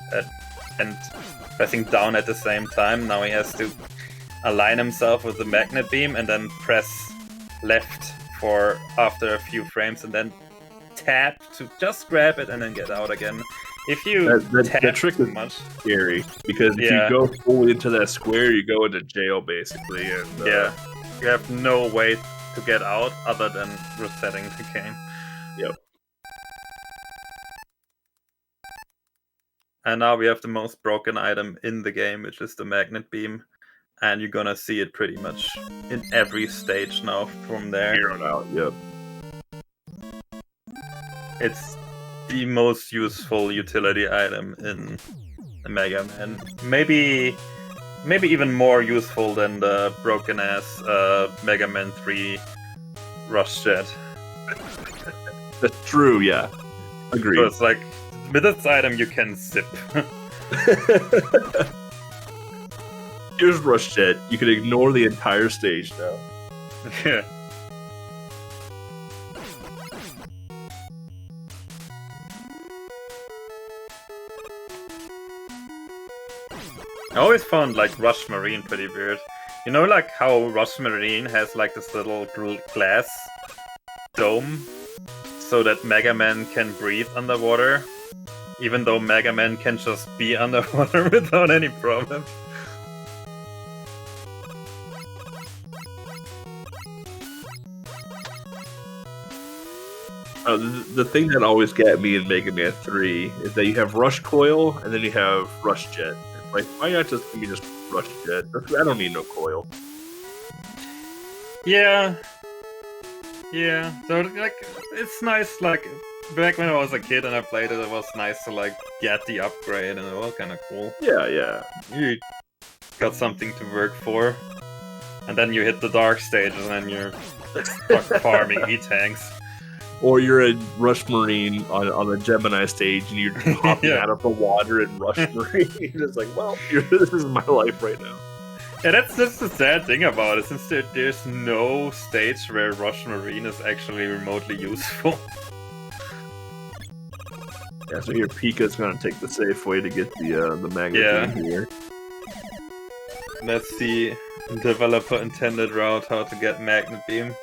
down at the same time. Now he has to align himself with the magnet beam and then press left for after a few frames and then tap to just grab it and then get out again. If you tap the trick too is much, scary because if you go fully into that square, you go into jail basically. And You have no way to get out other than resetting the game. Yep. And now we have the most broken item in the game, which is the magnet beam. And you're gonna see it pretty much in every stage now from there. Here on out, yep. It's the most useful utility item in Mega Man. Maybe even more useful than the broken ass Mega Man 3 Rush Jet. That's true, yeah. Agreed. So it's like, with this item you can zip. Here's Rush Jet. You can ignore the entire stage now. Yeah. I always found like Rush Marine pretty weird. You know, like how Rush Marine has like this little glass dome so that Mega Man can breathe underwater, even though Mega Man can just be underwater without any problem. The thing that always got me in Mega Man 3 is that you have Rush Coil and then you have Rush Jet. It's like, why not just give me just Rush Jet? I don't need no coil. Yeah. Yeah. So like, it's nice. Like back when I was a kid and I played it, it was nice to like get the upgrade, and it was kind of cool. Yeah, yeah. You got something to work for, and then you hit the dark stage, and then you're stuck farming E-tanks. Or you're a Rush Marine on a Gemini stage and you're hopping out of the water in Rush Marine. It's like, well, this is my life right now. Yeah, that's just the sad thing about it, since there's no stage where Rush Marine is actually remotely useful. Yeah, so here Pika's gonna take the safe way to get the magnet beam here. That's the developer intended route how to get magnet beam.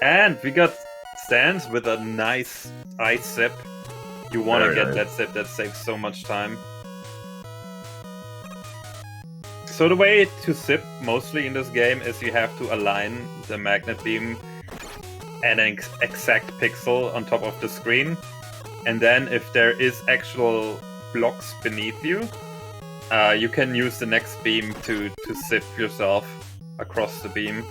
And we got stands with a nice ice zip. You want to get that zip, that saves so much time. So the way to zip mostly in this game is you have to align the magnet beam at an exact pixel on top of the screen, and then if there is actual blocks beneath you, you can use the next beam to zip yourself across the beam.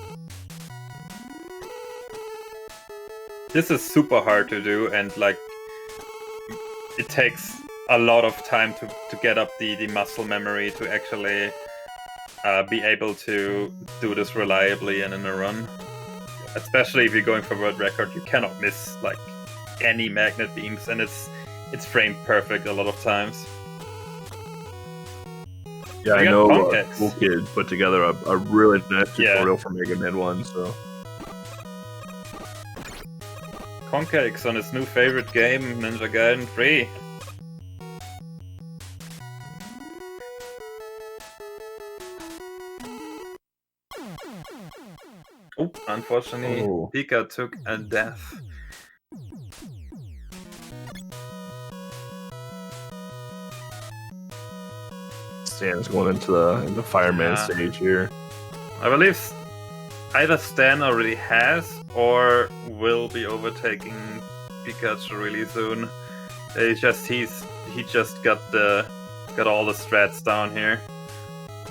This is super hard to do, and like it takes a lot of time to get up the muscle memory to actually be able to do this reliably and in a run. Especially if you're going for world record, you cannot miss like any magnet beams, and it's framed perfect a lot of times. Yeah, I know Cool Kid put together a really nice tutorial for Mega Man 1, so... Concake's on his new favorite game, Ninja Gaiden 3. Oh, unfortunately, Pika took a death. Stan's going into the fireman stage here. I believe either Stan already has or will be overtaking Pikachu really soon. He just got all the strats down here.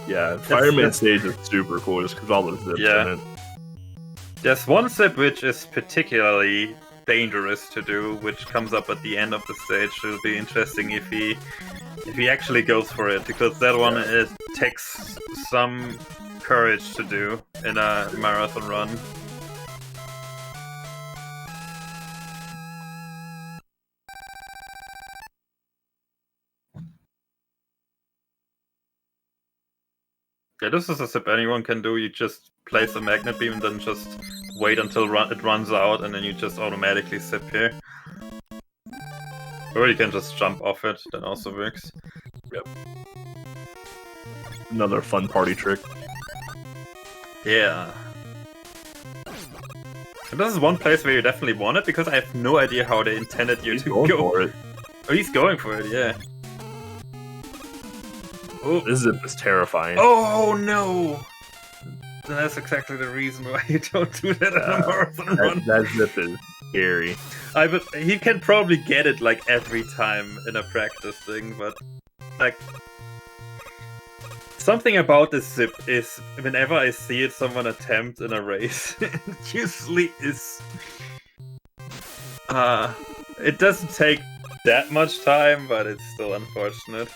Yeah, fireman stage is super cool just because all the zips in it. There's one zip which is particularly dangerous to do, which comes up at the end of the stage. It'll be interesting if he actually goes for it, because that one takes some courage to do in a marathon run. Yeah, this is a zip anyone can do. You just place a magnet beam and then just wait until it runs out, and then you just automatically zip here. Or you can just jump off it, that also works. Yep. Another fun party trick. Yeah. And this is one place where you definitely want it, because I have no idea how they intended you to go for it. Oh, he's going for it, yeah. Oh, this zip is terrifying. Oh no! That's exactly the reason why you don't do that in a marathon run. That zip is scary. He can probably get it like every time in a practice thing, but like something about this zip is whenever I see it someone attempt in a race, it usually is it doesn't take that much time, but it's still unfortunate.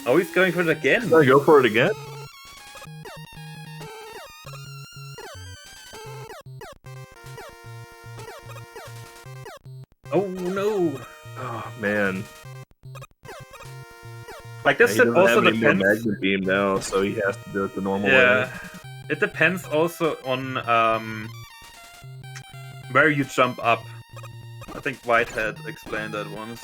Oh, he's going for it again. Gonna go for it again? Oh no! Oh man. Like this he doesn't also have any more depends. magnet beam now, so he has to do it the normal way. Yeah, it depends also on where you jump up. I think Whitehead explained that once.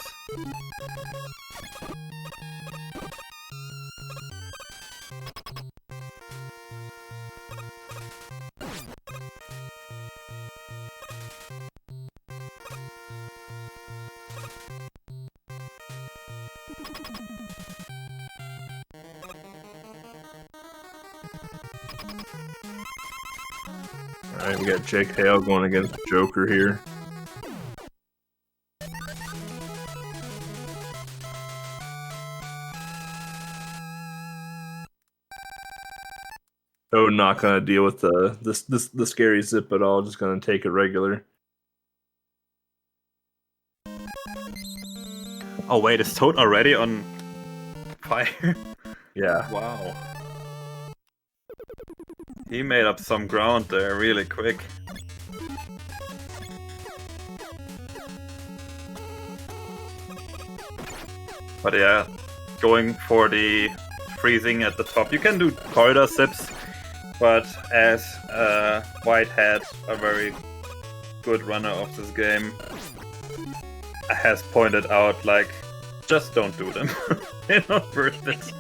Alright, we got Jake Hale going against Joker here. Oh, not gonna deal with the scary zip at all, just gonna take it regular. Oh wait, is Toad already on fire? Yeah. Wow. He made up some ground there really quick. But yeah, going for the freezing at the top. You can do corridor zips, but as Whitehead, a very good runner of this game, has pointed out, like, just don't do them. They're not worth it.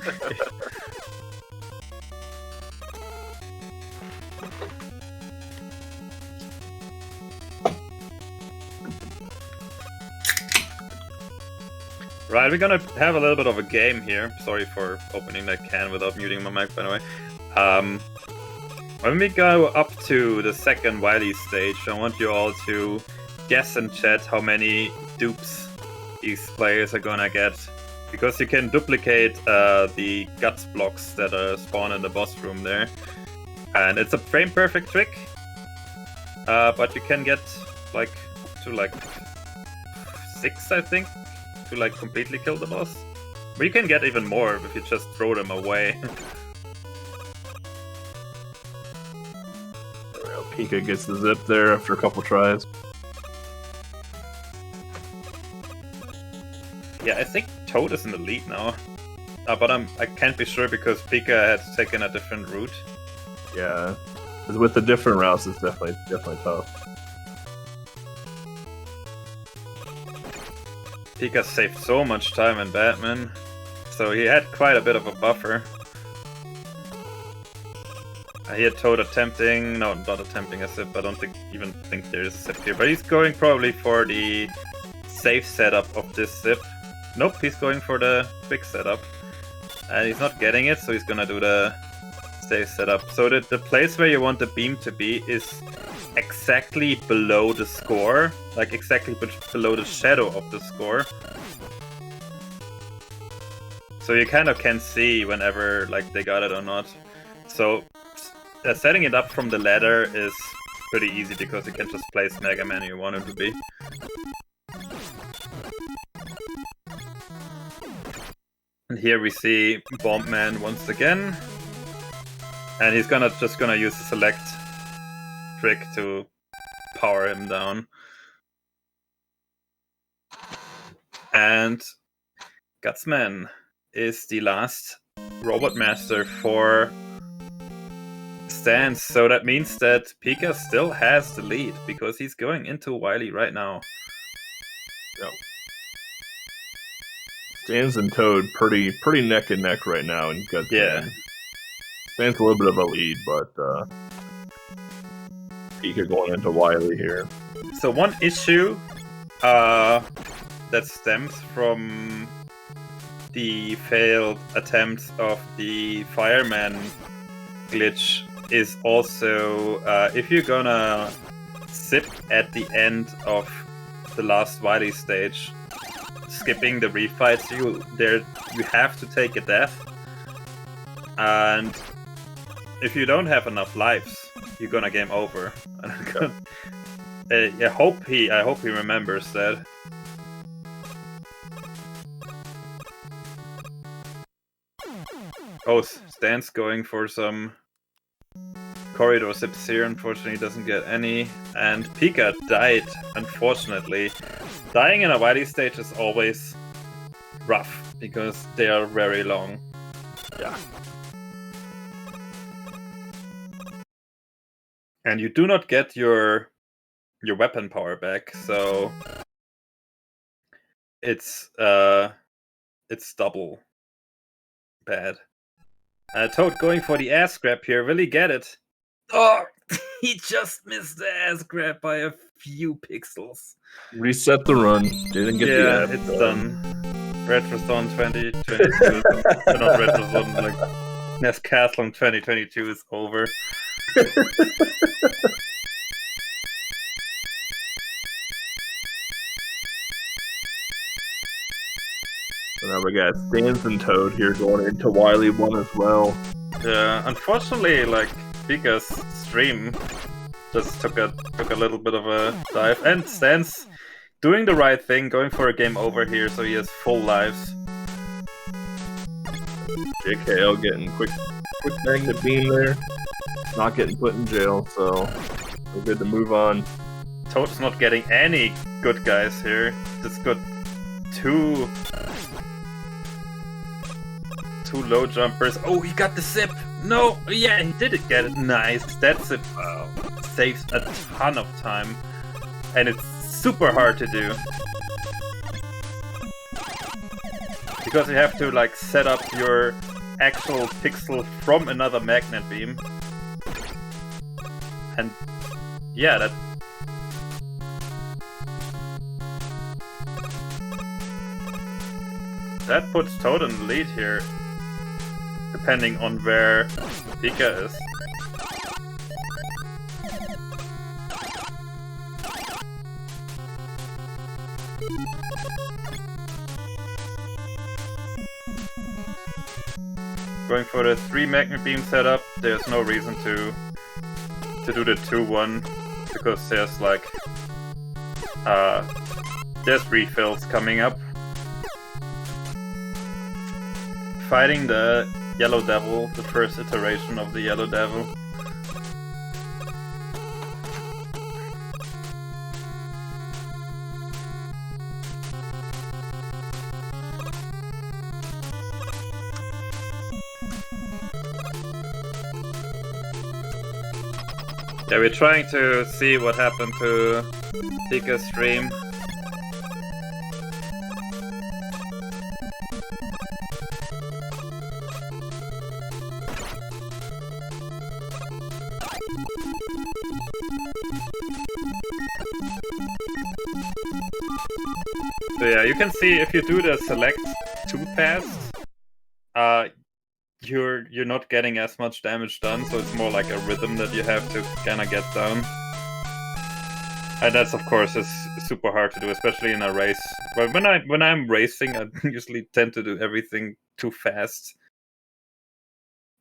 Right, we're gonna have a little bit of a game here. Sorry for opening that can without muting my mic, by the way. When we go up to the second Wily stage, I want you all to guess in chat how many dupes these players are gonna get. Because you can duplicate the guts blocks that spawn in the boss room there. And it's a frame perfect trick. But you can get like to like 6, I think, to like completely kill the boss. But you can get even more if you just throw them away. Pika gets the zip there after a couple tries. Yeah, I think Toad is in the lead now. But I can't be sure because Pika had taken a different route. Yeah, with the different routes, it's definitely tough. Pika saved so much time in Batman, so he had quite a bit of a buffer. I hear Toad attempting, no, not attempting a zip. I don't even think there's a zip here, but he's going probably for the safe setup of this zip. Nope, he's going for the quick setup. And he's not getting it, so he's gonna do the safe setup. So the place where you want the beam to be is exactly below the score, like exactly below the shadow of the score. So you kind of can see whenever like they got it or not. So setting it up from the ladder is pretty easy because you can just place Mega Man you want it to be. And here we see Bomb Man once again. And he's just gonna use the select trick to power him down. And Gutsman is the last Robot Master for Stance, so that means that Pika still has the lead because he's going into Wily right now. Yep. Stans and Toad pretty neck and neck right now in Gutsman. Yeah. Stans a little bit of a lead, but Pika going into Wily here. So one issue that stems from the failed attempts of the fireman glitch is also if you're gonna sip at the end of the last Wily stage, skipping the refights, you have to take a death, and if you don't have enough lives, you're gonna game over. I hope he remembers that. Oh, Stan's going for some corridor sips here. Unfortunately, doesn't get any. And Pika died, unfortunately. Dying in a Wily stage is always rough, because they are very long. Yeah. And you do not get your weapon power back, so it's double bad. Toad going for the ass grab here. Will he get it? Oh, he just missed the ass grab by a few pixels. Reset the run. Didn't get the ass. It's done. Retrozone 2022. Not Retrozone, like NESCathlon 2022 is over. So now we got Stans and Toad here going into Wily 1 as well. Yeah, unfortunately, like Pika's stream just took a little bit of a dive, and Stan's doing the right thing, going for a game over here, so he has full lives. JKL getting quick magnet beam there, not getting put in jail, so we're good to move on. Toad's not getting any good guys here. Just got two low jumpers. Oh, he got the zip. No, yeah, he did get it. Nice. That zip saves a ton of time, and it's super hard to do because you have to like set up your actual pixel from another magnet beam, and yeah, that puts Toad in the lead here, depending on where Pika is. Going for the 3 magnet beam setup. There's no reason to do the 2-1 because there's like there's refills coming up. Fighting the Yellow Devil, the first iteration of the Yellow Devil. Yeah, we're trying to see what happened to Pika's stream. So yeah, you can see if you do the select too fast, you're not getting as much damage done, so it's more like a rhythm that you have to kinda get down. And that's of course is super hard to do, especially in a race. But when I'm racing, I usually tend to do everything too fast,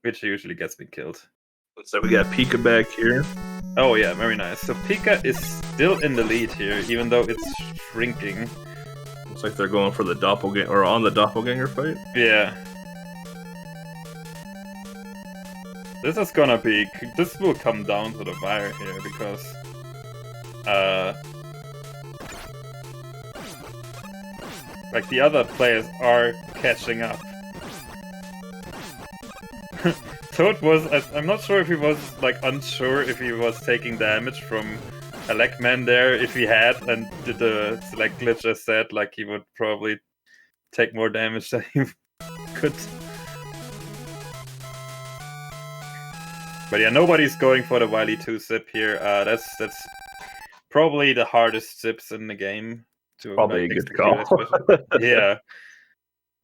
which usually gets me killed. So we got Pika back here. Oh yeah, very nice. So Pika is still in the lead here, even though it's shrinking. Looks like they're going for the doppelganger, or on the doppelganger fight. Yeah. This will come down to the wire here, because like the other players are catching up. Toad was, I'm not sure if he was like unsure if he was taking damage from Elecman there. If he had and did the select glitch as said, like he would probably take more damage than he could. But yeah, nobody's going for the Wily 2 zip here. That's probably the hardest zips in the game to probably like, a good call. Yeah.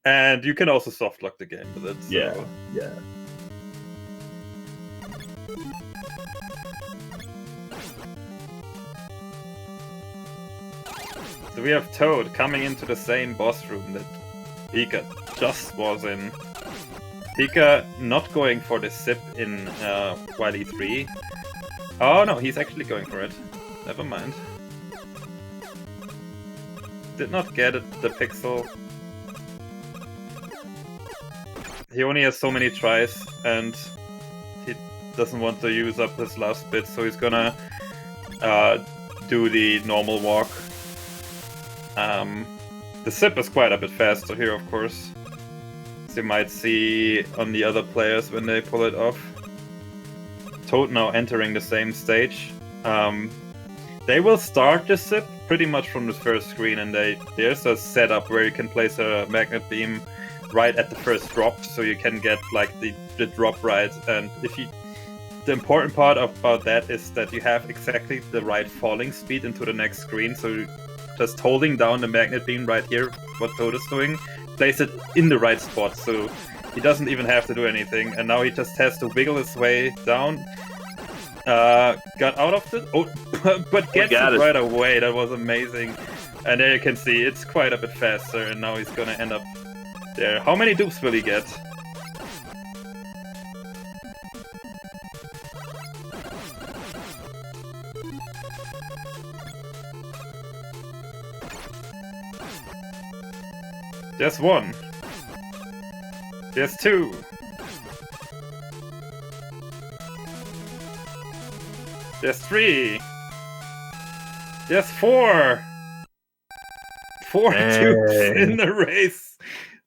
And you can also soft lock the game with it. So. Yeah. So we have Toad coming into the same boss room that Pika just was in. Pika not going for the sip in Wily 3. Oh no, he's actually going for it. Never mind. Did not get it, the pixel. He only has so many tries and he doesn't want to use up his last bit, so he's gonna do the normal walk. The sip is quite a bit faster here, of course. As you might see on the other players when they pull it off. Toad now entering the same stage. They will start the sip pretty much from the first screen, and there's a setup where you can place a magnet beam right at the first drop, so you can get like the drop right. And the important part about that is that you have exactly the right falling speed into the next screen. So just holding down the magnet beam right here, what Toad is doing, place it in the right spot, so he doesn't even have to do anything. And now he just has to wiggle his way down. Got out of it, but gets it right away. That was amazing. And there you can see it's quite a bit faster, and now he's gonna end up there. How many dupes will he get? There's one. There's two. There's three. There's four. Four dupes in the race.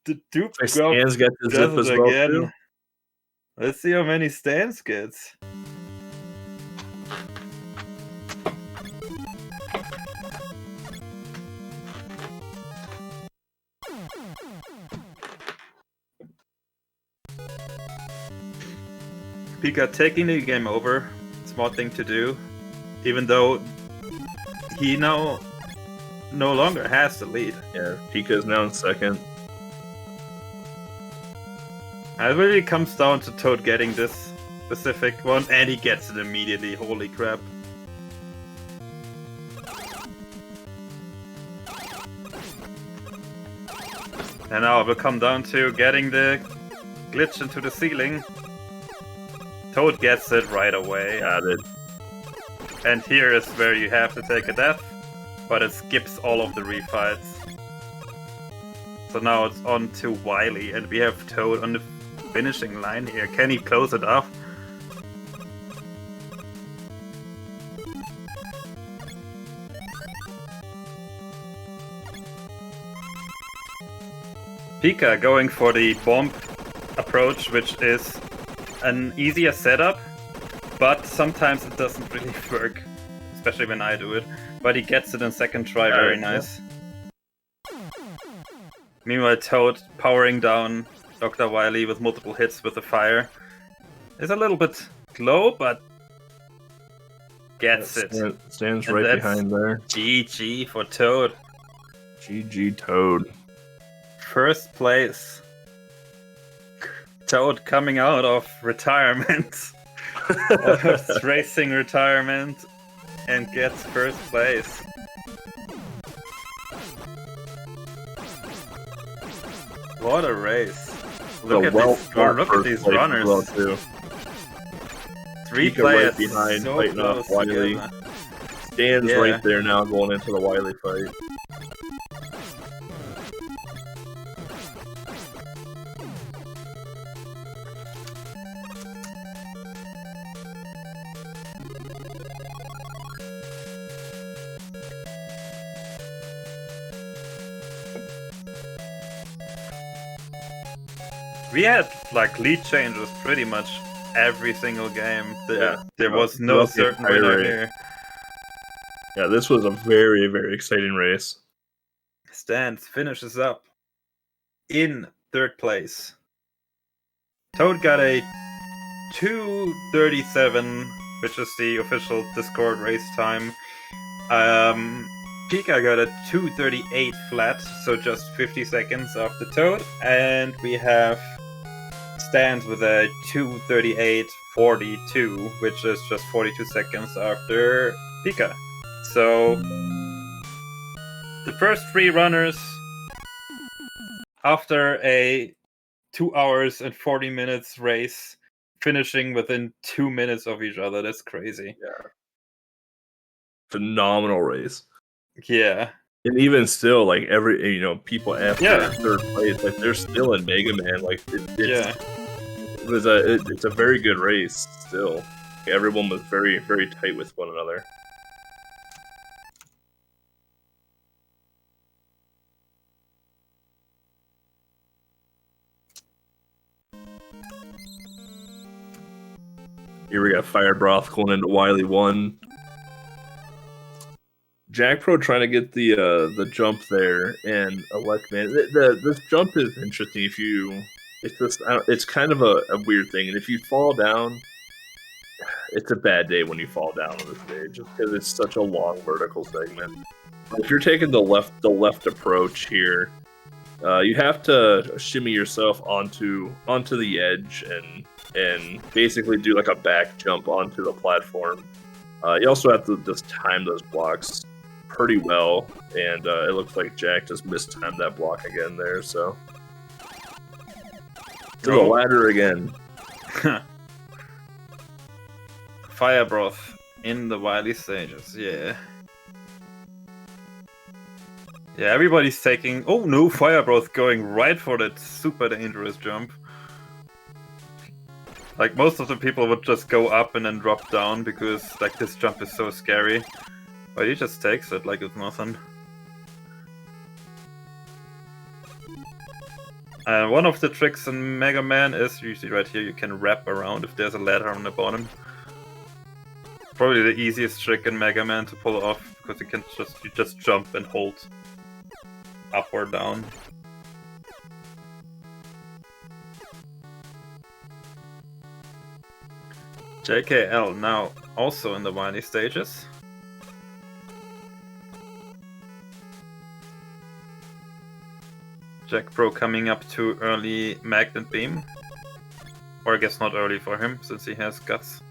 The dupe Stans get the zip as well again. too. Let's see how many Stans gets. Pika taking the game over. Smart thing to do. Even though he now no longer has the lead. Yeah, Pika is now in second. It really comes down to Toad getting this specific one, and he gets it immediately. Holy crap. And now it will come down to getting the glitch into the ceiling. Toad gets it right away. Got it. And here is where you have to take a death, but it skips all of the refights. So now it's on to Wily, and we have Toad on the finishing line here. Can he close it off? Pika going for the bomb approach, which is an easier setup, but sometimes it doesn't really work, especially when I do it. But he gets it in second try, very nice. Meanwhile, Toad powering down Dr. Wily with multiple hits with the fire. Is a little bit low, but gets it. Stands right behind there. GG for Toad. GG Toad. First place. Toad coming out of retirement. Racing retirement, and gets first place. What a race. Look at these runners. Well, 3 players right behind, so fighting off Wily. Stands right there now going into the Wily fight. We had like lead changes pretty much every single game. There was no certain winner here. Yeah, this was a very, very exciting race. Stans finishes up in 3rd place. Toad got a 2:37, which is the official Discord race time. Pika got a 2:38 flat, so just 50 seconds after Toad, and we have Stans with a 2:38.42, which is just 42 seconds after Pika. So the first three runners, after a 2 hours and 40 minutes race, finishing within 2 minutes of each other. That's crazy. Yeah. Phenomenal race. Yeah. And even still, like people after third place, like they're still in Mega Man. Like it's a very good race still. Everyone was very, very tight with one another. Here we got Fire Broth going into Wily 1. Jack Pro trying to get the jump there, and Elect Man. This jump is interesting. It's kind of a weird thing, and if you fall down, it's a bad day when you fall down on the stage because it's such a long vertical segment. If you're taking the left approach here, you have to shimmy yourself onto the edge and basically do like a back jump onto the platform. You also have to just time those blocks pretty well, and it looks like Jack just mistimed that block again there. So to the ladder again. Fire Broth in the Wily stages, yeah. Yeah, everybody's taking... Oh no, Fire Broth going right for that super dangerous jump. Like, most of the people would just go up and then drop down because, like, this jump is so scary. But he just takes it like it's nothing. One of the tricks in Mega Man is usually right here, you can wrap around if there's a ladder on the bottom. Probably the easiest trick in Mega Man to pull off, because you just jump and hold up or down. JKL now also in the Wily stages. Jack Pro coming up to early Magnet Beam. Or I guess not early for him, since he has Guts.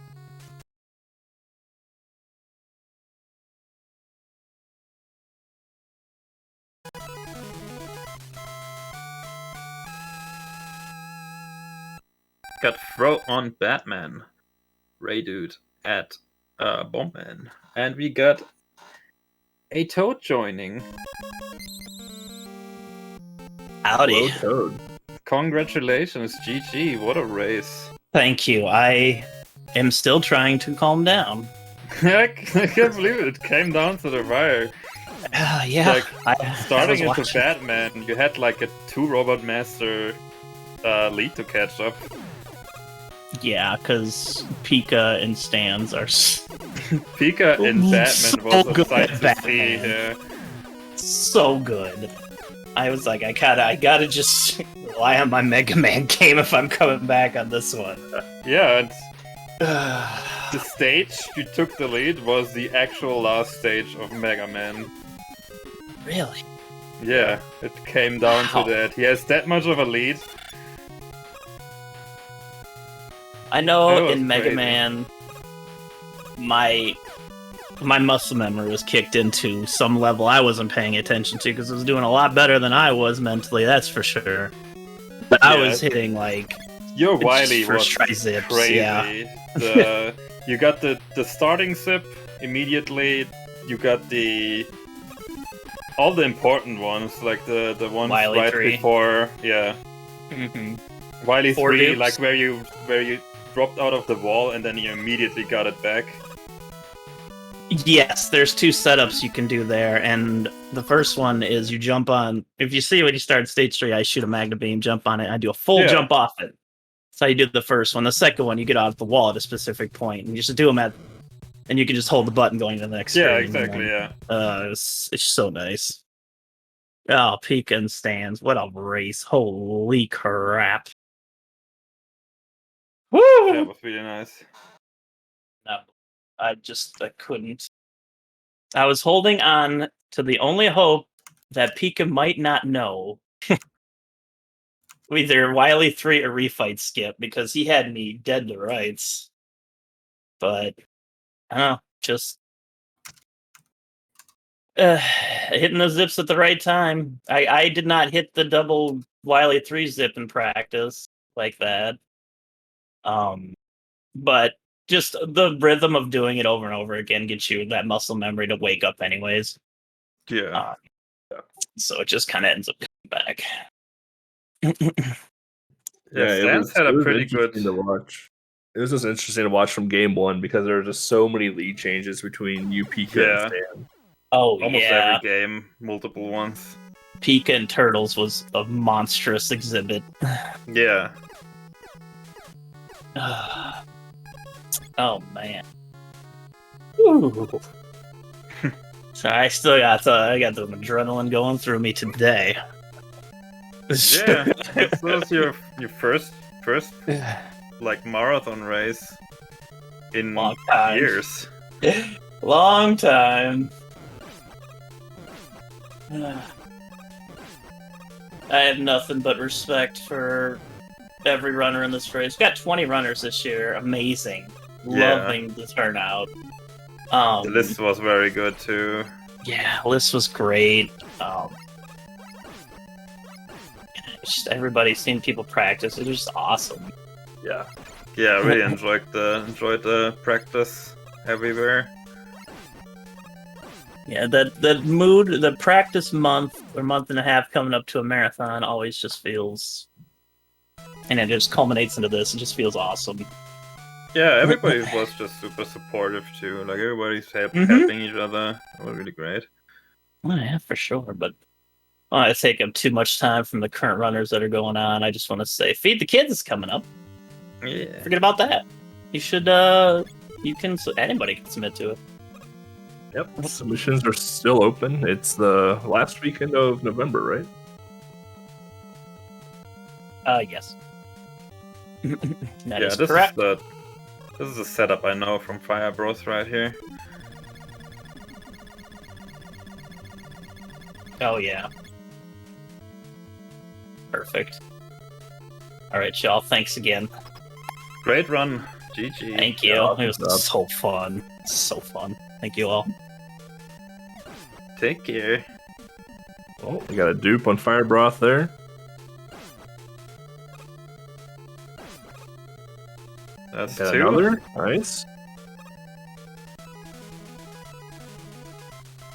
Got Throw on Batman. Ray Dude at Bombman. And we got a Toad joining. Howdy. Hello, Toad. Congratulations, GG, what a race. Thank you. I am still trying to calm down. I can't believe it came down to the wire. Yeah. Like, starting into Batman, you had like a 2 Robot Master lead to catch up. Yeah, because Pika and Stans are... Pika in Batman was so a sight to Batman. see. Yeah. So good. I was like, I gotta just rely on my Mega Man game if I'm coming back on this one. Yeah, and the stage you took the lead was the actual last stage of Mega Man. Really? Yeah, it came down to that. He has that much of a lead. I know in Mega crazy. Man, my muscle memory was kicked into some level I wasn't paying attention to because it was doing a lot better than I was mentally, that's for sure. But I was hitting like your Wily was first try zips, crazy. yeah. You got the starting zip immediately. You got all the important ones, like the ones Wily right 3. before, yeah. Mm-hmm. Wily 3, dupes. like where you dropped out of the wall and then you immediately got it back. Yes, there's 2 setups you can do there, and the first one is you jump on... If you see when you start stage 3, I shoot a Magna Beam, jump on it, I do a full jump off it. That's how you do the first one. The second one, you get off the wall at a specific point, and you just do them and you can just hold the button going to the next screen. Yeah, exactly, yeah. It's so nice. Oh, Pika and Stans, what a race. Holy crap. Woo! That was really nice. No, I couldn't. I was holding on to the only hope that Pika might not know. Either Wily 3 or Refight Skip, because he had me dead to rights. But, I don't know, just hitting those zips at the right time. I did not hit the double Wily 3 zip in practice like that. But just the rhythm of doing it over and over again gets you that muscle memory to wake up anyways. Yeah. So it just kind of ends up coming back. Yeah, Stan's had a pretty good. To watch. It was just interesting to watch from game one because there were just so many lead changes between you, Pika, and Stan. Oh, almost every game, multiple ones. Pika and Turtles was a monstrous exhibit. Yeah. Oh man. So I still got I got the adrenaline going through me today. Yeah, this was your first like marathon race in Long time. years. Long time. I have nothing but respect for every runner in this race. We've got 20 runners this year. Amazing. Yeah. Loving the turnout. The list was very good too. Yeah, list was great. Just everybody seeing people practice. It was just awesome. Yeah, I really enjoyed the practice everywhere. Yeah, that mood, the practice month or month and a half coming up to a marathon always just feels, and it just culminates into this. It just feels awesome. Yeah, everybody was just super supportive too. Like everybody's helping each other. It was really great. Oh, yeah, for sure. But I don't want to take up too much time from the current runners that are going on. I just want to say, Feed the Kids is coming up. Yeah. Forget about that. You should. Anybody can submit to it. Yep. Submissions are still open. It's the last weekend of November, right? Yes. That is correct. This is a setup I know from Fire Bros right here. Oh yeah. Perfect. All right, y'all. Thanks again. Great run. GG. Thank you. It was so fun. So fun. Thank you all. Take care. Oh, we got a dupe on Fire Broth there. That's got two. Another. Nice.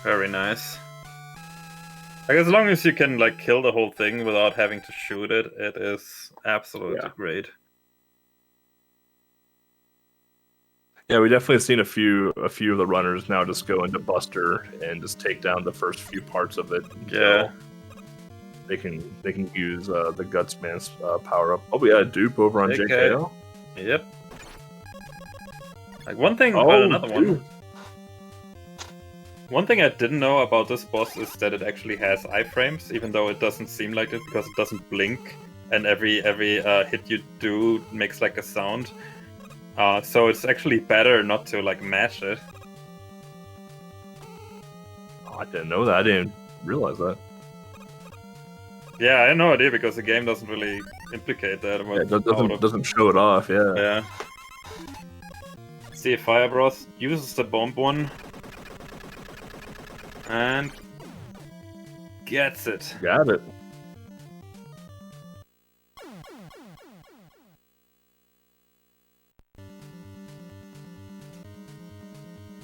Very nice. Like as long as you can like kill the whole thing without having to shoot it, it is absolutely great. Yeah, we definitely seen a few of the runners now just go into Buster and just take down the first few parts of it. Yeah. They can use the Gutsman's power up. Oh, we got a dupe over on JKO. Yep. Like one thing about another one. One thing I didn't know about this boss is that it actually has iframes, even though it doesn't seem like it because it doesn't blink, and every hit you do makes like a sound. So it's actually better not to like match it. Oh, I didn't know that. I didn't realize that. Yeah, I had no idea because the game doesn't really implicate that. It doesn't show it off. Yeah. Yeah. See if Fire Bros uses the bomb one. And gets it. Got it.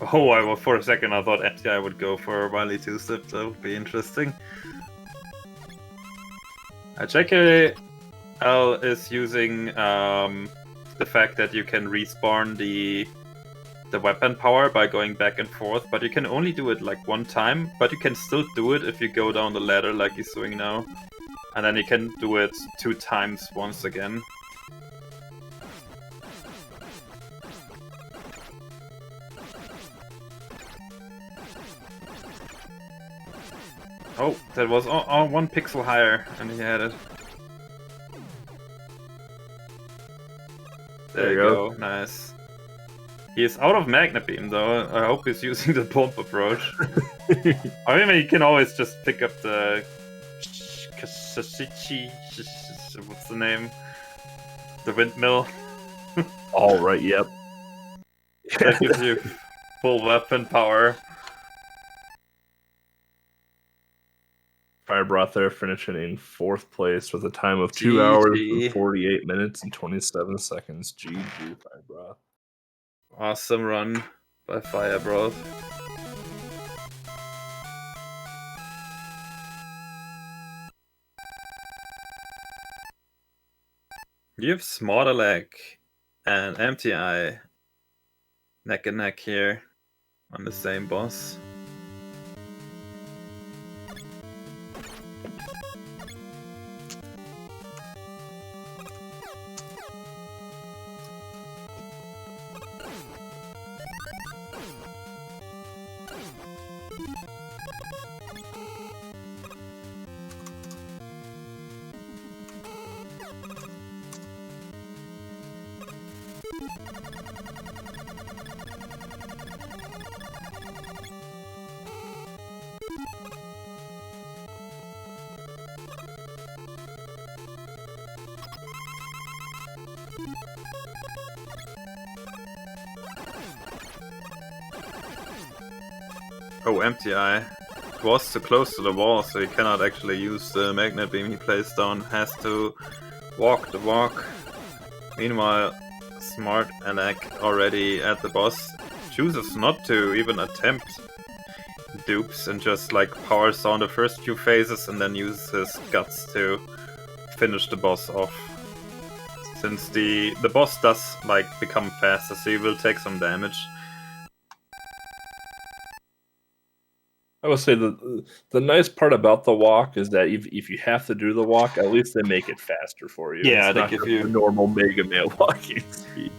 Oh, for a second I thought FTI would go for a Wily 2-step. That would be interesting. JKL is using the fact that you can respawn the weapon power by going back and forth, but you can only do it like one time, but you can still do it if you go down the ladder like he's doing now. And then you can do it 2 times once again. Oh, that was 1 pixel higher, and he had it. There you go. Nice. He is out of Magna Beam though. I hope he's using the bomb approach. I mean, he can always just pick up the Kashichi. What's the name? The windmill. All right. Yep. That gives you full weapon power. Fire Breath there finishing in 4th place with a time of 2 hours GG. and 48 minutes and 27 seconds. GG, Fire Breath. Awesome run by Fire Breath. You have Smauderleg and Empty Eye neck and neck here on the same boss. Oh, Empty Eye. It was too close to the wall, so he cannot actually use the magnet beam he placed down. Has to walk the walk. Meanwhile, Smart Alec already at the boss chooses not to even attempt dupes and just like powers on the first few phases and then uses his guts to finish the boss off. Since the boss does like become faster, so he will take some damage. I will say the nice part about the walk is that if you have to do the walk, at least they make it faster for you. Yeah, it's they not give just you the normal Mega Man walking speed.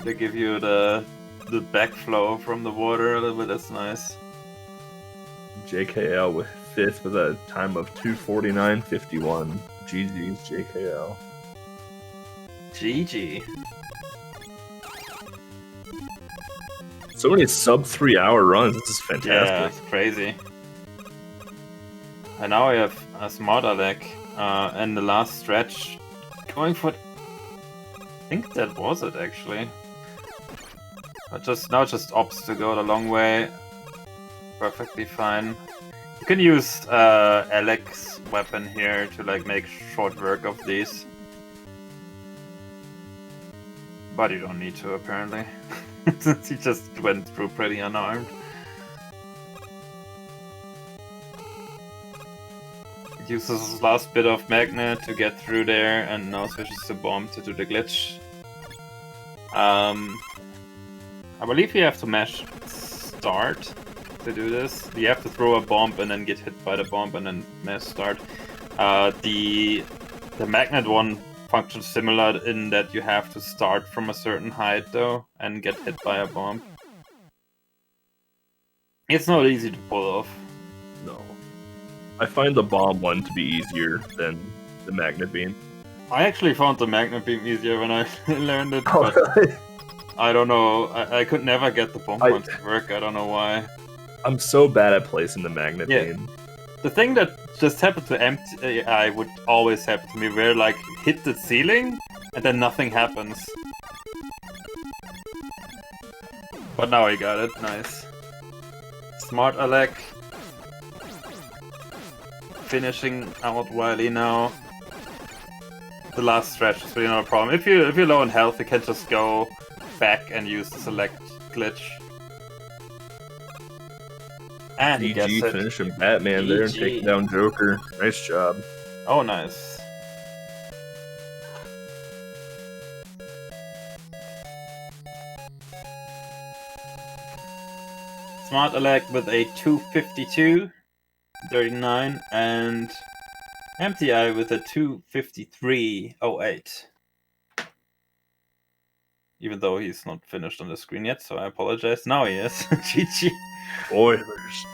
They give you the backflow from the water a little bit. That's nice. JKL with 5th with a time of 2:49.51. GG's JKL. GG. So many sub 3 hour runs. This is Yeah, fantastic. it's crazy. And now we have a Smart Alec and the last stretch going for. I think that was it actually. But now just opts to go the long way. Perfectly fine. You can use Alec's weapon here to like make short work of these. But you don't need to apparently. Since he just went through pretty unarmed. It uses his last bit of magnet to get through there and now switches to bomb to do the glitch. I believe you have to mash start to do this. You have to throw a bomb and then get hit by the bomb and then mash start. The magnet one functions similar in that you have to start from a certain height though and get hit by a bomb. It's not easy to pull off. No. I find the bomb one to be easier than the magnet beam. I actually found the magnet beam easier when I learned it, but I don't know. I could never get the bomb one to work. I don't know why. I'm so bad at placing the magnet beam. The thing that just happened to Empty Eye would always happen to me, where like hit the ceiling and then nothing happens. But now I got it. Nice. Smart Alec finishing out Wily now. The last stretch is really not a problem. If you're low on health, you can just go back and use the select glitch. And he gets GG it. finishing Batman there and taking down Joker. Nice job. Oh, nice. Smart Alec with a 252.39 and Empty Eye with a 253.08. Even though he's not finished on the screen yet, so I apologize. Now he is. GG. Oilers.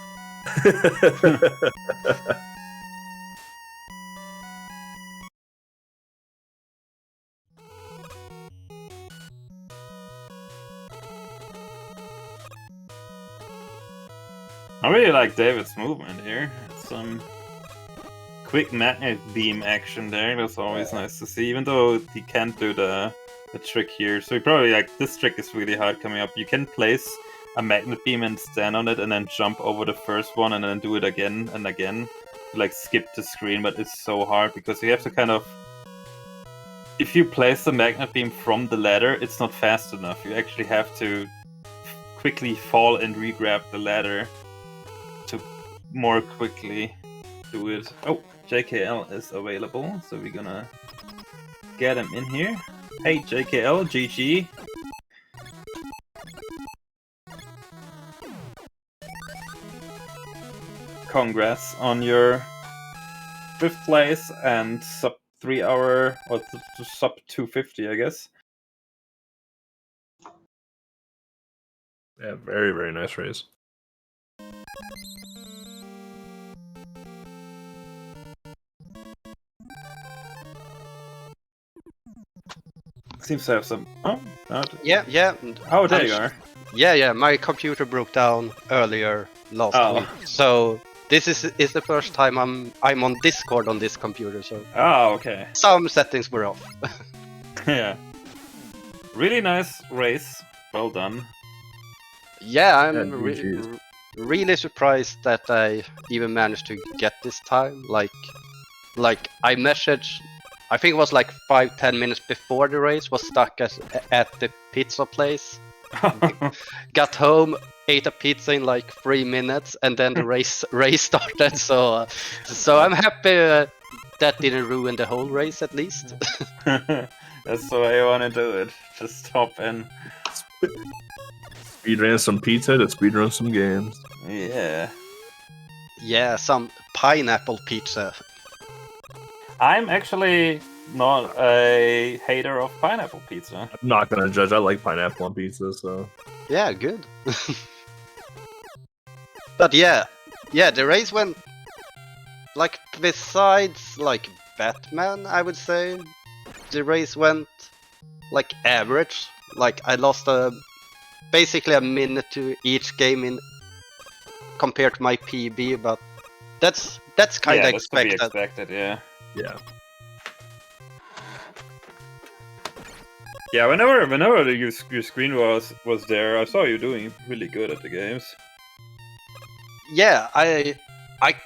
I really like David's movement here. Some quick magnet beam action there. That's always nice to see, even though he can't do the trick here. So he probably, like, this trick is really hard coming up. You can place a magnet beam and stand on it and then jump over the first one and then do it again and again. Like, skip the screen, but it's so hard because you have to kind of... If you place the magnet beam from the ladder, it's not fast enough. You actually have to quickly fall and re-grab the ladder to more quickly do it. Oh, JKL is available, so we're gonna get him in here. Hey JKL, GG. Congrats on your 5th place and sub 3 hour, or sub 250, I guess. Yeah, very, very nice race. Seems to have some... Oh, not... Yeah. Oh, there you are. Yeah. My computer broke down earlier last week, so this is the first time I'm on Discord on this computer. So. Oh, okay. Some settings were off. Yeah. Really nice race. Well done. Yeah, I'm really surprised that I even managed to get this time. Like I messaged, I think it was like 5-10 minutes before the race, was stuck at the pizza place. Got home, ate a pizza in like 3 minutes, and then the race started. So I'm happy that didn't ruin the whole race, at least. That's the way I want to do it. Just hop in. Speedrun some pizza to speedrun some games. Yeah. Yeah, some pineapple pizza. I'm actually not a hater of pineapple pizza. I'm not gonna judge. I like pineapple on pizza, so. Yeah, good. But yeah, the race went like, besides like Batman, I would say the race went like average. Like I lost basically a minute to each game in compared to my PB, but that's kind of expected. To be expected, yeah. Yeah, whenever your screen was there, I saw you doing really good at the games. Yeah, I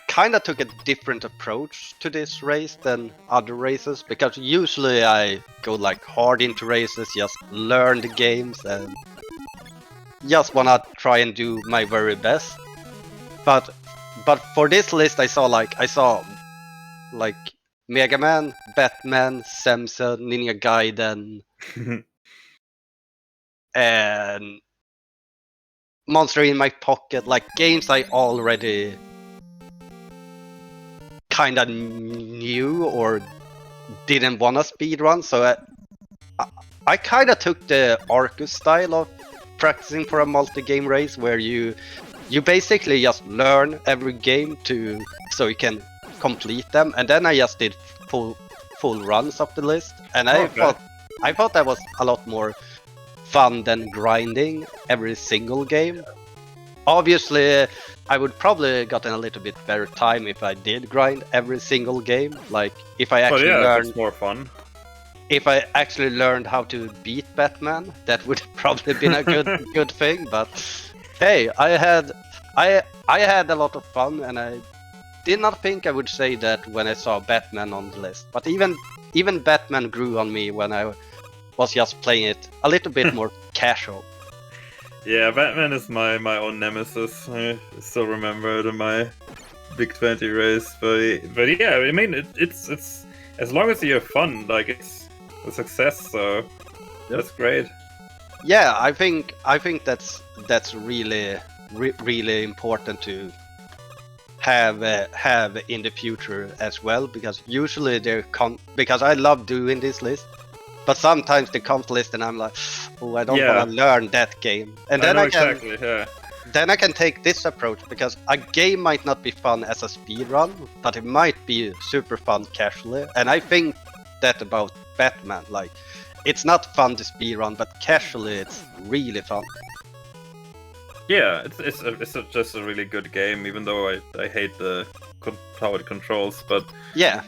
kind of took a different approach to this race than other races, because usually I go like hard into races, just learn the games and just wanna try and do my very best. But for this list, I saw like Mega Man, Batman, Samson, Ninja Gaiden, and Monster in My Pocket, like games I already kinda knew or didn't wanna speedrun. So I kinda took the Arcus style of practicing for a multi-game race, where you basically just learn every game so you can complete them, and then I just did full runs of the list, and I thought that was a lot more fun than grinding every single game. Obviously, I would probably gotten a little bit better time if I did grind every single game. Like if I actually learned, it's more fun. If I actually learned how to beat Batman, that would probably been a good thing. But hey, I had a lot of fun, and I did not think I would say that when I saw Batman on the list. But even Batman grew on me when I was just playing it a little bit more casual. Yeah, Batman is my own nemesis. I still remember it in my Big 20 race, but yeah, I mean it's as long as you have fun, like it's a success. So that's great. Yeah, I think that's really important to have in the future as well, because usually because I love doing this list, but sometimes they come to list and I'm like, oh, I don't want to learn that game, and then then I can take this approach, because a game might not be fun as a speedrun, but it might be super fun casually, and I think that about Batman. Like, it's not fun to speedrun, but casually it's really fun. Yeah, it's just a really good game, even though I hate how it controls, but Yeah.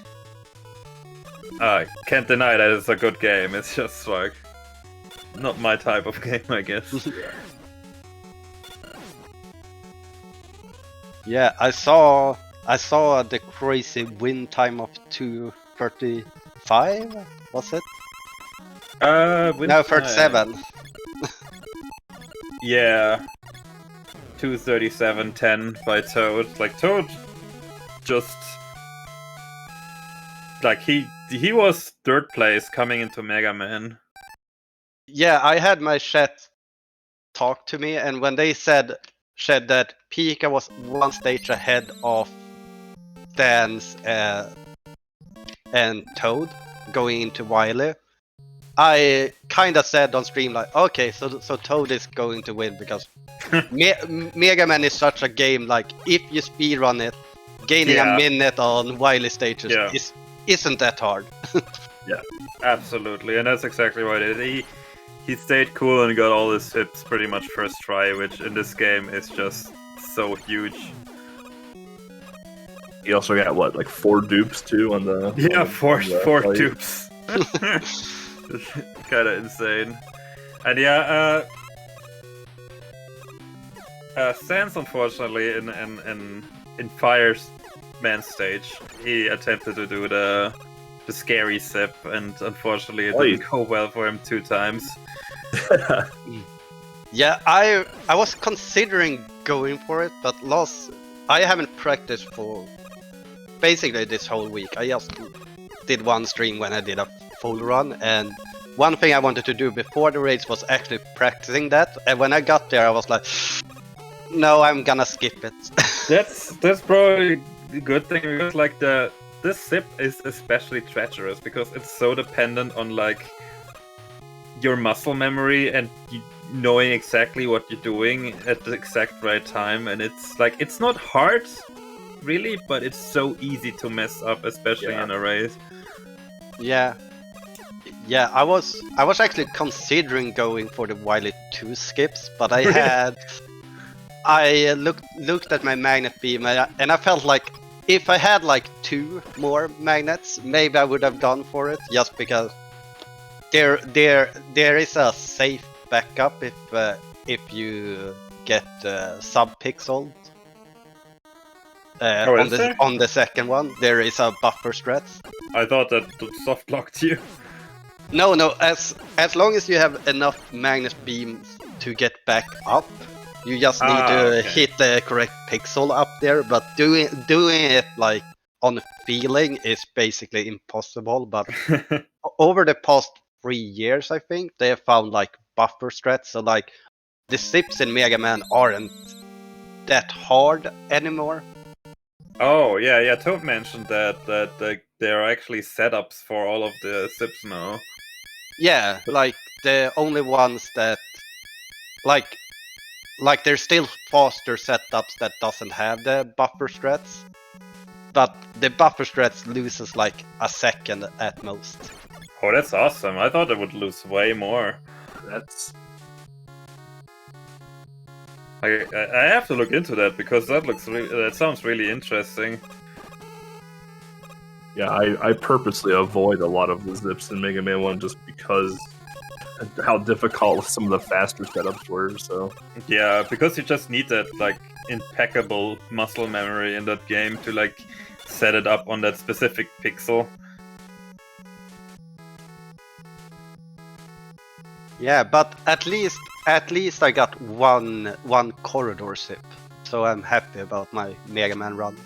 I can't deny that it's a good game. It's just like not my type of game, I guess. Yeah, I saw the crazy win time of 2:35. Was it? No, 37. Yeah, 2:37.10 by Toad. Like Toad, just like he was third place coming into Mega Man. Yeah, I had my chat talk to me, and when they said that Pika was one stage ahead of Dance and Toad going into Wily, I kind of said on stream like, okay, so Toad is going to win because Mega Man is such a game. Like if you speedrun it, gaining a minute on Wily stages isn't that hard. Yeah, absolutely, and that's exactly what it is. He stayed cool and got all his hits pretty much first try, which in this game is just so huge. He also got what, like 4 dupes too on the four fight. dupes. Kind of insane. And yeah, Sans unfortunately in Fireman's stage, he attempted to do the scary sip, and unfortunately it didn't go well for him 2 times. Yeah, I was considering going for it, but I haven't practiced for basically this whole week. I just did one stream when I did a full run, and one thing I wanted to do before the race was actually practicing that. And when I got there, I was like, no, I'm gonna skip it. That's probably a good thing, because like this sip is especially treacherous because it's so dependent on like your muscle memory and knowing exactly what you're doing at the exact right time, and it's like it's not hard really, but it's so easy to mess up, especially in a race. Yeah, I was actually considering going for the Wily 2 skips, but I looked at my magnet beam and I felt like if I had like 2 more magnets, maybe I would have gone for it, just because there is a safe backup if you get sub-pixeled. On the second one, there is a buffer stretch. I thought that soft locked you. No, as long as you have enough magnet beams to get back up, you just need to hit the correct pixel up there. But doing it like on feeling is basically impossible. But over the past 3 years, I think they have found like buffer stretch, so like the sips in Mega Man aren't that hard anymore. Oh yeah, Toad mentioned that there are actually setups for all of the sips now. Yeah, like the only ones that like there's still faster setups that doesn't have the buffer stretch, but the buffer stretch loses like a second at most. Oh, that's awesome. I thought it would lose way more. I have to look into that, because that sounds really interesting. Yeah, I purposely avoid a lot of the zips in Mega Man 1 just because how difficult some of the faster setups were, so... Yeah, because you just need that, like, impeccable muscle memory in that game to, like, set it up on that specific pixel. Yeah, but at least I got one corridor sip, so I'm happy about my Mega Man run.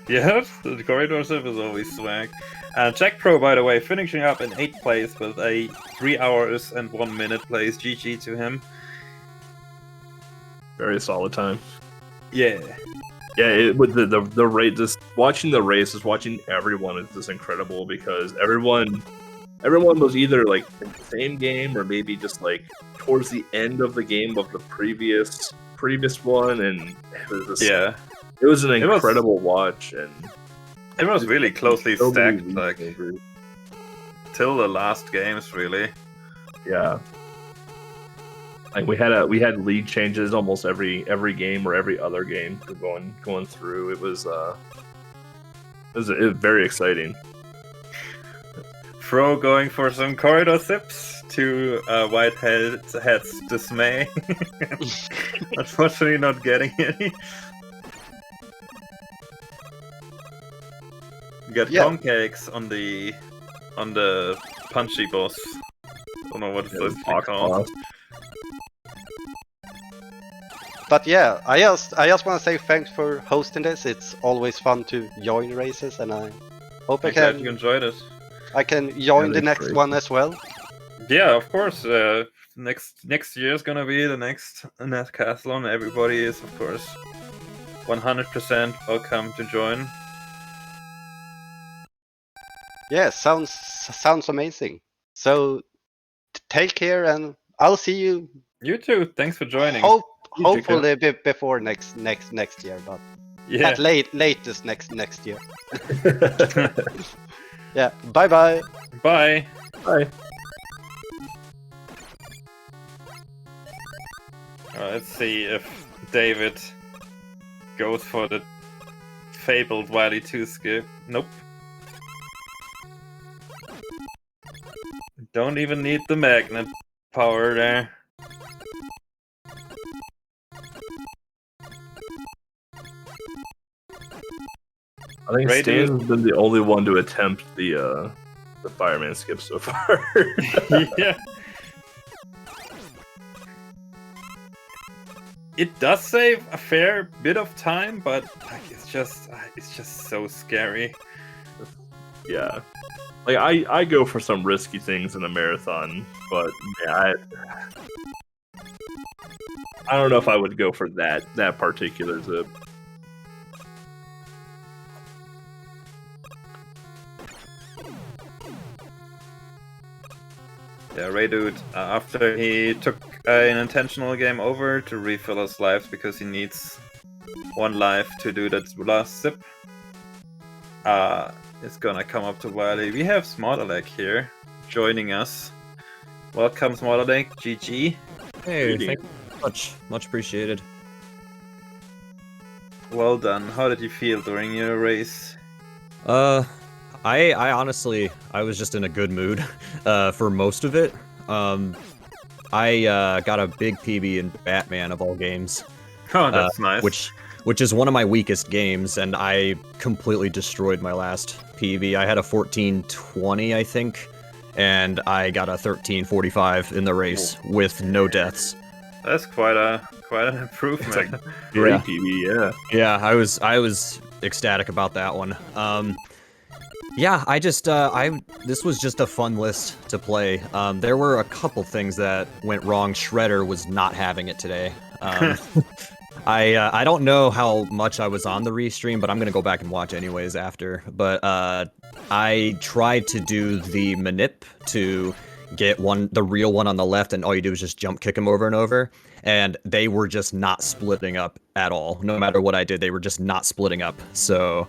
Yes, the corridor sip is always swag. And Jack Pro, by the way, finishing up in 8th place with a 3 hours and 1 minute place. GG to him. Very solid time. Yeah. Yeah, with the race, just watching the races, watching everyone is just incredible, because everyone was either like in the same game or maybe just like towards the end of the game of the previous one, and it was just, it was an incredible watch, and it was really closely so stacked, like till the last games, really. Yeah. Like we had lead changes almost every game or every other game going through. It was very exciting. Fro going for some corridor sips to Whitehead's dismay. Unfortunately, not getting any. You got pancakes on the punchy boss. I don't know what it's called. But yeah, I just want to say thanks for hosting this. It's always fun to join races, and I hope I'm glad you enjoyed it. I can join the next one as well. Yeah, of course. Next year is gonna be the next NESCathlon. Everybody is, of course, 100% welcome to join. Yeah, sounds amazing. So take care, and I'll see you. You too. Thanks for joining. Hopefully before next year, but Yeah. at latest next year. Yeah. Bye. Bye. Bye. Let's see if David goes for the fabled Wily 2 skip. Nope. Don't even need the magnet power there. I think Stan's been the only one to attempt the fireman skip so far. Yeah. It does save a fair bit of time, but like, it's just so scary. Yeah. Like I go for some risky things in a marathon, but yeah, I don't know if I would go for that particular zip. Yeah, Ray Dude, after he took an intentional game over to refill his lives because he needs 1 life to do that last sip, is gonna come up to Wily. We have Smarterleg here joining us. Welcome, Smarterleg. GG. Hey, thank you so much. Much appreciated. Well done. How did you feel during your race? I honestly, I was just in a good mood for most of it. I got a big PB in Batman of all games. Oh, that's nice. Which is one of my weakest games, and I completely destroyed my last PB. I had a 1420, I think, and I got a 1345 in the race with no deaths. That's quite an improvement. It's like great PB, yeah. Yeah, I was ecstatic about that one. Yeah, this was just a fun list to play. There were a couple things that went wrong. Shredder was not having it today. I don't know how much I was on the restream, but I'm gonna go back and watch anyways after. But I tried to do the manip to get the real one on the left, and all you do is just jump kick him over and over, and they were just not splitting up at all. No matter what I did, they were just not splitting up. So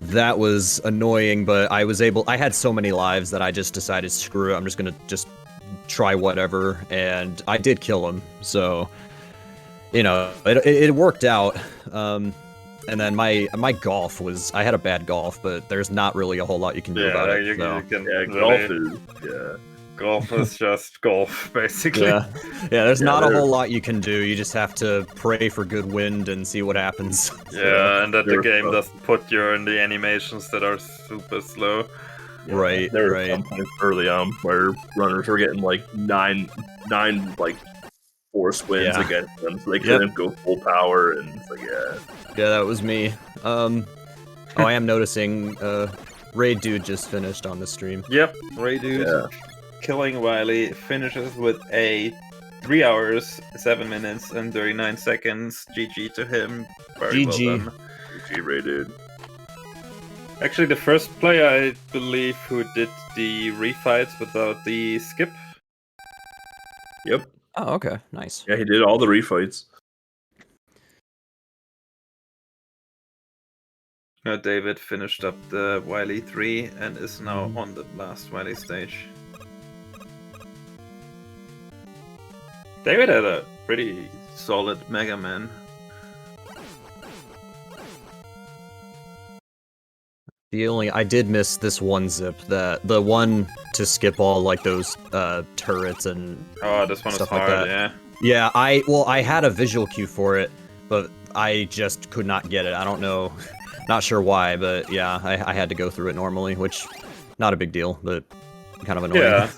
that was annoying, but I had so many lives that I just decided, screw it, I'm just gonna try whatever, and I did kill him, so, you know, it worked out. And then my golf was, I had a bad golf, but there's not really a whole lot you can do about it. Golf is just golf, basically. Yeah, there's not a whole lot you can do. You just have to pray for good wind and see what happens. Yeah, and that the game doesn't put you in the animations that are super slow. Right, there were some points early on where runners were getting like nine like force wins against them, so they couldn't go full power, and it's like, yeah, that was me. I am noticing Ray Dude just finished on the stream. Yep, Ray Dude killing Wily finishes with a 3 hours, 7 minutes, and 39 seconds. GG to him. Very GG. well done. GG, Ray Dude. Actually, the first player, I believe, who did the refights without the skip. Yep. Oh, okay, nice. Yeah, he did all the refights. David finished up the Wily 3 and is now on the last Wily stage. David had a pretty solid Mega Man. I did miss this one zip, the one to skip all like those turrets and This one is stuff hard, like that. yeah. Yeah, I had a visual cue for it, but I just could not get it. I don't know, not sure why, but yeah, I had to go through it normally, which not a big deal, but kind of annoying. Yeah.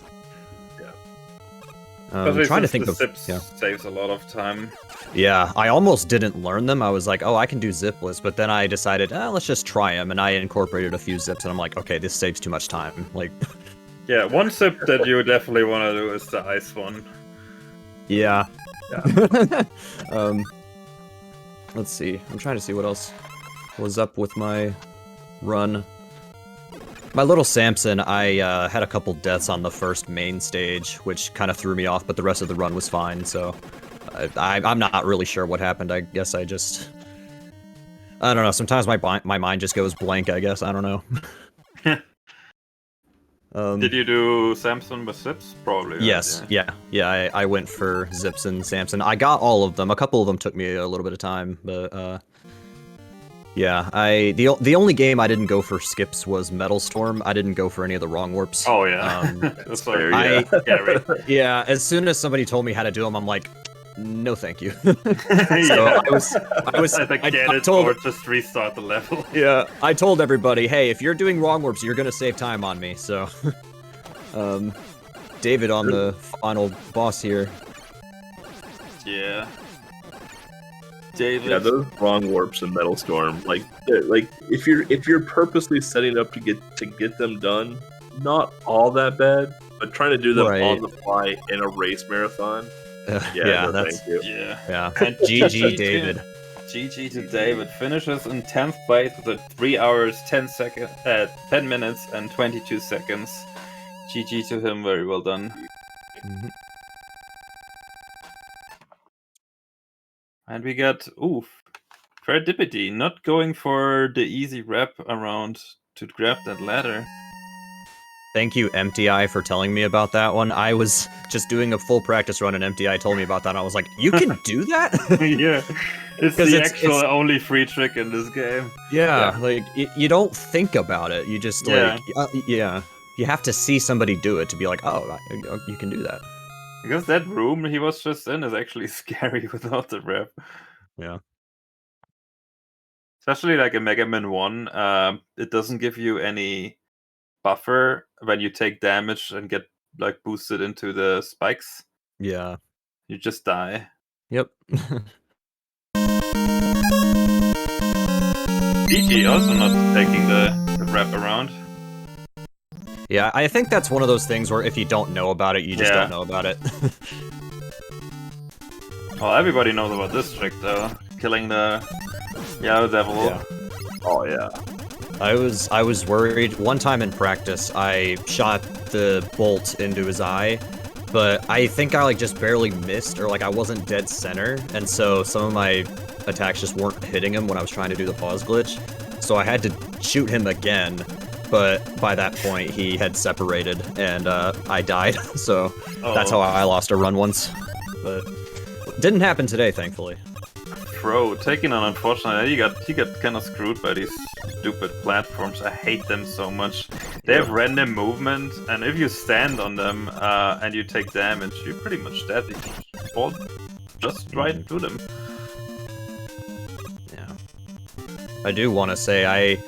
I'm trying to think the of zips yeah. saves a lot of time. Yeah, I almost didn't learn them. I was like, oh, I can do zipless, but then I decided, let's just try them, and I incorporated a few zips, and I'm like, okay, this saves too much time. Like, Yeah, one zip that you definitely want to do is the ice one. yeah. Let's see. I'm trying to see what else was up with my run. My little Samson, I had a couple deaths on the first main stage, which kind of threw me off, but the rest of the run was fine, so I'm not really sure what happened. I guess I don't know, sometimes my mind just goes blank, I guess, I don't know. Did you do Samson with zips? Probably. Right? Yes, yeah, I went for zips and Samson. I got all of them. A couple of them took me a little bit of time, but yeah, the only game I didn't go for skips was Metal Storm. I didn't go for any of the wrong warps. Oh yeah, that's fair. Yeah. Yeah, as soon as somebody told me how to do them, I'm like, no, thank you. So I told just restart the level. Yeah, I told everybody, hey, if you're doing wrong warps, you're gonna save time on me. So, David on the final boss here. Yeah. David. Yeah, those wrong warps in Metal Storm, like if you're purposely setting up to get them done, not all that bad, but trying to do them on the fly in a race marathon. Yeah, thank you. Yeah. And GG David. GG to David. Finishes in 10th place with 3 hours, 10 minutes and 22 seconds. GG to him, very well done. Mm-hmm. And we got, Credipity, not going for the easy wrap around to grab that ladder. Thank you, Empty Eye, for telling me about that one. I was just doing a full practice run, and Empty Eye told me about that, and I was like, you can do that? Yeah, it's the actual only free trick in this game. Yeah, like, you don't think about it. You just, like, you have to see somebody do it to be like, oh, you can do that. Because that room he was just in is actually scary without the rep. Yeah. Especially like a Mega Man 1, it doesn't give you any buffer when you take damage and get like boosted into the spikes. Yeah. You just die. Yep. DG also not taking the wrap around. Yeah, I think that's one of those things where if you don't know about it, you just don't know about it. Well, everybody knows about this trick though. Killing the Yellow Devil. Yeah. Oh yeah. I was worried. One time in practice, I shot the bolt into his eye, but I think I like just barely missed, or like I wasn't dead center, and so some of my attacks just weren't hitting him when I was trying to do the pause glitch. So I had to shoot him again, but by that point he had separated and I died. So that's how I lost a run once. But it didn't happen today, thankfully. Bro, taking on, unfortunately, he got kind of screwed by these stupid platforms. I hate them so much. They have random movement, and if you stand on them and you take damage, you're pretty much dead. You fall just right through them. Yeah. I do want to say,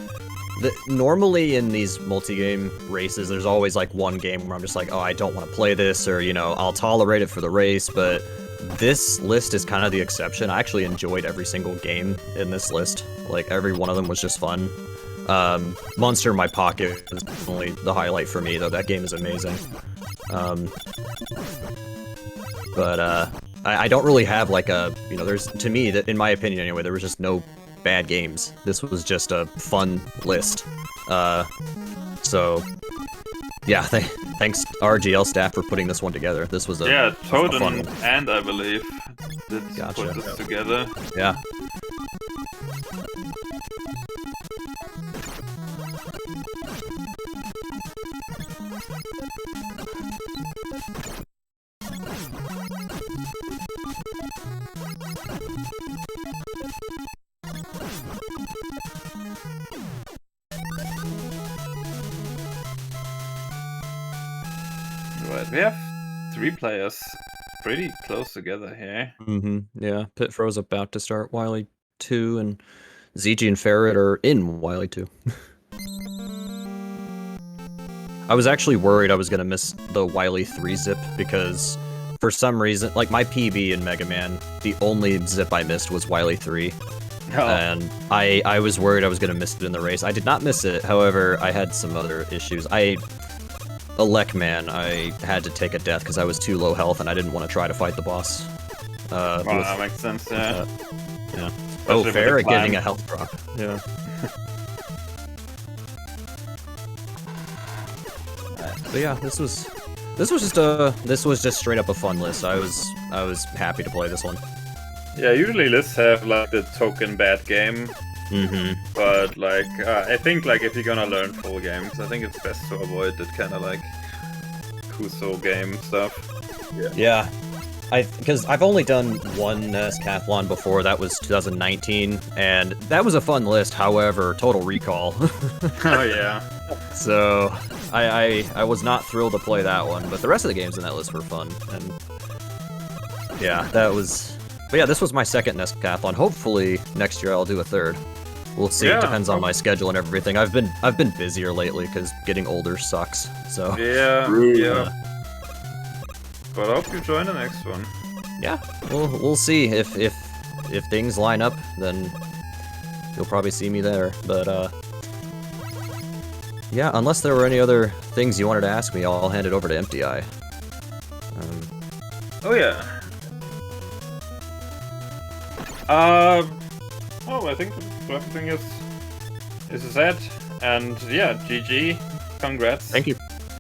normally in these multi-game races, there's always like one game where I'm just like, oh, I don't want to play this, or, you know, I'll tolerate it for the race, but this list is kind of the exception. I actually enjoyed every single game in this list. Like, every one of them was just fun. Monster in My Pocket is definitely the highlight for me, though. That game is amazing. But I don't really have, like, you know, to me, in my opinion anyway, there was just no bad games. This was just a fun list. So, yeah, thanks RGL staff for putting this one together. This was a Toad fun one. And I believe did put this together. Yeah. We have 3 players pretty close together here. Yeah, Pitfro's about to start Wily 2, and ZG and Ferret are in Wily 2. I was actually worried I was gonna miss the Wily 3 zip because for some reason, like my PB in Mega Man, the only zip I missed was Wily 3. Oh. And I was worried I was gonna miss it in the race. I did not miss it, however, I had some other issues. Man, I had to take a death because I was too low health and I didn't want to try to fight the boss. Well, that makes sense, yeah. Yeah. Especially with the Ferret climb. getting a health drop. Yeah. But yeah, this was just straight up a fun list. I was happy to play this one. Yeah, usually lists have like the token bad game, but like I think like if you're gonna learn full games, I think it's best to avoid that kind of like Kuso game stuff. Yeah. Because I've only done one NESCathlon before, that was 2019, and that was a fun list, however, Total Recall. Oh yeah. So, I was not thrilled to play that one, but the rest of the games in that list were fun, and yeah, that was... But yeah, this was my second NESCathlon. Hopefully, next year I'll do a third. We'll see, Yeah. it depends on my schedule and everything. I've been busier lately, because getting older sucks, so... Yeah. But I hope you join the next one. Yeah, we'll see if things line up, then you'll probably see me there. But yeah, unless there were any other things you wanted to ask me, I'll hand it over to Empty Eye. Oh yeah. Well, I think everything is set, and yeah, GG, congrats. Thank you.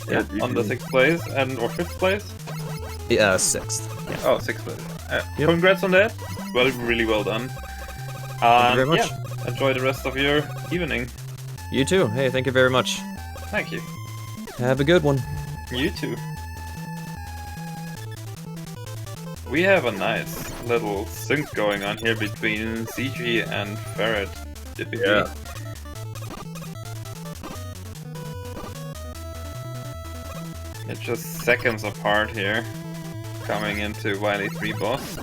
Yeah, On the 6th place or 5th place. Yeah, 6th. Yeah. Oh, 6th place. Yep. Congrats on that. Well, really well done. Thank you very much. Yeah, enjoy the rest of your evening. You too. Hey, thank you very much. Thank you. Have a good one. You too. We have a nice little sync going on here between CG and Ferret. Typically. Yeah. It's just seconds apart here, coming into Wily 3 boss.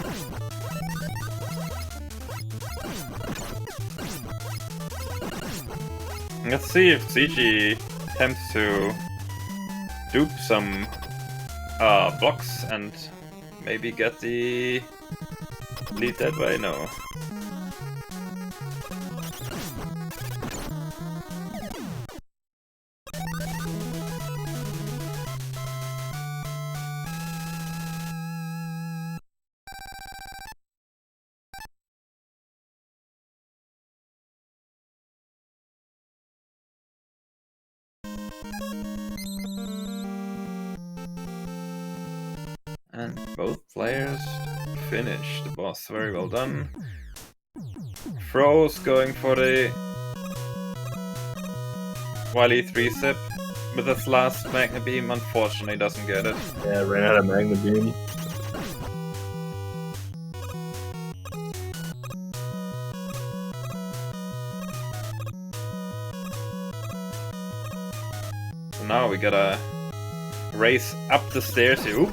Let's see if CG attempts to dupe some blocks and maybe get the lead that way. No. And both players finish the boss. Very well done. Fro's going for the Wily 3 sip, but this last Magna Beam unfortunately doesn't get it. Yeah, ran out of Magna Beam. So now we gotta race up the stairs here. Oop!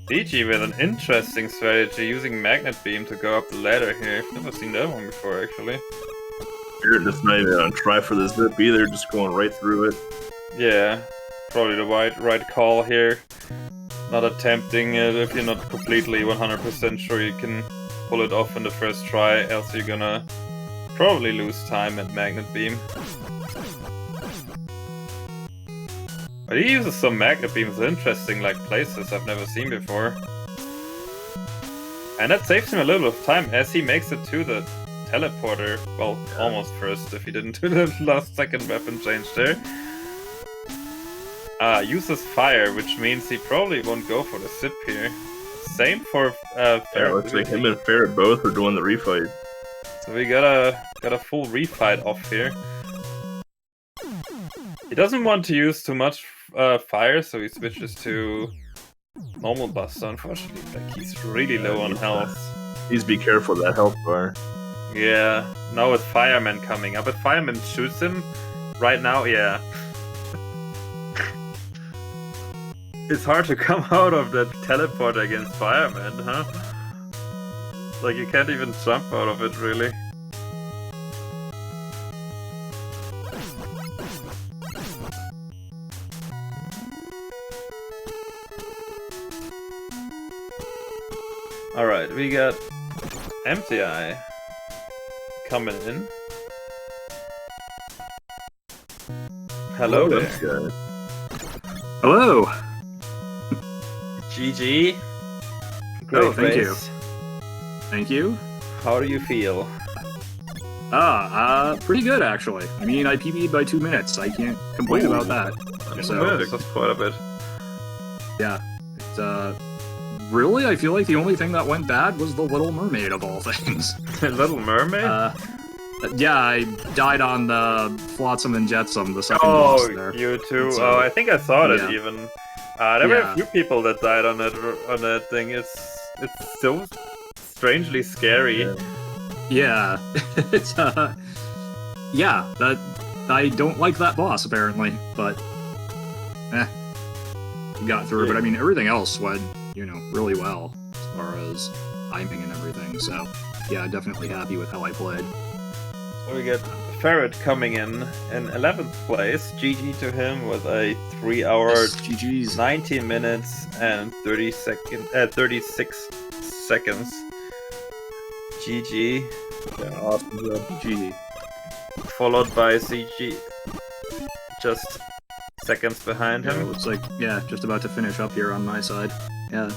DG with an interesting strategy, using Magnet Beam to go up the ladder here. I've never seen that one before, actually. You're just not even gonna try for this zip either, just going right through it. Yeah, probably the right call here. Not attempting it if you're not completely 100% sure you can pull it off in the first try, else you're gonna probably lose time at Magnet Beam. But he uses some Magnet Beams in interesting like places I've never seen before. And that saves him a little bit of time as he makes it to the teleporter. Well, almost first if he didn't do the last second weapon change there. Uses fire, which means he probably won't go for the sip here. Same for Yeah, Ferret. looks like him and Ferret both are doing the refight. So we got a full refight off here. He doesn't want to use too much fire, so he switches to normal Buster, unfortunately. Like, he's really low on health. Please be careful of that health bar. Yeah, now with Fireman coming up. If Fireman shoots him right now, yeah. It's hard to come out of that teleport against Fireman, huh? Like, you can't even jump out of it, really. Alright, we got Empty Eye coming in. Hello there. Good. Hello. GG. Oh, thank you. race. Thank you. How do you feel? Pretty good actually. I mean, I PB'd by 2 minutes. I can't complain Ooh. about that. That's quite a bit. Yeah. It's, really, I feel like the only thing that went bad was the Little Mermaid of all things. Little Mermaid? Yeah, I died on the Flotsam and Jetsam, the second boss Oh, there. you too. So, Oh, I think I saw that yeah. even. There were a Yeah. few people that died on that thing. It's so strangely scary. Yeah. It's, yeah, that... I don't like that boss, apparently, but... got through, but I mean, everything else went, you know, really well, as far as timing and everything, so... Yeah, definitely happy with how I played. So we get Ferret coming in 11th place. GG to him with a 3 hour, GG's. 19 minutes and 36 seconds. GG. Yeah, awesome job. GG. Followed by CG. Just seconds behind Yeah, him. looks like, yeah, just about to finish up here on my side. Yeah.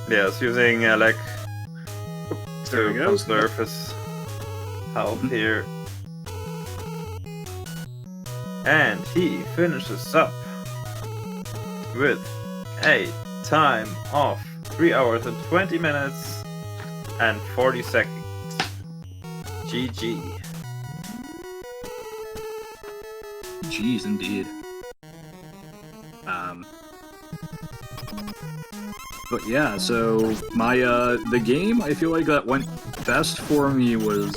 Yes, using Alec There to he goes. conserve his health here. And he finishes up with a time of 3 hours and 20 minutes and 40 seconds. GG. Jeez, indeed. But yeah, so my the game I feel like that went best for me was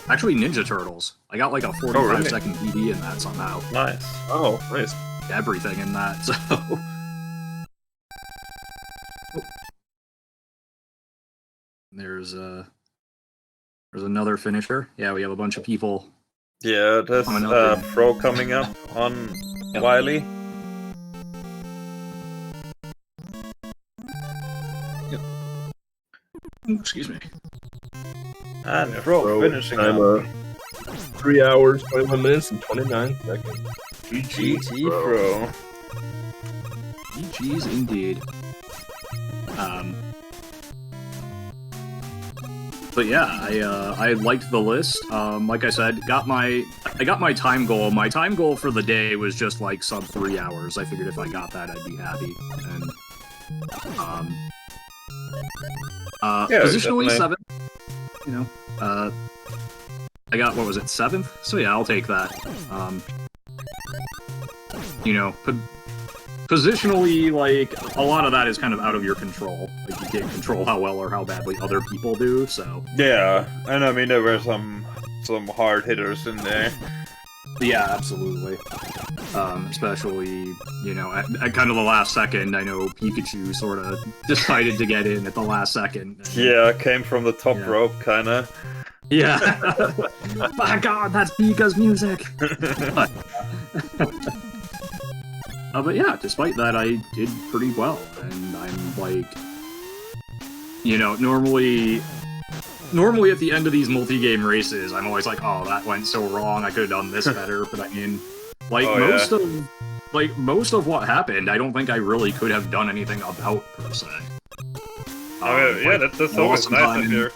actually Ninja Turtles. I got like a 45-second PB in that somehow. Nice. Oh, nice. Everything in that, so there's another finisher. Yeah, we have a bunch of people. Yeah, there's Coming up Pro coming up on Wily. Excuse me. And Yeah, Pro finishing time, up. 3 hours, 21 minutes, and 29 seconds. GG Pro. GG's indeed. But yeah, I liked the list. Like I said, I got my time goal. My time goal for the day was just like sub 3 hours. I figured if I got that, I'd be happy. And Yeah, positionally definitely. 7th. You know, I got, what was it, 7th? So yeah, I'll take that. You know, positionally, like, a lot of that is kind of out of your control. Like, you can't control how well or how badly other people do, so... Yeah, and I mean there were some hard hitters in there. Yeah, absolutely. Especially, you know, at kind of the last second, I know Pikachu sort of decided to get in at the last second. Yeah, came from the top Yeah. rope, kinda. Yeah. My God, that's Pika's music. But yeah, despite that, I did pretty well, and I'm like, you know, normally at the end of these multi-game races, I'm always like, oh, that went so wrong, I could have done this better, but I mean, like, Oh, most of what happened, I don't think I really could have done anything about, per se. I mean, yeah, Like, that's I always lost nice time.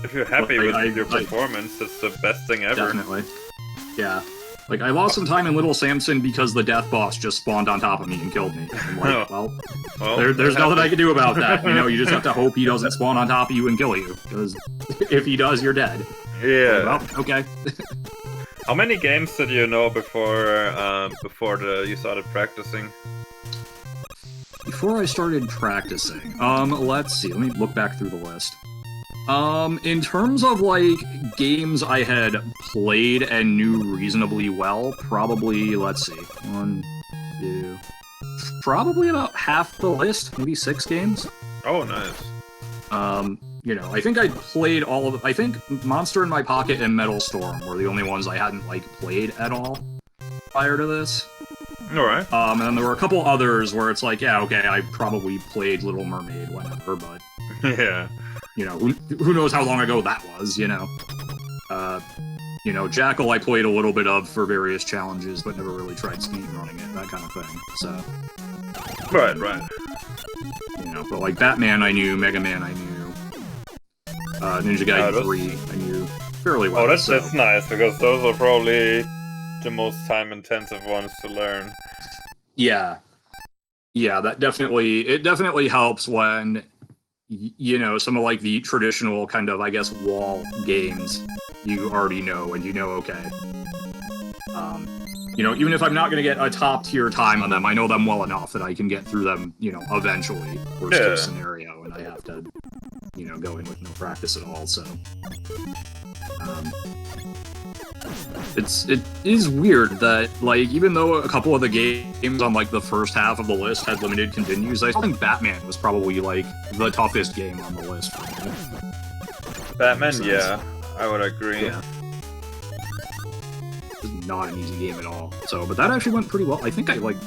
if you're happy Like, with your I- performance. That's the best thing ever. Definitely. Yeah. Like, I lost some time in Little Samson because the death boss just spawned on top of me and killed me. I'm like, well, Well, there's nothing I can do about that. You know, you just have to hope he doesn't spawn on top of you and kill you. Because if he does, you're dead. Yeah. Well, okay. How many games did you know before you started practicing? Before I started practicing, let's see. Let me look back through the list. In terms of, like, games I had played and knew reasonably well, probably, let's see, 1, 2... Probably about half the list, maybe 6 games. Oh, nice. You know, I think I played all of... I think Monster in My Pocket and Metal Storm were the only ones I hadn't, like, played at all prior to this. Alright. And then there were a couple others where it's like, yeah, okay, I probably played Little Mermaid whenever, but... Yeah. You know, who knows how long ago that was, you know? You know, Jackal I played a little bit of for various challenges, but never really tried speedrunning it, that kind of thing, so... Right. You know, but like Batman I knew, Mega Man I knew, Ninja Gaiden 3 I knew fairly well. Oh, that's nice, because those are probably the most time-intensive ones to learn. Yeah, that definitely helps when, you know, some of like the traditional kind of, I guess, wall games you already know, and you know, okay. You know, even if I'm not going to get a top-tier time on them, I know them well enough that I can get through them, you know, eventually, worst-case scenario, and I have to, you know, go in with no practice at all, so... It is weird that, like, even though a couple of the games on, like, the first half of the list had limited continues, I still think Batman was probably, like, the toughest game on the list for me. Batman, yeah, I would agree. Yeah. It's not an easy game at all. So, but that actually went pretty well. I think I, like...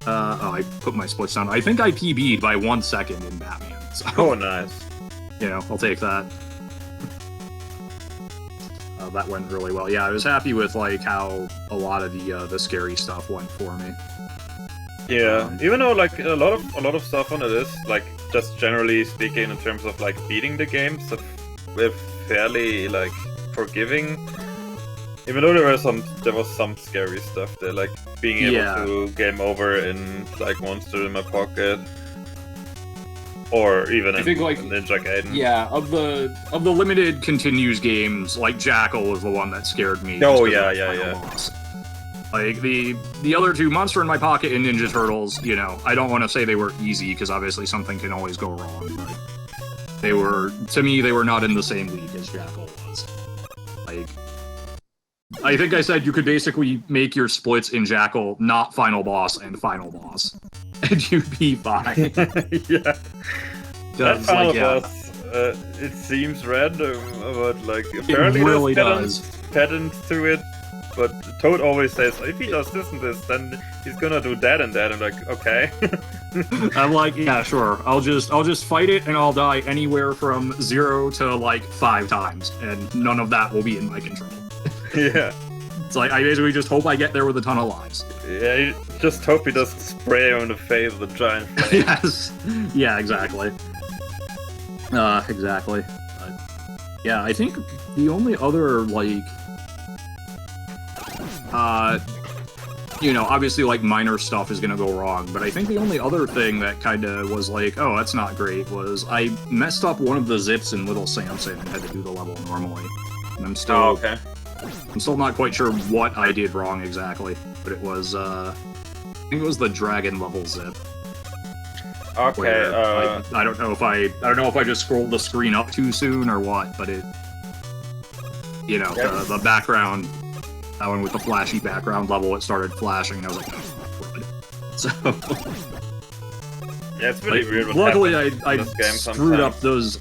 I put my splits down. I think I PB'd by 1 second in Batman. So, Oh, nice. you know, I'll take that. That went really well. Yeah, I was happy with, like, how a lot of the scary stuff went for me. Yeah, even though, like, a lot of stuff on it is, like, just generally speaking in terms of, like, beating the games, we're fairly, like, forgiving. Even though there was some scary stuff there, like being able to game over in like Monster in My Pocket, or even in Ninja Gaiden. Yeah, of the limited continues games, like Jackal was the one that scared me. Oh yeah. Boss. Like the other two, Monster in My Pocket and Ninja Turtles, you know, I don't want to say they were easy because obviously something can always go wrong, but they were not in the same league as Jackal was. Like, I think I said you could basically make your splits in Jackal not final boss and final boss, and you'd be fine. Yeah. That final boss, it seems random, but like apparently it really there's patterns to it. But Toad always says, if he does this and this, then he's gonna do that and that. I'm like, okay. I'm like, yeah, sure. I'll just fight it and I'll die anywhere from 0 to like 5 times, and none of that will be in my control. Yeah. It's like, I basically just hope I get there with a ton of lives. Yeah, you just hope he doesn't spray on the face with a giant flame. Yes. Yeah, exactly. Exactly. But, yeah, I think the only other, like... you know, obviously, like, minor stuff is gonna go wrong, but I think the only other thing that kinda was like, oh, that's not great, was I messed up one of the zips in Little Samson and had to do the level normally. And I'm still... Oh, okay. I'm still not quite sure what I did wrong exactly, but it was, I think it was the dragon level zip. Okay, I don't know if I just scrolled the screen up too soon or what, but it... You know, the background... That one with the flashy background level, it started flashing, and I was like, oh, so... Yeah, it's really weird what luckily, I in this game screwed up those...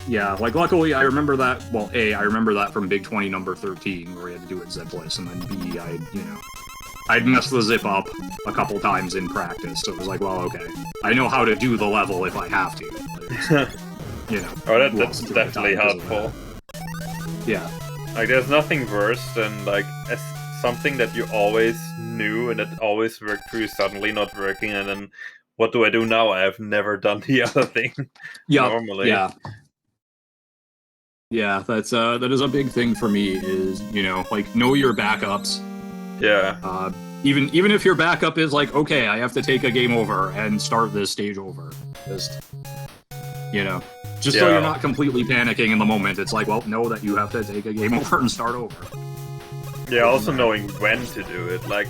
Yeah, like, luckily, I remember that... Well, A, I remember that from Big 20 number 13, where we had to do it zipless, and then B, I'd messed the zip up a couple times in practice, so it was like, well, okay. I know how to do the level if I have to. But, you know. Oh, that's definitely helpful. Yeah. Like, there's nothing worse than, like, something that you always knew and that always worked for you suddenly not working, and then, what do I do now? I have never done the other thing normally. Yeah. Yeah, that is a big thing for me, is, you know, like, know your backups. Yeah. Even if your backup is like, okay, I have to take a game over and start this stage over. Just, you know, so you're not completely panicking in the moment. It's like, well, know that you have to take a game over and start over. Yeah, also knowing when to do it, like,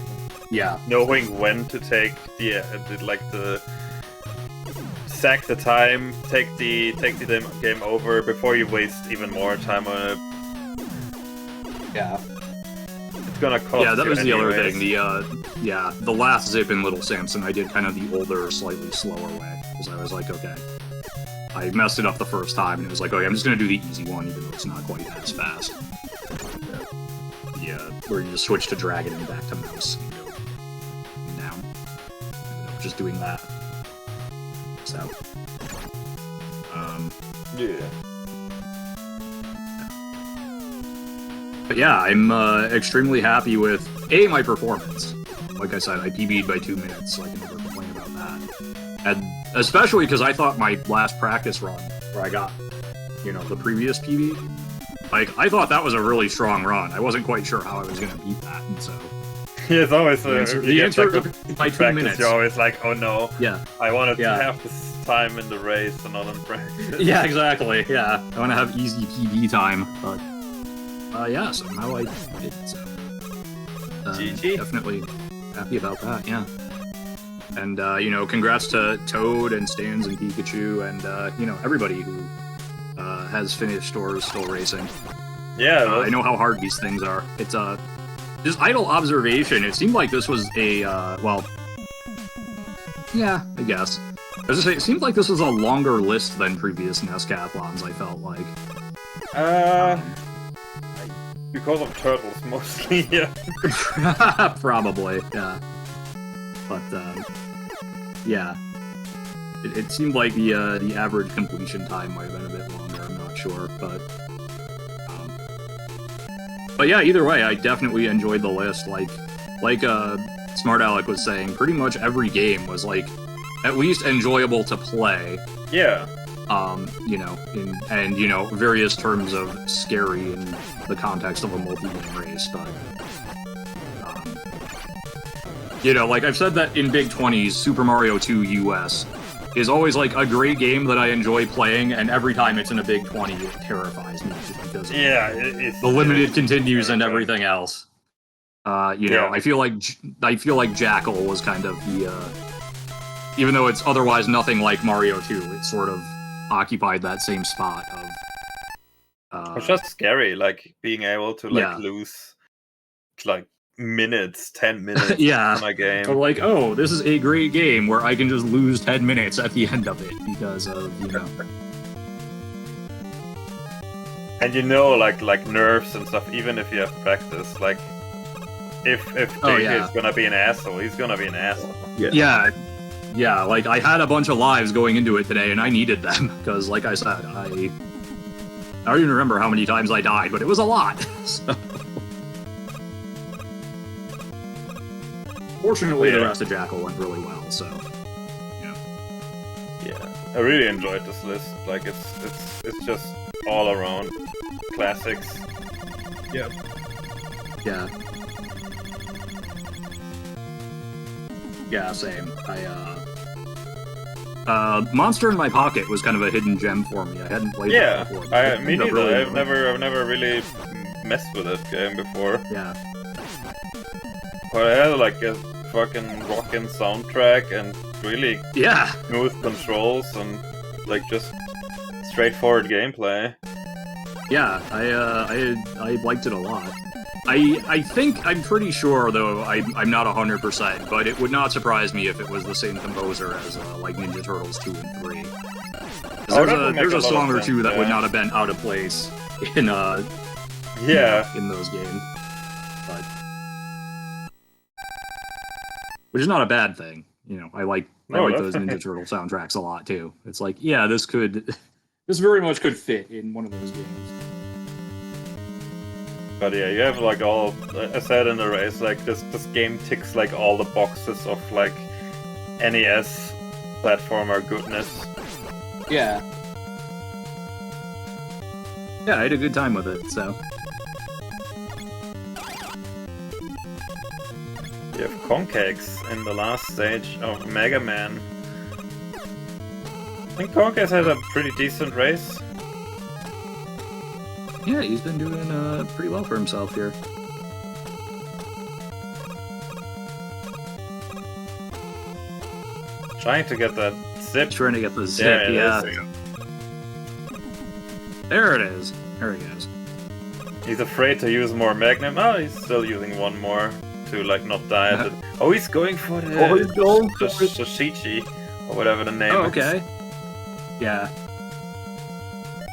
sack the time, take the game over before you waste even more time on it. Yeah. It's gonna cost. Yeah, that you was the other anyways. thing. The last zip in Little Samson, I did kind of the older, slightly slower way because I was like, okay, I messed it up the first time, and it was like, okay, I'm just gonna do the easy one, even though it's not quite as fast. Yeah, where you just switch to dragon and back to mouse and go down. Just doing that. So, Yeah. but yeah, I'm extremely happy with my performance. Like I said, I PB'd by 2 minutes, so I can never complain about that. And especially because I thought my last practice run, where I got, the previous PB, like, I thought that was a really strong run. I wasn't quite sure how I was going to beat that, and so... Yeah, it's always The answer by 2 minutes. You're always like, oh no, Yeah. I wanted to have this time in the race and not in practice. Yeah, exactly. Yeah. I want to have easy PB time, but... yeah, somehow I did, so... GG. Definitely happy about that, yeah. And, congrats to Toad and Stans and Pikachu and, everybody who has finished or is still racing. Yeah, I know how hard these things are. It's, just idle observation, it seemed like this was a, yeah, I guess. I was gonna say, it seemed like this was a longer list than previous NESCathlons, I felt like. Because of turtles, mostly, yeah. Probably, yeah. But, yeah. It seemed like the average completion time might have been a bit longer, I'm not sure, but yeah, either way, I definitely enjoyed the list. Like Smart Alec was saying, pretty much every game was, like, at least enjoyable to play. Yeah. In various terms of scary in the context of a multi-game race, but like I've said that in Big 20s, Super Mario 2 US is always like a great game that I enjoy playing, and every time it's in a Big 20, it terrifies me just because of it's the limited continues and everything else. I feel like Jackal was kind of the even though it's otherwise nothing like Mario 2, it sort of occupied that same spot of it's just scary, like being able to lose like minutes, 10 minutes yeah, in a game. Or like, oh, this is a great game where I can just lose 10 minutes at the end of it because of, And like nerfs and stuff, even if you have practice, like if Data is gonna be an asshole, he's gonna be an asshole. Yeah, like I had a bunch of lives going into it today and I needed them because, like I said, I don't even remember how many times I died, but it was a lot. So. Fortunately, the rest of Jackal went really well, so yeah, I really enjoyed this list. Like it's just all around classics. Yeah. Yeah, same. Monster in My Pocket was kind of a hidden gem for me. I hadn't played that before. Me neither. Really I've never really messed with that game before. Yeah. But I had like a fucking rockin' soundtrack and really smooth controls and like just straightforward gameplay. Yeah, I liked it a lot. I'm pretty sure, though, I'm not 100%, but it would not surprise me if it was the same composer as, like, Ninja Turtles 2 and 3. There's a song or two that would not have been out of place in, in those games. But... which is not a bad thing, I like those Ninja Turtle soundtracks a lot, too. It's like, yeah, this very much could fit in one of those games. But yeah, you have like all, I said in the race, like this game ticks like all the boxes of like NES platformer goodness. Yeah. Yeah, I had a good time with it, so. You have Conkex in the last stage of Mega Man. I think Conkex has a pretty decent race. Yeah, he's been doing pretty well for himself here. Trying to get that zip. Trying to get the There zip, it yeah. is. There it is. There he goes. He's afraid to use more Magnum. Oh, he's still using one more to like not die. At it. Oh, he's going for the Shoshichi or whatever the name Oh, is. okay. Yeah.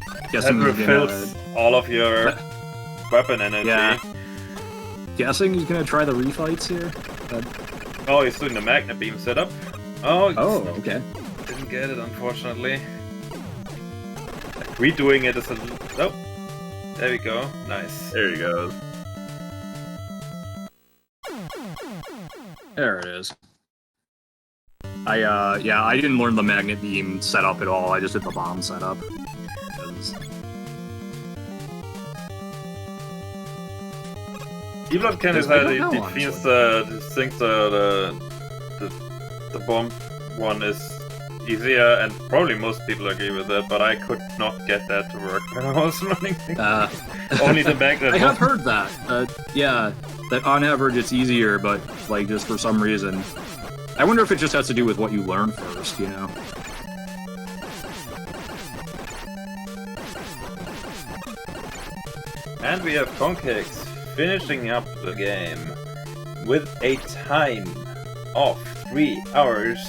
That Guessing he's refills all of your weapon energy. Yeah. Guessing he's gonna try the refights here. Oh, he's doing the Magna Beam setup. Oh, Okay. didn't get it, unfortunately. Redoing it is a... Oh, there we go. Nice. There you go. There it is. I didn't learn the magnet beam setup at all. I just did the bomb setup. 'Cause- Evil Ken is I how don't he know, thinks the bomb one is easier, and probably most people agree with that, but I could not get that to work when I was running. Only the magnet. I have heard that. Yeah, that on average it's easier, but like just for some reason. I wonder if it just has to do with what you learn first, you know? And we have Concakes finishing up the game with a time of 3 hours,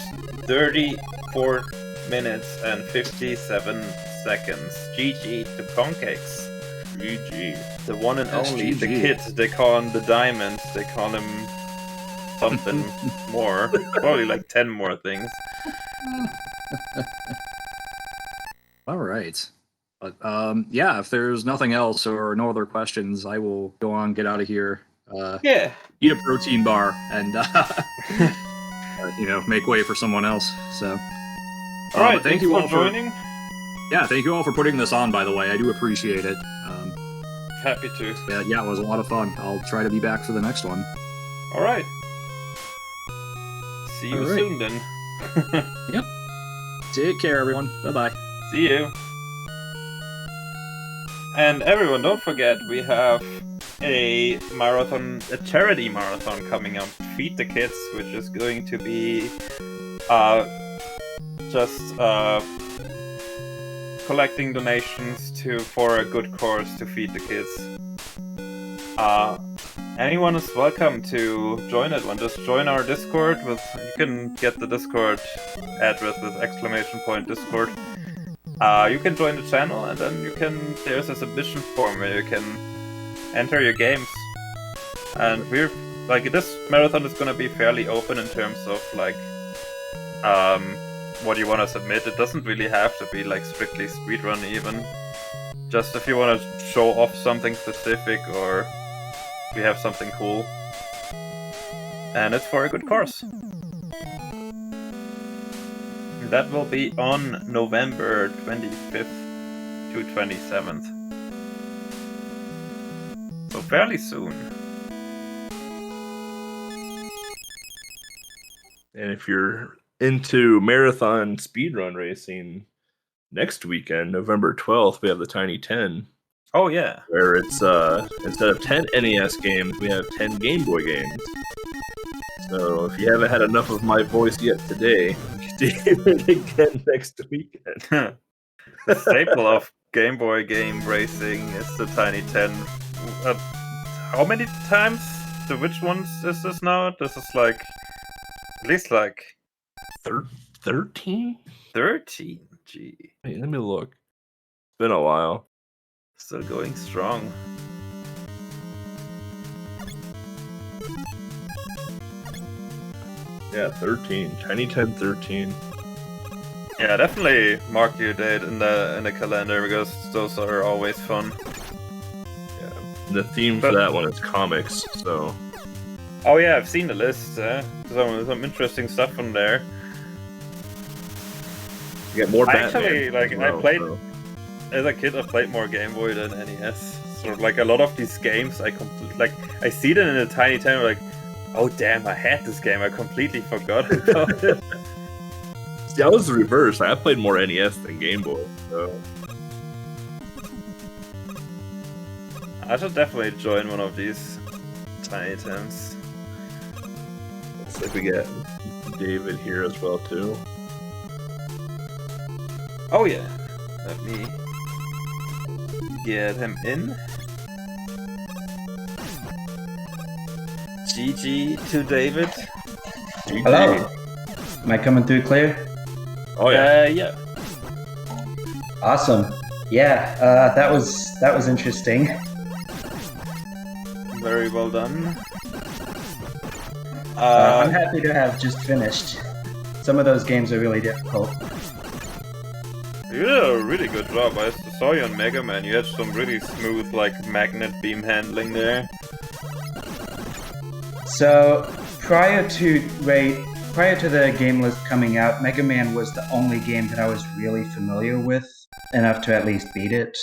34 minutes and 57 seconds. GG to Concakes. GG. The one and That's only, the GG. kid, they call him the Diamond, they call him something more. Probably like 10 more things. All right. But yeah, if there's nothing else or no other questions, I will go on, get out of here. Yeah. Eat a protein bar and make way for someone else. So Alright, thank you all for for joining. Yeah, thank you all for putting this on, by the way. I do appreciate it. Happy to. Yeah, it was a lot of fun. I'll try to be back for the next one. Alright. See you Alright. soon then. Yep. Take care, everyone. Bye-bye. See you. And everyone, don't forget, we have a marathon, a charity marathon coming up, Feed the Kids, which is going to be just collecting donations for a good cause to feed the kids. Anyone is welcome to join it one. Just join our Discord you can get the Discord address with !Discord. You can join the channel, and then there's a submission form where you can enter your games. And this marathon is gonna be fairly open in terms of what you want to submit. It doesn't really have to be strictly speedrun even. Just if you want to show off something specific or we have something cool. And it's for a good cause. That will be on November 25th to 27th. So fairly soon. And if you're into marathon speedrun racing, next weekend, November 12th, we have the Tiny 10. Oh yeah. Where it's instead of 10 NES games, we have 10 Game Boy games. So if you haven't had enough of my voice yet today, you can do it again next weekend. The staple of Game Boy game racing is the Tiny 10. How many times? So which ones is this now? This is at least 13? 13. Gee. Hey, let me look. It's been a while. Still going strong. Yeah, 13. Tiny 10 13. Yeah, definitely mark your date in the calendar because those are always fun. Yeah. The theme for that one is comics, so. Oh yeah, I've seen the list. Some interesting stuff on there. You get more Batman. Actually, as a kid, I played more Game Boy than NES. So a lot of these games, I see them in a Tiny 10, oh damn, I had this game, I completely forgot about it. See, I was the reverse. I played more NES than Game Boy, so. I should definitely join one of these Tiny 10s. Looks like we get David here as well, too. Oh yeah. Let me get him in. GG to David. Hello. Am I coming through clear? Oh yeah. Yeah. Awesome. Yeah, that was interesting. Very well done. I'm happy to have just finished. Some of those games are really difficult. You did a really good job. I saw you on Mega Man. You had some really smooth, like, magnet beam handling there. So prior to the game list coming out, Mega Man was the only game that I was really familiar with enough to at least beat it.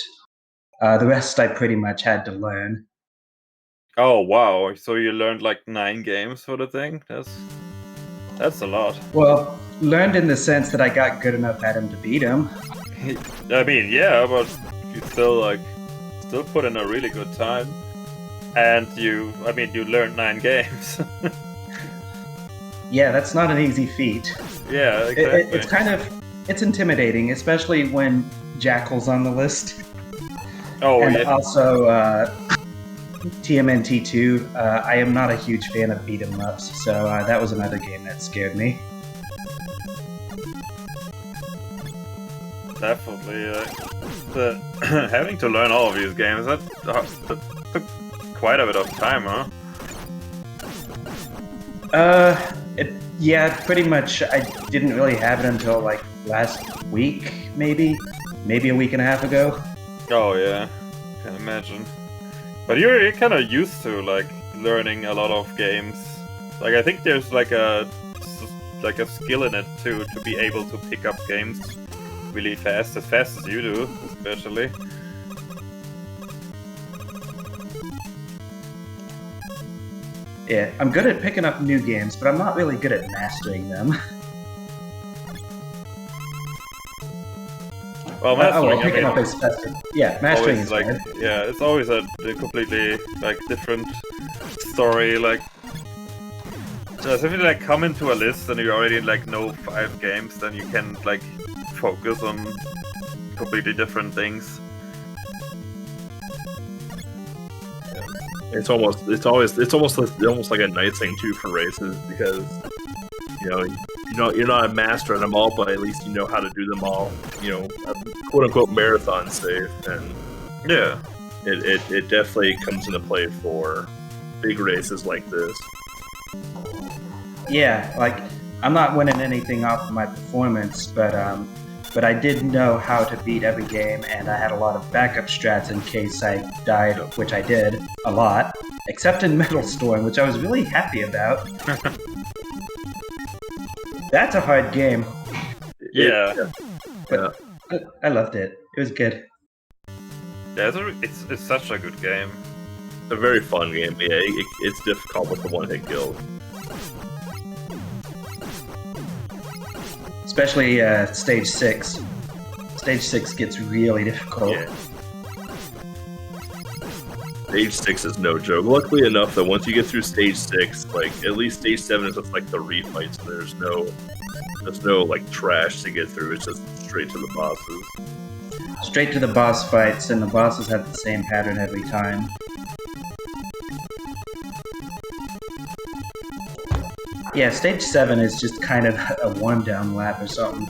The rest I pretty much had to learn. Oh wow! So you learned like 9 games for the thing. That's a lot. Well, learned in the sense that I got good enough at him to beat him. I mean, yeah, but you still put in a really good time, and you learned 9 games. Yeah, that's not an easy feat. Yeah, exactly. It's intimidating, especially when Jackal's on the list. Oh And yeah. also, TMNT2, I am not a huge fan of beat 'em ups, so that was another game that scared me. Definitely. Having to learn all of these games, that took quite a bit of time, huh? Yeah, pretty much. I didn't really have it until like last week, maybe a week and a half ago. Oh yeah, can imagine. But you're kind of used to like learning a lot of games. Like I think there's like a skill in it to be able to pick up games really fast as you do, especially. Yeah, I'm good at picking up new games, but I'm not really good at mastering them. Well, mastering, picking up is best. Yeah, mastering is like hard. yeah, it's always a completely like different story. Like, just if you like come into a list and you already like know 5 games, then you can like focus on completely different things. It's almost like a nice thing too for races because you're not a master of them all, but at least you know how to do them all. Quote unquote marathon safe, and Yeah. it definitely comes into play for big races like this. Yeah, like I'm not winning anything off of my performance, but I did know how to beat every game, and I had a lot of backup strats in case I died, which I did a lot, except in Metal Storm, which I was really happy about. That's a hard game. Yeah. But I loved it. It was good. Yeah, it's such a good game. It's a very fun game. But yeah, it's difficult with the one-hit kill. Especially stage 6. Stage 6 gets really difficult. Yeah. Stage 6 is no joke. Luckily enough that once you get through stage 6, like at least stage 7 is just like the refight, so there's no like trash to get through. It's just straight to the bosses. Straight to the boss fights, and the bosses have the same pattern every time. Yeah, stage 7 is just kind of a warm-down lap or something.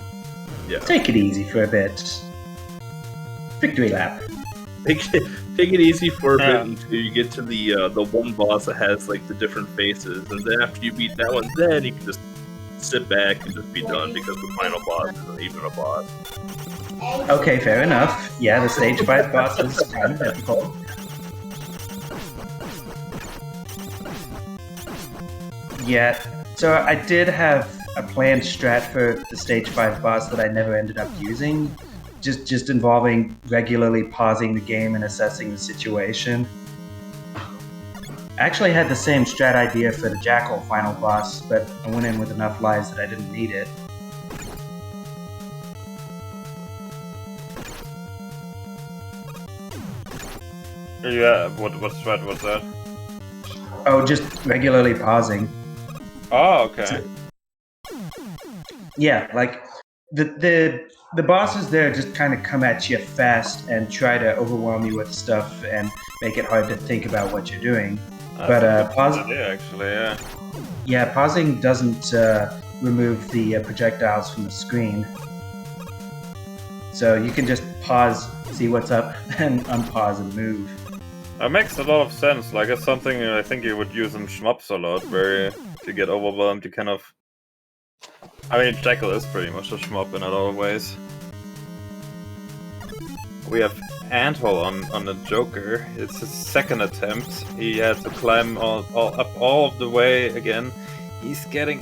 Yeah. Take it easy for a bit. Victory lap. Take it easy for a bit until you get to the one boss that has like the different faces, and then after you beat that one, then you can just sit back and just be done because the final boss isn't even a boss. Okay, fair enough. Yeah, the stage 5 boss is kind of difficult. Yeah, so I did have a planned strat for the stage 5 boss that I never ended up using. Just involving regularly pausing the game and assessing the situation. I actually had the same strat idea for the Jackal final boss, but I went in with enough lives that I didn't need it. Yeah, what strat was that? Oh, just regularly pausing. Oh, okay. Yeah, like the bosses there just kind of come at you fast and try to overwhelm you with stuff and make it hard to think about what you're doing. Pausing doesn't remove the projectiles from the screen, so you can just pause, see what's up, and unpause and move. That makes a lot of sense. Like, it's something I think you would use in shmups a lot, where if you get overwhelmed, you kind of... I mean, Jekyll is pretty much a shmup in a lot of ways. We have Anthole on the Joker. It's his second attempt. He had to climb up all of the way again. He's getting...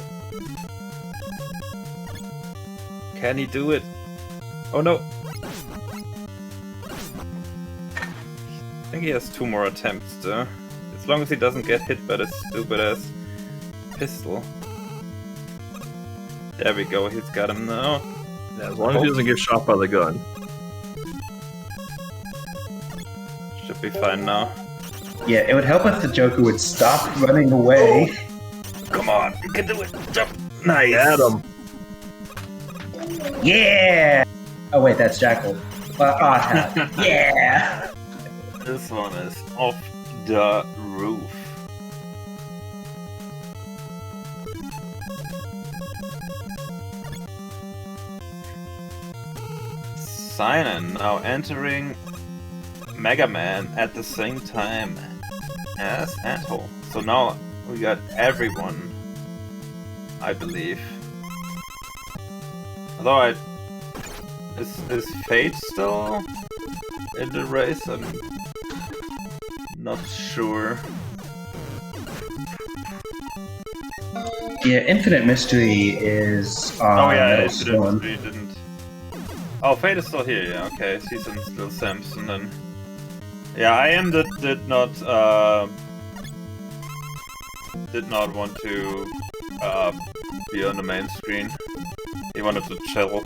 Can he do it? Oh no! I think he has 2 more attempts though. As long as he doesn't get hit by this stupid ass pistol. There we go, he's got him now. Yeah, as long as he doesn't get shot by the gun. Should be fine now. Yeah, it would help if the Joker would stop running away. Come on, you can do it! Jump! Nice! Get him! Yeah! Oh wait, that's Jackal. Yeah! This one is off the roof. Sinan now entering Mega Man at the same time as Anthole. So now we got everyone, I believe. Although is Fate still in the race? I'm not sure. Yeah, Infinite Mystery is on Infinite Mystery didn't. Oh, Fate is still here. Yeah, okay. Season still Samson then. Yeah, I am did not want to be on the main screen. He wanted to chill,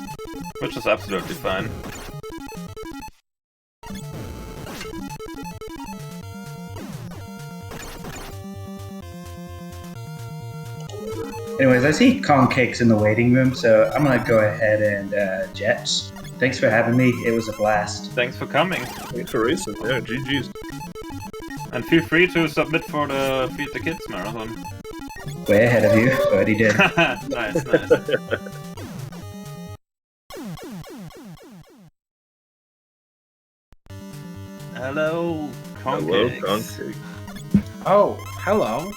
which is absolutely fine. Anyways, I see Kong Cakes in the waiting room, so I'm gonna go ahead and jet. Thanks for having me. It was a blast. Thanks for coming. Thanks for racing. Yeah, GG's. And feel free to submit for the Feed the Kids marathon. Way ahead of you. Already did. Nice, nice. Hello, Kong Cakes. Oh, hello.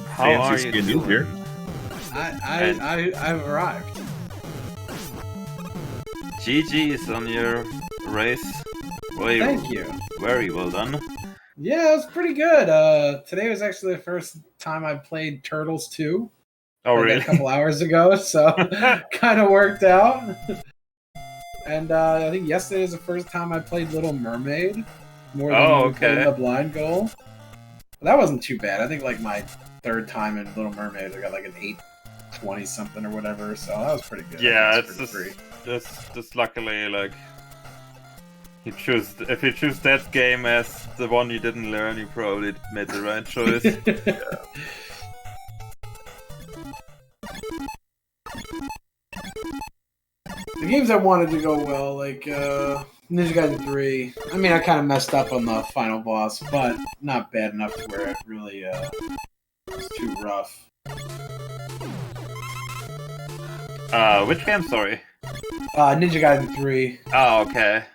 How are you doing? Here. I've arrived. GG's on your race. Thank you. Very well done. Yeah, it was pretty good. Today was actually the first time I played Turtles 2. Oh, really? A couple hours ago, so kind of worked out. And I think yesterday was the first time I played Little Mermaid. More than playing the blind goal. But that wasn't too bad. I think like my third time in Little Mermaid, I got like an 820 something or whatever. So that was pretty good. Yeah, it's just luckily like if you choose that game as the one you didn't learn, you probably made the right choice. Yeah. The games I wanted to go well, like Ninja Gaiden 3. I mean, I kind of messed up on the final boss, but not bad enough to where it really was too rough. Which game? Sorry. Ninja Gaiden 3. Oh, okay.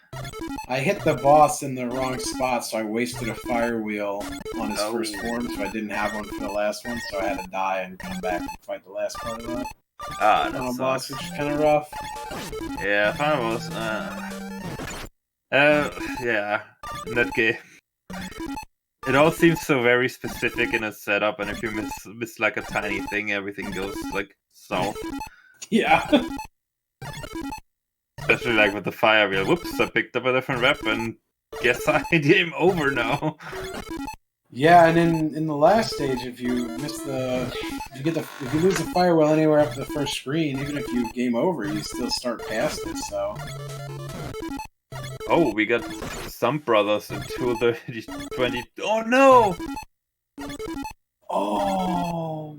I hit the boss in the wrong spot, so I wasted a fire wheel on his first form, so I didn't have one for the last one, so I had to die and come back and fight the last part of that. That boss, which is kind of rough. Yeah, final boss. Yeah, in that game, it all seems so very specific in its setup, and if you miss like a tiny thing, everything goes like south. Yeah. Especially like with the fire wheel. Whoops! I picked up a different weapon. Guess I game over now. Yeah, and in the last stage, if you lose the fire wheel anywhere after the first screen, even if you game over, you still start past it. So. Oh, we got some brothers into the 20. Oh no! Oh.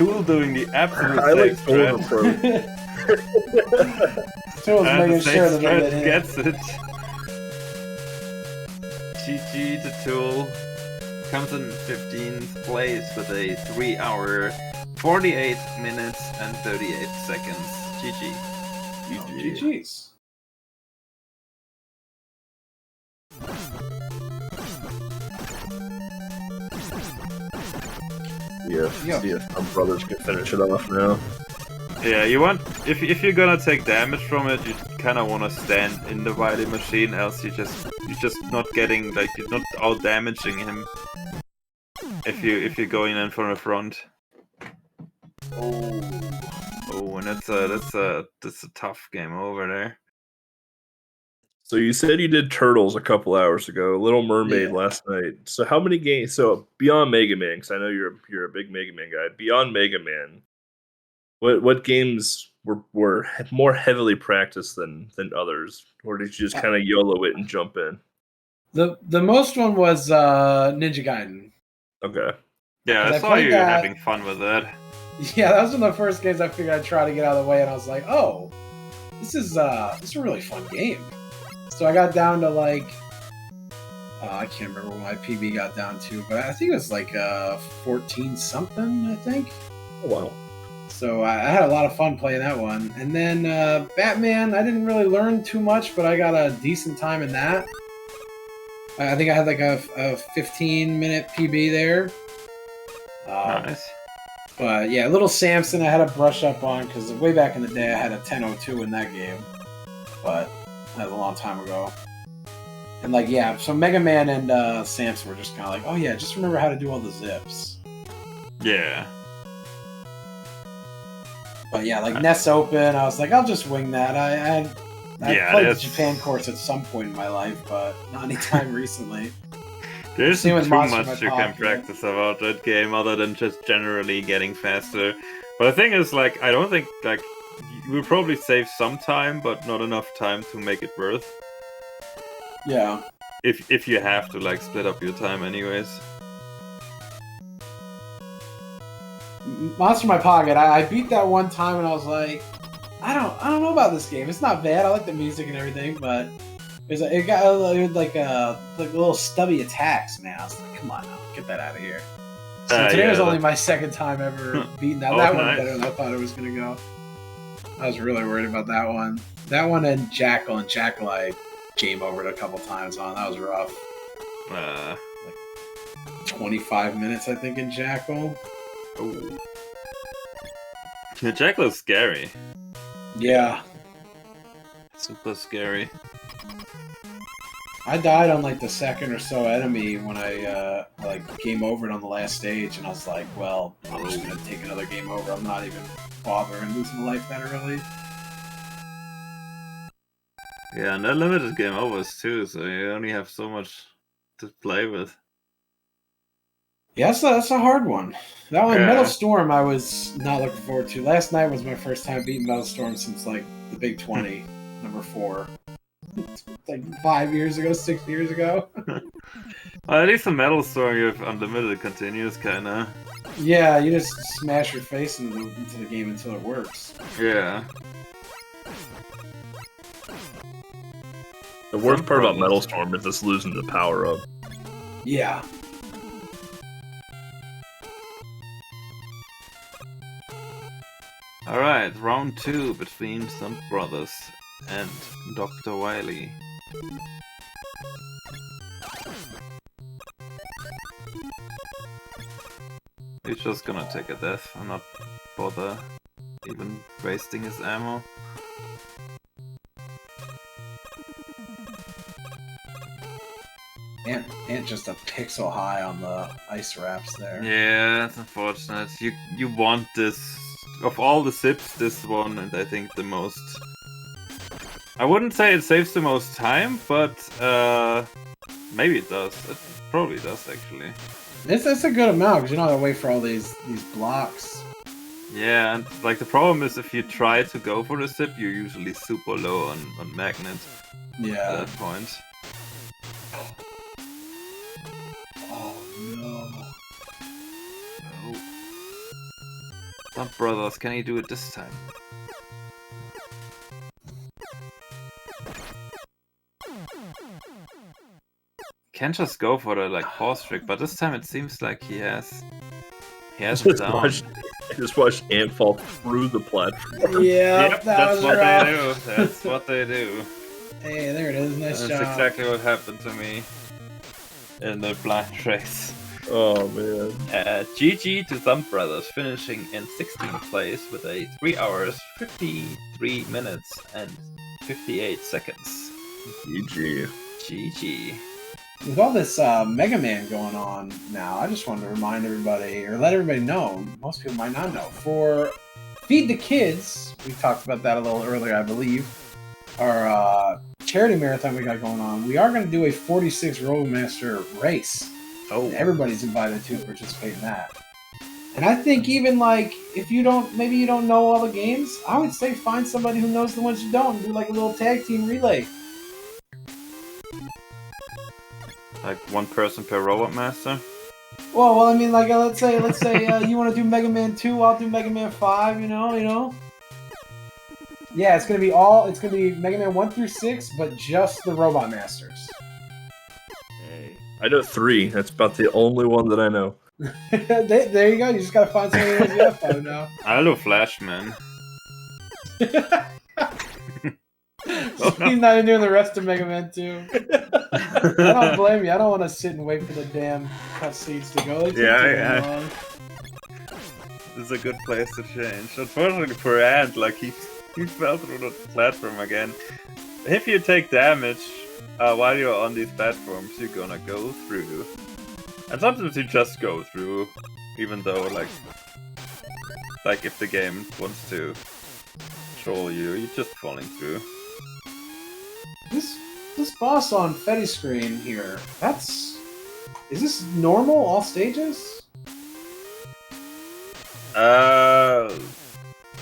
Tool doing the absolute I like safe Tool's strat. approach. Tool's And making the sure safe that they strat get hit. gets it. GG to Tool. Comes in 15th place with a 3-hour, 48 minutes and 38 seconds. GG. GG's. Yeah, see if some brothers can finish it off now. Yeah, you want if you're gonna take damage from it, you kind of want to stand in the Wily machine, else you're just not getting, like, you're not out damaging him. If you're going in from the front. Oh, and that's a tough game over there. So you said you did Turtles a couple hours ago, Little Mermaid Yeah. last night. So how many games? So beyond Mega Man, because I know you're a big Mega Man guy. Beyond Mega Man, what games were more heavily practiced than others, or did you just kind of YOLO it and jump in? The most one was Ninja Gaiden. Okay. Yeah, 'Cause I I saw played you that- having fun with that. Yeah, that was one of the first games I figured I'd try to get out of the way, and I was like, oh, this is a really fun game. So I got down to like, I can't remember what my PB got down to, but I think it was like 14 something, I think. Oh, wow. So I had a lot of fun playing that one. And then Batman, I didn't really learn too much, but I got a decent time in that. I think I had like a 15-minute PB there. Nice. But yeah, Little Samson I had to brush up on because way back in the day I had a 10:02 in that game. But that was a long time ago. And like, yeah, so Mega Man and Samson were just kind of like, oh yeah, just remember how to do all the zips. Yeah. But yeah, like NES Open, I was like, I'll just wing that. I played the Japan course at some point in my life, but not anytime recently. There isn't Same with too Monster much My you can Pocket. practice about that game other than just generally getting faster. But the thing is, like, I don't think, like, you will probably save some time, but not enough time to make it worth. Yeah. If you have to, like, split up your time anyways. Monster My Pocket, I beat that one time and I was like, I don't know about this game. It's not bad. I like the music and everything, but it got like little stubby attacks, man. I was like, come on now, get that out of here. So today was only my second time ever beating that. That one better than I thought it was gonna go. I was really worried about that one. That one and Jackal I game overed a couple times on. That was rough. Like 25 minutes, I think, in Jackal. Oh. Yeah, Jackal is scary. Yeah. Super scary. I died on like the second or so enemy when I like game overed on the last stage, and I was like, well, I'm just gonna take another game over. I'm not even bothering losing a life that early. Yeah, and they're limited game overs too, so you only have so much to play with. Yeah, that's a hard one. That one, Yeah. Metal Storm, I was not looking forward to. Last night was my first time beating Metal Storm since like the Big 20, number 4. Like 5 years ago, 6 years ago. Well, at least in Metal Storm you have unlimited continuous, kinda. Yeah, you just smash your face into the game until it works. Yeah. The worst part about Metal Storm is just losing the power up. Yeah. Alright, round 2 between Stunt Brothers and Dr. Wily. He's just gonna take a death and not bother even wasting his ammo. And just a pixel high on the ice wraps there. Yeah, that's unfortunate. You want this. Of all the zips, this one, and I think the most... I wouldn't say it saves the most time, but maybe it does. It probably does, actually. It's a good amount, because you don't have to wait for all these blocks. Yeah, and like the problem is if you try to go for the zip, you're usually super low on magnet Yeah. at that point. Oh no. Some brothers, can he do it this time? Can't just go for the like pause trick, but this time it seems like he has it down. Just watch Ant fall through the platform. Yep, that's what rough. they do. That's what they do. Hey, there it is. Nice That's job. exactly what happened to me in the blind race. Oh man. GG to Thumb Brothers, finishing in 16th place with a 3 hours, 53 minutes, and 58 seconds. GG. GG. With all this Mega Man going on now, I just wanted to remind everybody, or let everybody know, most people might not know, for Feed the Kids, we talked about that a little earlier, I believe, our charity marathon we got going on, we are going to do a 46 Robomaster race. Oh. And everybody's invited to participate in that. And I think even like, if you don't, maybe you don't know all the games, I would say find somebody who knows the ones you don't and do like a little tag team relay. Like one person per Robot Master? Well, I mean, like, let's say you want to do Mega Man 2, I'll do Mega Man 5, you know? Yeah, it's gonna be Mega Man 1 through 6, but just the Robot Masters. Hey. I know 3. That's about the only one that I know. There you go, you just gotta find somebody who knows the F now. I'll do Flashman. He's not even doing the rest of Mega Man 2. I don't blame you. I don't want to sit and wait for the damn cutscenes to go. They take too long. This is a good place to change. Unfortunately for Ant, like he fell through the platform again. If you take damage while you're on these platforms, you're gonna go through. And sometimes you just go through, even though like if the game wants to troll you, you're just falling through. This boss on Fetty's screen here, is this normal, all stages? I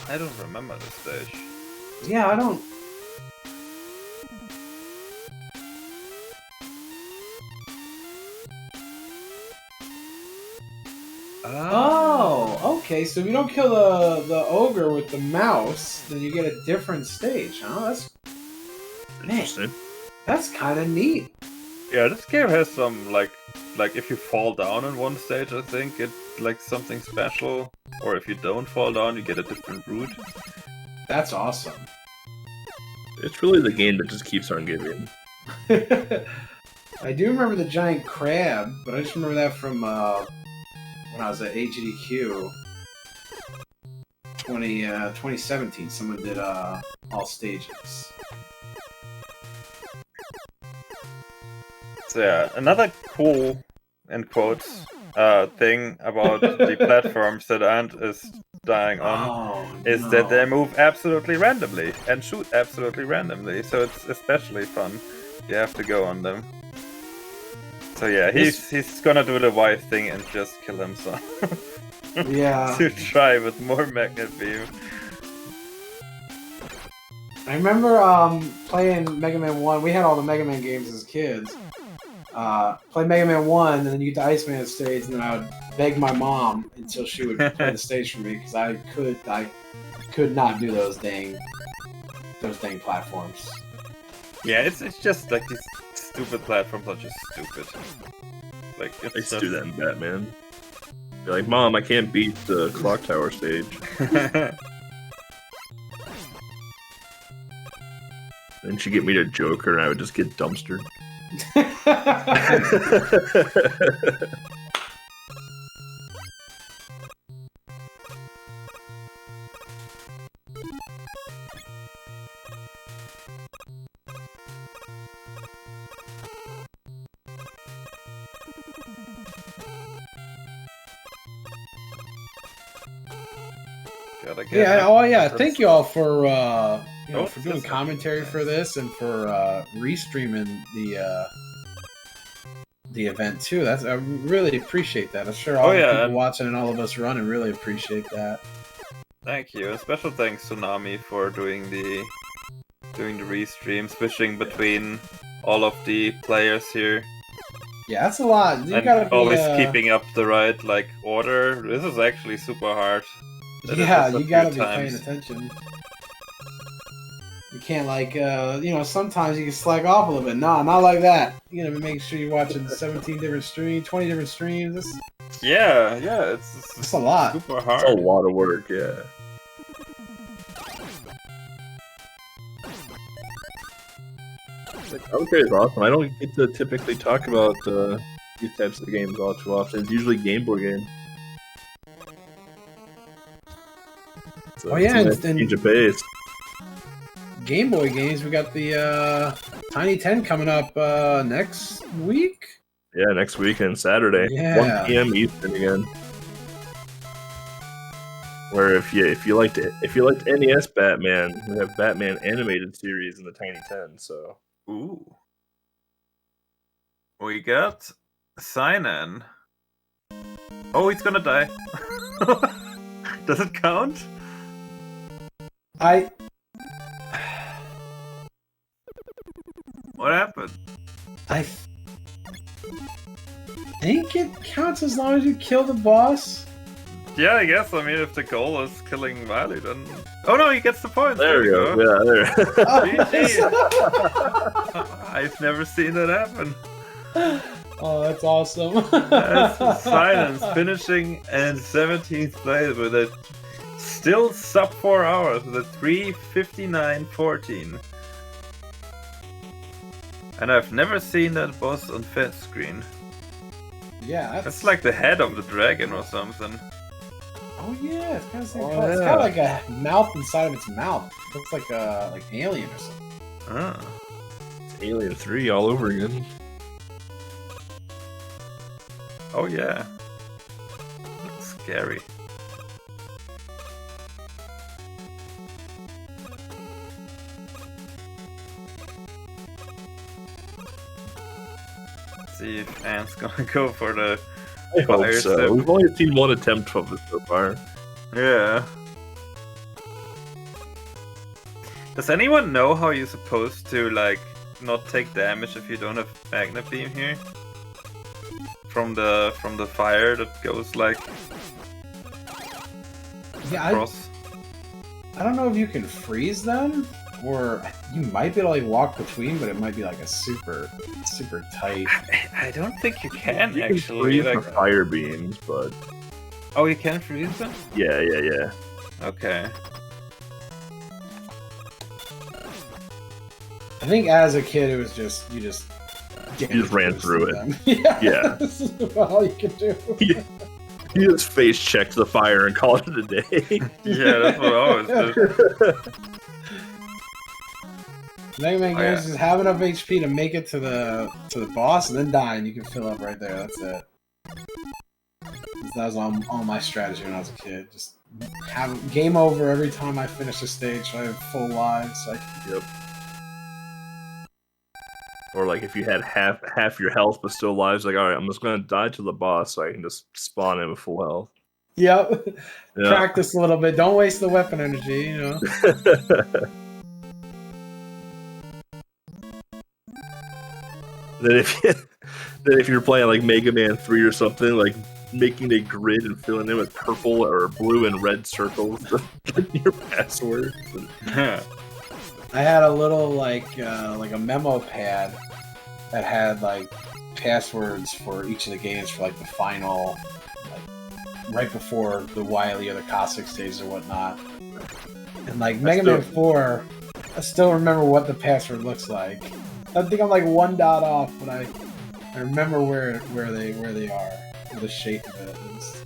don't remember the stage. Yeah, I don't... Oh, okay, so if you don't kill the ogre with the mouse, then you get a different stage, huh? That's... Interesting. That's kind of neat. Yeah, this game has some, like if you fall down in one stage, I think it's like something special. Or if you don't fall down, you get a different route. That's awesome. It's really the game that just keeps on giving. I do remember the giant crab, but I just remember that from when I was at AGDQ 2017. Someone did all stages. So yeah, another cool, in quotes, thing about the platforms that Ant is dying on is that they move absolutely randomly and shoot absolutely randomly. So it's especially fun. You have to go on them. So yeah, he's gonna do the wise thing and just kill himself. Yeah. To try with more Magnet Beam. I remember playing Mega Man 1. We had all the Mega Man games as kids. Play Mega Man 1, and then you get the Iceman stage, and then I would beg my mom until she would play the stage for me, because I could not do those dang platforms. Yeah, it's just like these stupid platforms are just stupid. Like I used to do that in Batman. Be like, Mom, I can't beat the clock tower stage. Then she'd get me to Joker, and I would just get dumpstered. Yeah. Thank you all for for doing commentary for this and for restreaming the event too. I really appreciate that. I'm sure all the people watching and all of us running really appreciate that. Thank you. A special thanks to Nami for doing the restream, switching between all of the players here. Yeah, that's a lot. You and gotta be always keeping up the right order. This is actually super hard Yeah, you gotta be paying attention. You can't sometimes you can slack off a little bit. Nah, not like that. You gotta make sure you're watching 17 different streams, 20 different streams. Yeah, it's a lot. Super hard. It's a lot of work, yeah. Okay, it's awesome. I don't get to typically talk about these types of games all too often. It's usually Game Boy games. So and change of pace. Game Boy games. We got the Tiny 10 coming up next week. Yeah, next weekend, Saturday, Yeah. 1 p.m. Eastern again. Where if you liked NES Batman, we have Batman animated series in the Tiny 10. So ooh, we got Sign-In. Oh, he's gonna die. Does it count? What happened? I think it counts as long as you kill the boss. Yeah, I guess. I mean, if the goal is killing Wily, then... Oh no, he gets the points! there we go. Yeah, there. I've never seen that happen. Oh, that's awesome. That's Silence, finishing in 17th place with a still sub 4 hours with a 3:59.14. And I've never seen that boss on fifth screen. Yeah, that's like the head of the dragon or something. Oh yeah, it's kind of the same color. It's kind of like a mouth inside of its mouth. It looks like Alien or something. Ah. It's Alien 3 all over again. Oh yeah. Looks scary. Let's see if Ant's gonna go for the I hope fire so. sip. We've only seen one attempt of it so far. Yeah. Does anyone know how you're supposed to not take damage if you don't have Magna Beam here? From the fire that goes across? I don't know if you can freeze them, or you might be able to walk between, but it might be like a super tight. I don't think you can You actually. can freeze the fire beams, but oh, you can freeze them? yeah. Okay. I think as a kid, it was just you just ran through it. Yeah. This is about all you can do. You just face checked the fire and called it a day. Yeah, that's what I always do. Mega Man games just have enough HP to make it to the boss and then die, and you can fill up right there. That's it. That was all my strategy when I was a kid. Just have game over every time I finish a stage, so I have full lives. Yep. Or if you had half your health but still alive, all right, I'm just gonna die to the boss so I can just spawn in with full health. Yep. Yeah. Practice a little bit. Don't waste the weapon energy. Then if you're playing Mega Man 3 or something, making a grid and filling in with purple or blue and red circles your password. I had a little a memo pad that had passwords for each of the games for the final, right before the Wily or the Cossack stages or whatnot. And Mega Man 4, I still remember what the password looks like. I think I'm one dot off, but I remember where they are, where the shape of it is.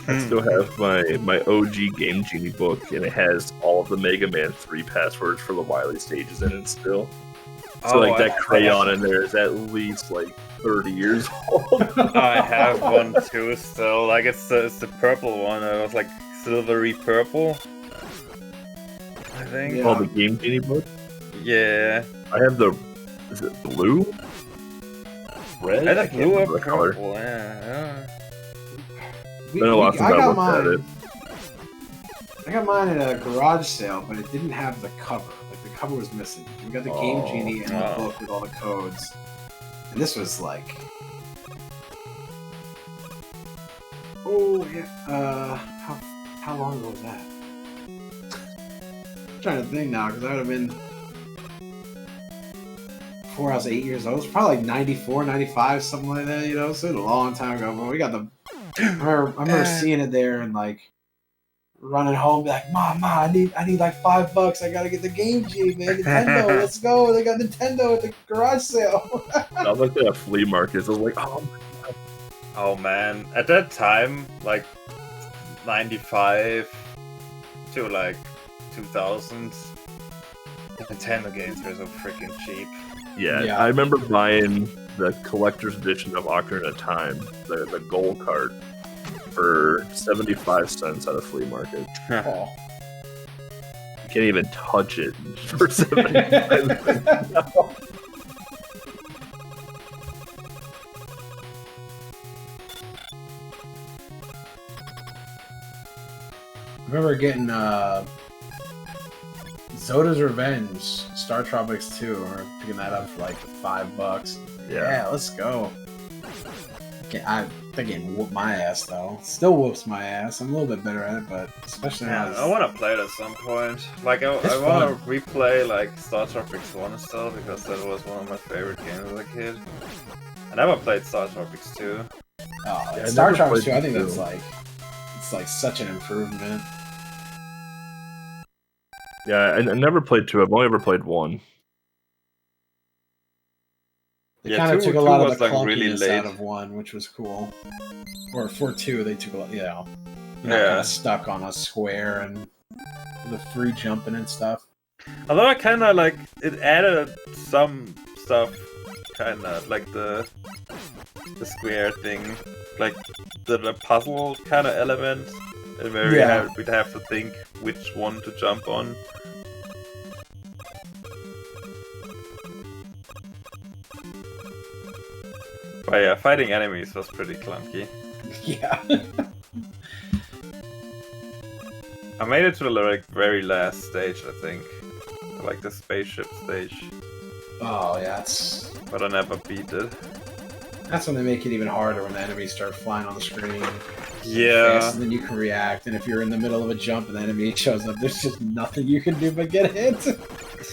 I still have my OG Game Genie book, and it has all of the Mega Man 3 passwords for the Wily stages in it still. So that crayon in there is at least 30 years old. I have one too still. It's the purple one. It was silvery purple, I think. Oh, the Game Genie book? Yeah. I have is it blue? Red? I have blue or color. purple, yeah. I got mine at a garage sale, but it didn't have the cover. The cover was missing. We got the Game Genie and the book with all the codes. And this was How long ago was that? I'm trying to think now, because I would have been before I was 8 years old. It was probably like 94, 95, something like that, you know? So it was a long time ago. But we got the... I remember seeing it there and like running home, be like, Mom, I need like $5. I gotta get the Game G, man. Nintendo, let's go. They got Nintendo at the garage sale. I was like at flea markets. I was like, oh my god. Oh man, at that time, like 95 to like 2000s, the Nintendo games were so freaking cheap. Yeah, I remember buying the collector's edition of Ocarina of Time, the gold card, for 75 cents at a flea market. Oh. You can't even touch it for 75 cents. I remember getting Zoda's Revenge, Star Tropics 2. I remember picking that up for like $5. Yeah, let's go. That game whooped my ass though. Still whoops my ass. I'm a little bit better at it, but especially now. I want to play it at some point. Like I want to replay like Star Tropics 1 and stuff because that was one of my favorite games as a kid. I never played Star Tropics 2. Oh, Star Tropics 2. I think that's like such an improvement. Yeah, I never played 2. I've only ever played 1. They kind of took a lot of the clunkiness out of 1, which was cool. Or for 2, they took a lot, kind of stuck on a square and the free jumping and stuff. Although I kind of like it added some stuff, kind of like the square thing, like the puzzle kind of element, where we'd have to think which one to jump on. But yeah, fighting enemies was pretty clunky. Yeah. I made it to the like very last stage, I think. Like the spaceship stage. Oh, yeah, but I never beat it. That's when they make it even harder when the enemies start flying on the screen. Yeah. Faster than you can react, and if you're in the middle of a jump and the enemy shows up, there's just nothing you can do but get hit.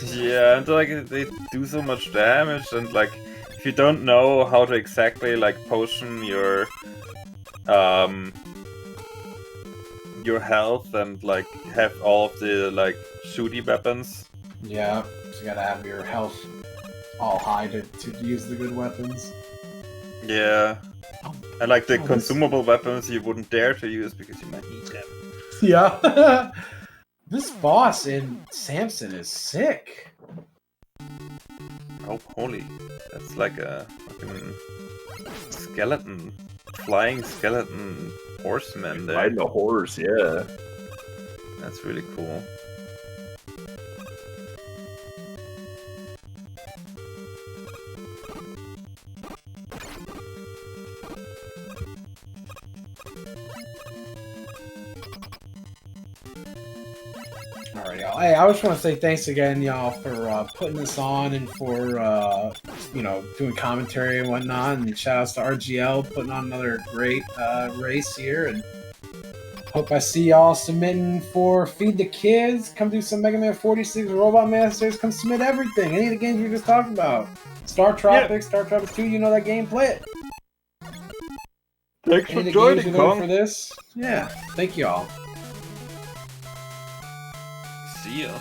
Yeah, and like they do so much damage, and like if you don't know how to exactly like potion your health and like have all of the like shooty weapons. Yeah, so you gotta have your health all high to use the good weapons. Yeah. And like the consumable weapons you wouldn't dare to use because you might need them. Yeah. This boss in Samson is sick. Oh, holy. That's like a fucking skeleton. Flying skeleton horseman there. Riding a horse, yeah. That's really cool. Alright, y'all. Hey, I just want to say thanks again, y'all, for putting this on and for, doing commentary and whatnot. And shout outs to RGL putting on another great race here. And hope I see y'all submitting for Feed the Kids. Come do some Mega Man 46 Robot Masters. Come submit everything. Any of the games we just talked about. Star Tropics, Star Tropics 2, you know that game, play it. Thanks for joining, Kong. For this. Yeah, thank y'all. See ya.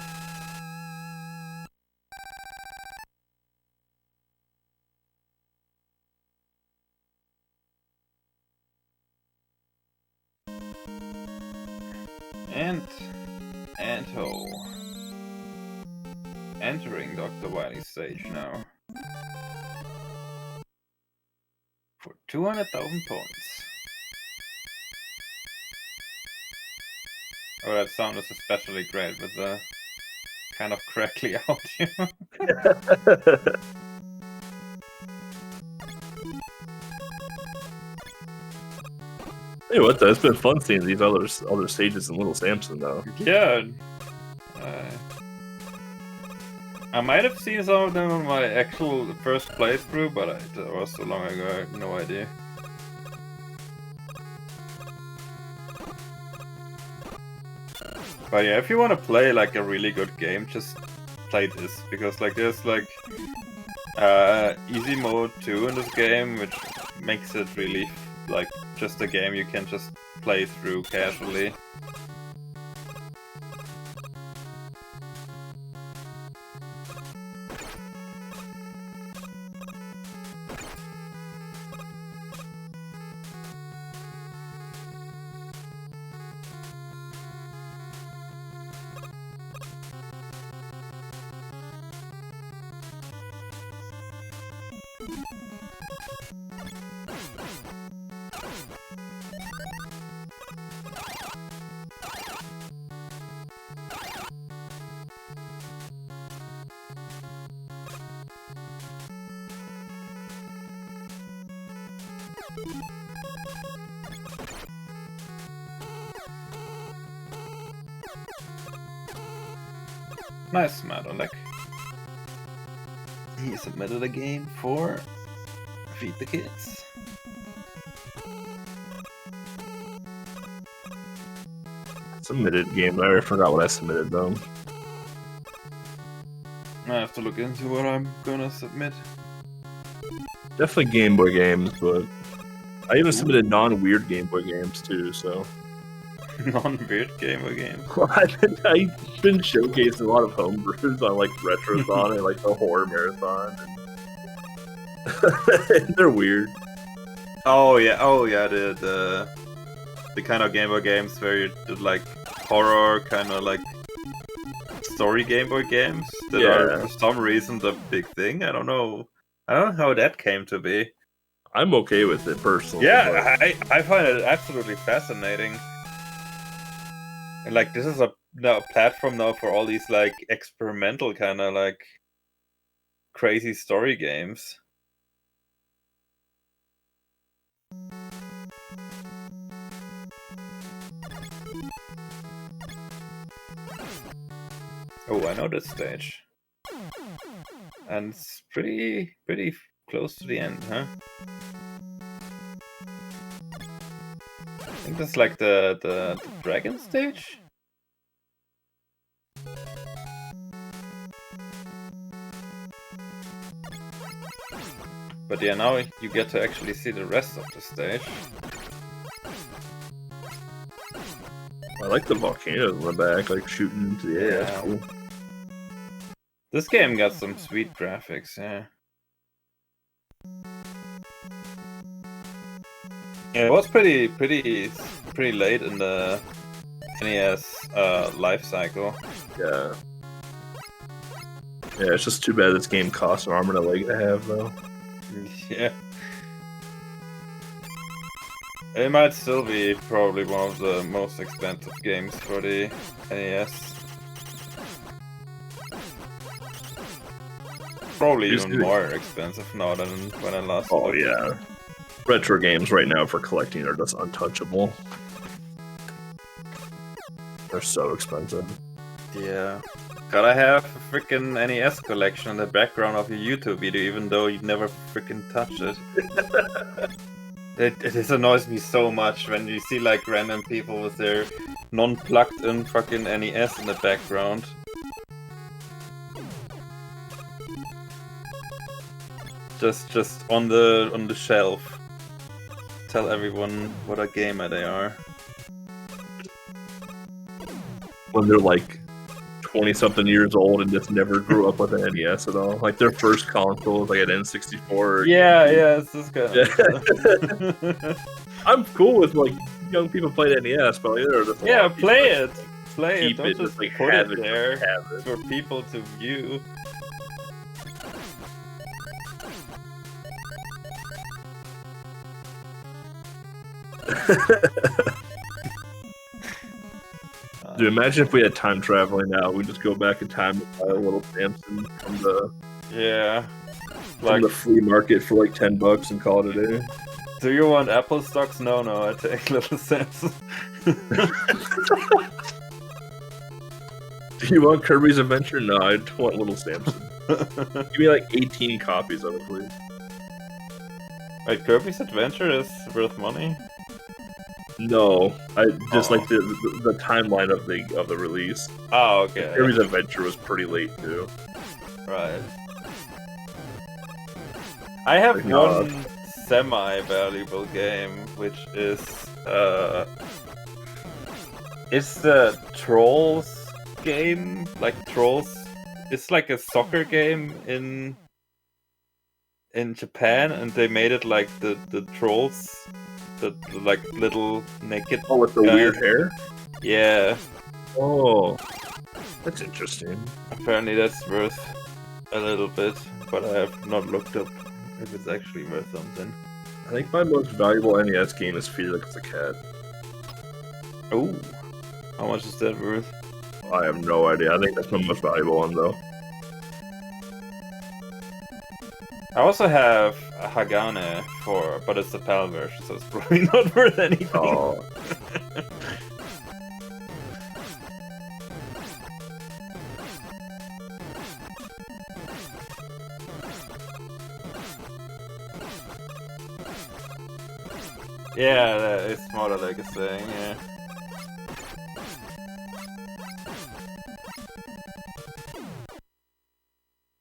And entering Dr. Wily's stage now. For 200,000 points. Oh, that sound is especially great with the kind of crackly audio. Hey, what? It's been fun seeing these other stages in Little Samson, though. Yeah. I might have seen some of them on my actual first playthrough, but it was so long ago, I have no idea. But yeah, if you want to play like a really good game, just play this, because like there's like easy mode too in this game, which makes it really like just a game you can just play through casually. Nice, Madolek. He submitted a game for Feed the Kids. Submitted game. I already forgot what I submitted though. I have to look into what I'm gonna submit. Definitely Game Boy games, but I even submitted non-weird Game Boy games too. So Non-weird gamer game. I've been showcasing a lot of homebrews on like Retrothon and like the Horror Marathon. And they're weird. Oh yeah, the kind of Game Boy games where you did like horror, kind of like story Game Boy games that are for some reason the big thing. I don't know how that came to be. I'm okay with it personally. Yeah, I find it absolutely fascinating. And like this is a platform now for all these like experimental kind of like crazy story games. Oh, I know this stage. And it's pretty close to the end, huh? I think that's like the dragon stage? But yeah, now you get to actually see the rest of the stage. I like the volcanoes in the back, like shooting into the air. That's cool. This game got some sweet graphics, yeah. Yeah, it was pretty late in the NES life cycle. Yeah. Yeah, it's just too bad this game costs an arm and a leg to have, though. Yeah. It might still be probably one of the most expensive games for the NES. Probably even more expensive now than when I last looked. Yeah. Retro games right now for collecting are just untouchable. They're so expensive. Yeah. Gotta have a freaking NES collection in the background of your YouTube video, even though you never freaking touch it. It just annoys me so much when you see like random people with their non-plugged in fucking NES in the background. Just on the shelf. Tell everyone what a gamer they are. When they're like 20-something years old and just never grew up with an NES at all. Like their first console was like an N64. Yeah, it's this guy. I'm cool with like young people playing NES, but like, they're just play it. Play it. Don't just like, put it there for people to view. Dude, imagine if we had time traveling now. We just go back in time and buy a little Samson from the from the flea market for like $10 and call it a day. Do you want Apple stocks? No, I take Little Samson. Do you want Kirby's Adventure? No, I just want Little Samson. Give me like 18 copies of it, please. Wait, Kirby's Adventure is worth money? No, I just like the timeline of the release. Oh, okay. Kirby's Adventure was pretty late too. Right. I have one semi-valuable game, which is it's the Trolls game. Like Trolls, it's like a soccer game in Japan, and they made it like the Trolls, the like little naked. Oh, with the weird hair. Yeah. Oh, that's interesting. Apparently, that's worth a little bit, but I have not looked up if it's actually worth something. I think my most valuable NES game is Felix the Cat. Oh, how much is that worth? I have no idea. I think that's my most valuable one, though. I also have a Hagane but it's the PAL version, so it's probably not worth anything. Oh. Yeah, it's more like a thing, yeah.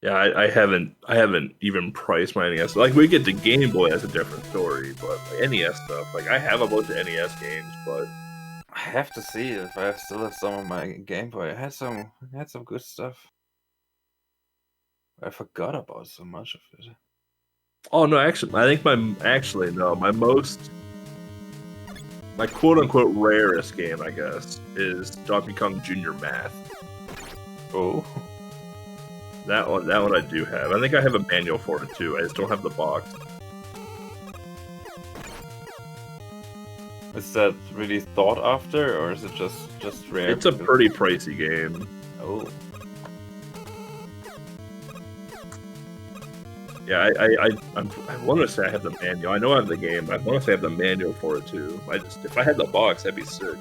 Yeah, I haven't even priced my NES. Like, we get the Game Boy as a different story, but like, NES stuff, like I have a bunch of NES games, but I have to see if I still have some of my Game Boy. I had some good stuff. I forgot about so much of it. oh no, actually, I think my quote unquote rarest game, I guess, is Donkey Kong Jr. Math. Oh. That one I do have. I think I have a manual for it too. I just don't have the box. Is that really thought after, or is it just rare? It's a pretty pricey game. Oh. Yeah, I want to say I have the manual. I know I have the game, but I want to say I have the manual for it too. If I had the box, that'd be sick.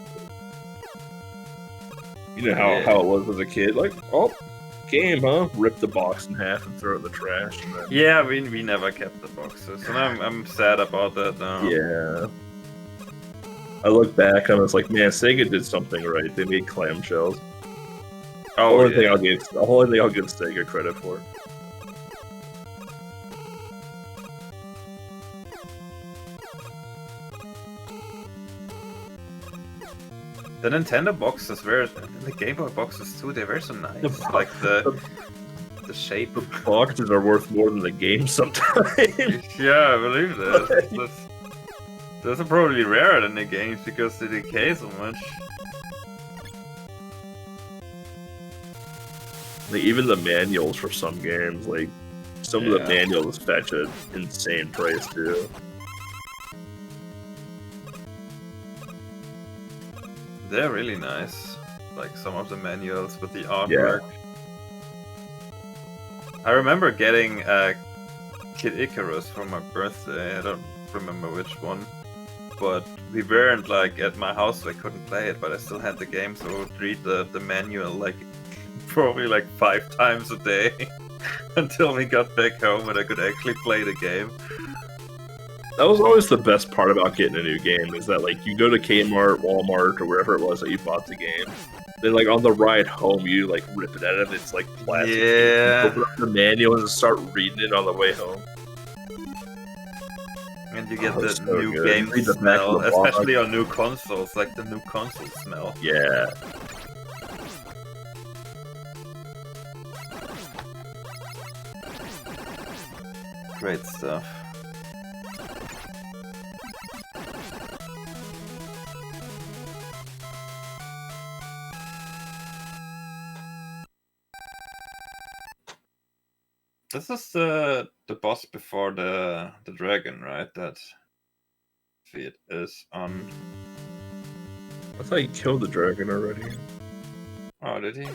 You know how it was as a kid, like, oh, game, huh? Rip the box in half and throw it in the trash. And then... Yeah, we never kept the boxes, and I'm sad about that now. Yeah. I look back and I was like, man, Sega did something right. They made clamshells. Oh, The only thing I'll give Sega credit for. The Nintendo boxes were, and the Game Boy boxes too, they were so nice. Like the shape. The boxes are worth more than the game sometimes. Yeah, I believe that. Those are probably rarer than the games because they decay so much. Like, even the manuals for some games, like some of the manuals fetch an insane price too. They're really nice. Like some of the manuals with the artwork. Yeah. I remember getting Kid Icarus for my birthday. I don't remember which one. But we weren't like at my house, so I couldn't play it, but I still had the game, so I would read the manual like probably like 5 times a day until we got back home and I could actually play the game. That was always the best part about getting a new game, is that like you go to Kmart, Walmart, or wherever it was that you bought the game. Then like on the ride home, you like rip it out of its like plastic. Yeah. Open up the manual and start reading it on the way home. And you get the new game smell, especially on new consoles, like the new console smell. Yeah. Great stuff. This is the boss before the dragon, right? That feat is on. I thought he killed the dragon already. Oh, did he?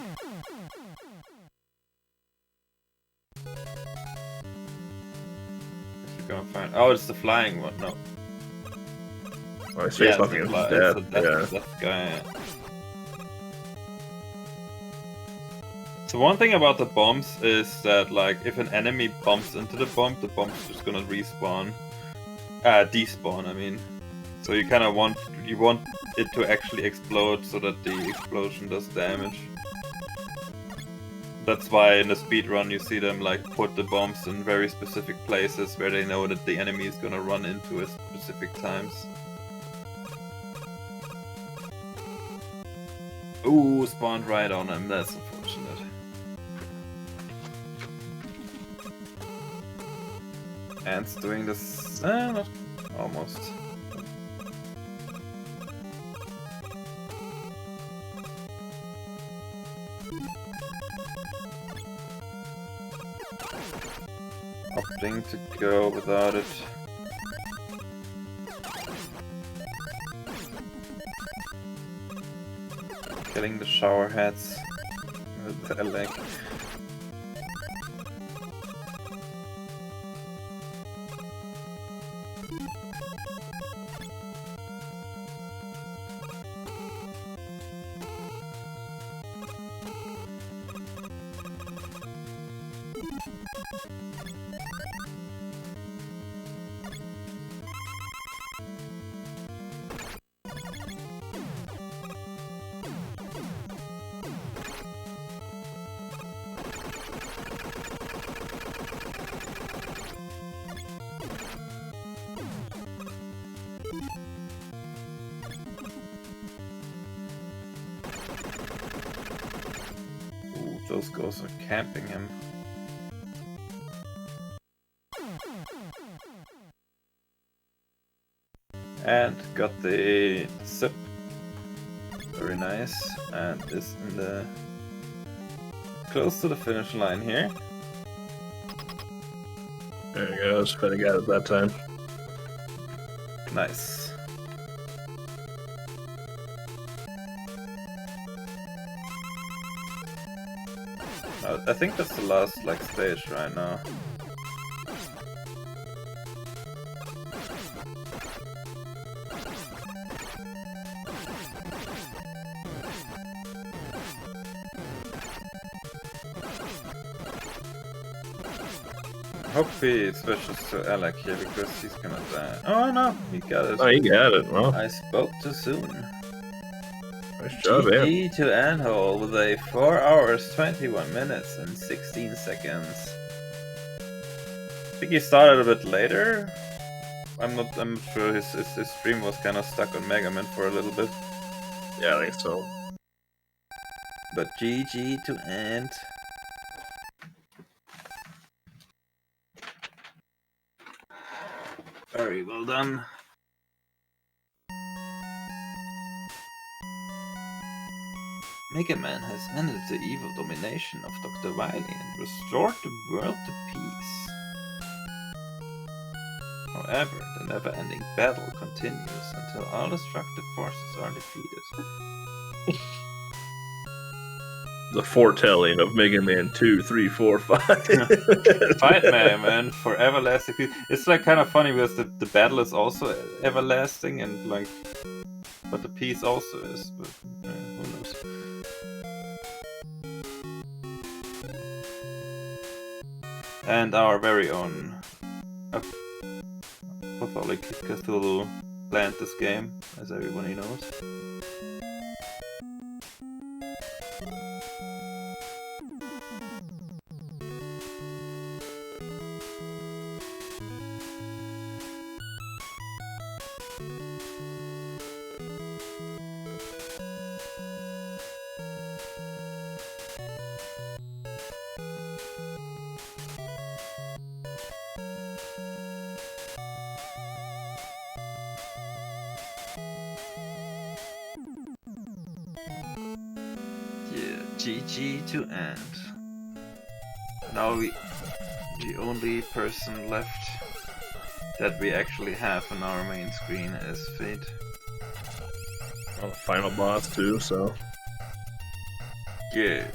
Gonna find. Oh, it's the flying one. No. Oh, I see something in death. That guy. So one thing about the bombs is that, like, if an enemy bumps into the bomb's just gonna respawn. Despawn, I mean. So you kind of want it to actually explode so that the explosion does damage. That's why in the speedrun you see them like put the bombs in very specific places where they know that the enemy is gonna run into at specific times. Ooh, spawned right on him, that's unfortunate. Ant's doing this... not almost. Opting to go without it. Getting the shower heads with the leg. Those ghosts are camping him. And got the sip. Very nice. And is in the close to the finish line here. There you go, spinning out at that time. Nice. I think that's the last stage right now. I hope he switches to Alec here because he's gonna die. Oh no, he got it. Oh, he got it. Well, I spoke too soon. Nice job, man. GG to Anhole with a 4 hours, 21 minutes and 16 seconds. I think he started a bit later. I'm sure his stream was kind of stuck on Mega Man for a little bit. Yeah, I think so. But GG to Ant. Very well done. Mega Man has ended the evil domination of Dr. Wily and restored the world to peace. However, the never-ending battle continues until all destructive forces are defeated. The foretelling of Mega Man 2, 3, 4, 5. Fight Mega Man for everlasting peace. It's kind of funny because the battle is also everlasting and but the peace also is. But who knows? And our very own Patholic Cthulhu planned this game, as everybody knows. GG to end. Now the only person left that we actually have on our main screen is Fate. Well, the final boss too, so. Yeah.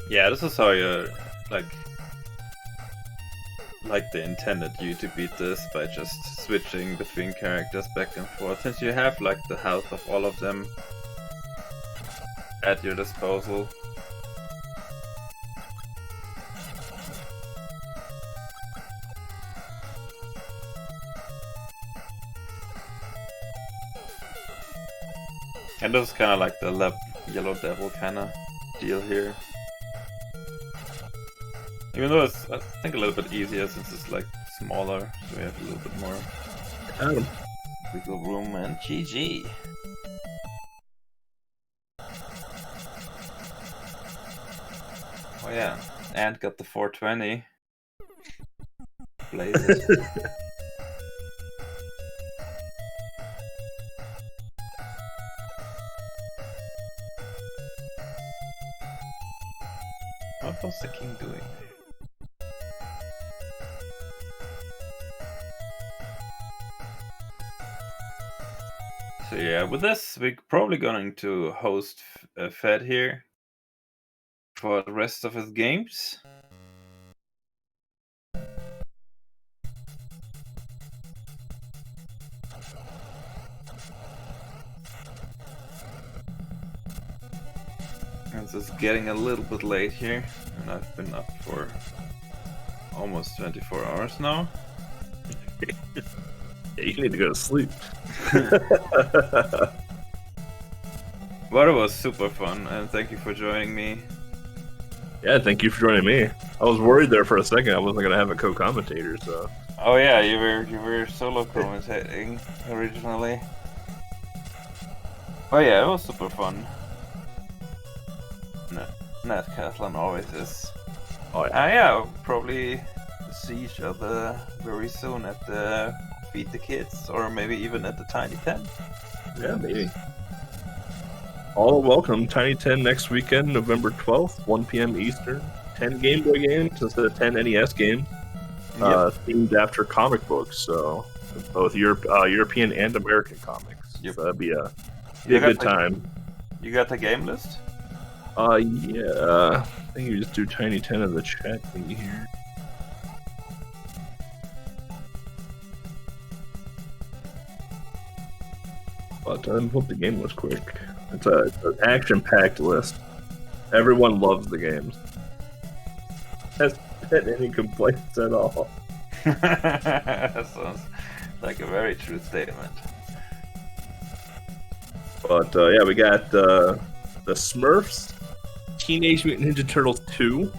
Yeah, this is how you like they intended you to beat this by just switching between characters back and forth, since you have like the health of all of them at your disposal. And this is kind of like the Yellow Devil kind of deal here. Even though it's, I think, a little bit easier since it's like smaller, so we have a little bit more wiggle room. And GG. Oh yeah, and got the 420. Blaze it. What was the king doing there? So yeah, with this, we're probably going to host Fed here for the rest of his games. And it's getting a little bit late here, and I've been up for almost 24 hours now. Yeah, you need to go to sleep. But it was super fun, and thank you for joining me. Yeah, thank you for joining me. I was worried there for a second I wasn't gonna have a co-commentator, so. Oh yeah, you were solo commentating originally. Oh yeah, it was super fun. NESCathlon always is. Oh yeah. Yeah, we'll probably see each other very soon at the Feed the Kids, or maybe even at the Tiny 10. Yeah, maybe. All welcome, Tiny 10 next weekend, November 12th, 1 p.m. Eastern. 10 Game Boy games instead of 10 NES games, themed after comic books, so both European and American comics. Yep. So that'd be a good time. You got the game list? Yeah. I think you just do Tiny 10 in the chat thingy here. But I hope the game was quick. It's an action-packed list. Everyone loves the games. Hasn't been any complaints at all. That sounds like a very true statement. But yeah, we got the Smurfs, Teenage Mutant Ninja Turtles 2,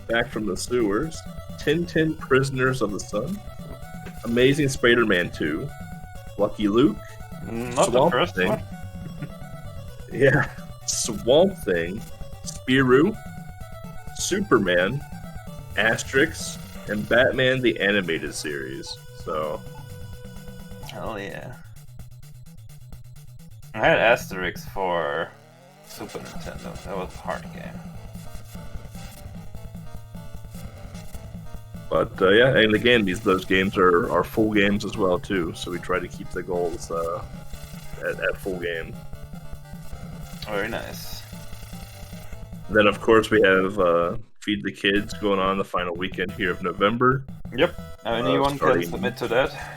Back from the Sewers, Tintin Prisoners of the Sun, Amazing Spider-Man 2, Lucky Luke, Not Swamp the first Thing. one. Yeah, Swamp Thing, Spirou, Superman, Asterix, and Batman the Animated Series. So, Hell yeah. I had Asterix for Super Nintendo. That was a hard game. but yeah, and again, those games are full games as well too. So we try to keep the goals at full game. Very nice. Then of course we have Feed the Kids going on the final weekend here of November. Yep. Anyone can submit to that.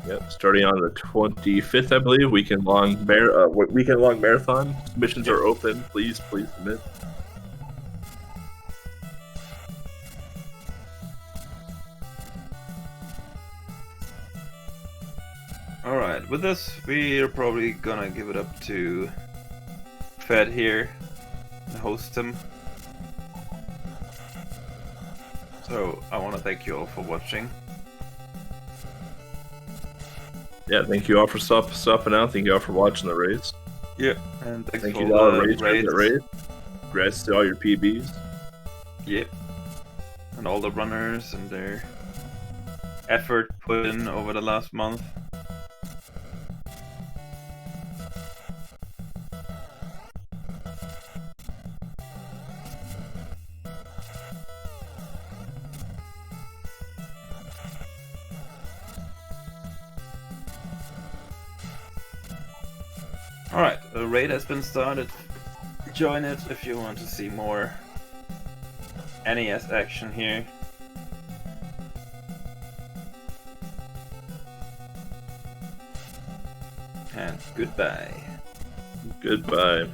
Yep, starting on the 25th, I believe. Weekend long marathon. Submissions are open. Please submit. Alright, with this, we're probably gonna give it up to Fed here and host him. So, I want to thank you all for watching. Yeah, thank you all for stopping out. Thank you all for watching the race. Yeah, and thanks Thank for you to all the raids. race. Congrats to all your PBs. Yep. And all the runners and their effort put in over the last month. Alright, the raid has been started. Join it if you want to see more NES action here. And goodbye. Goodbye.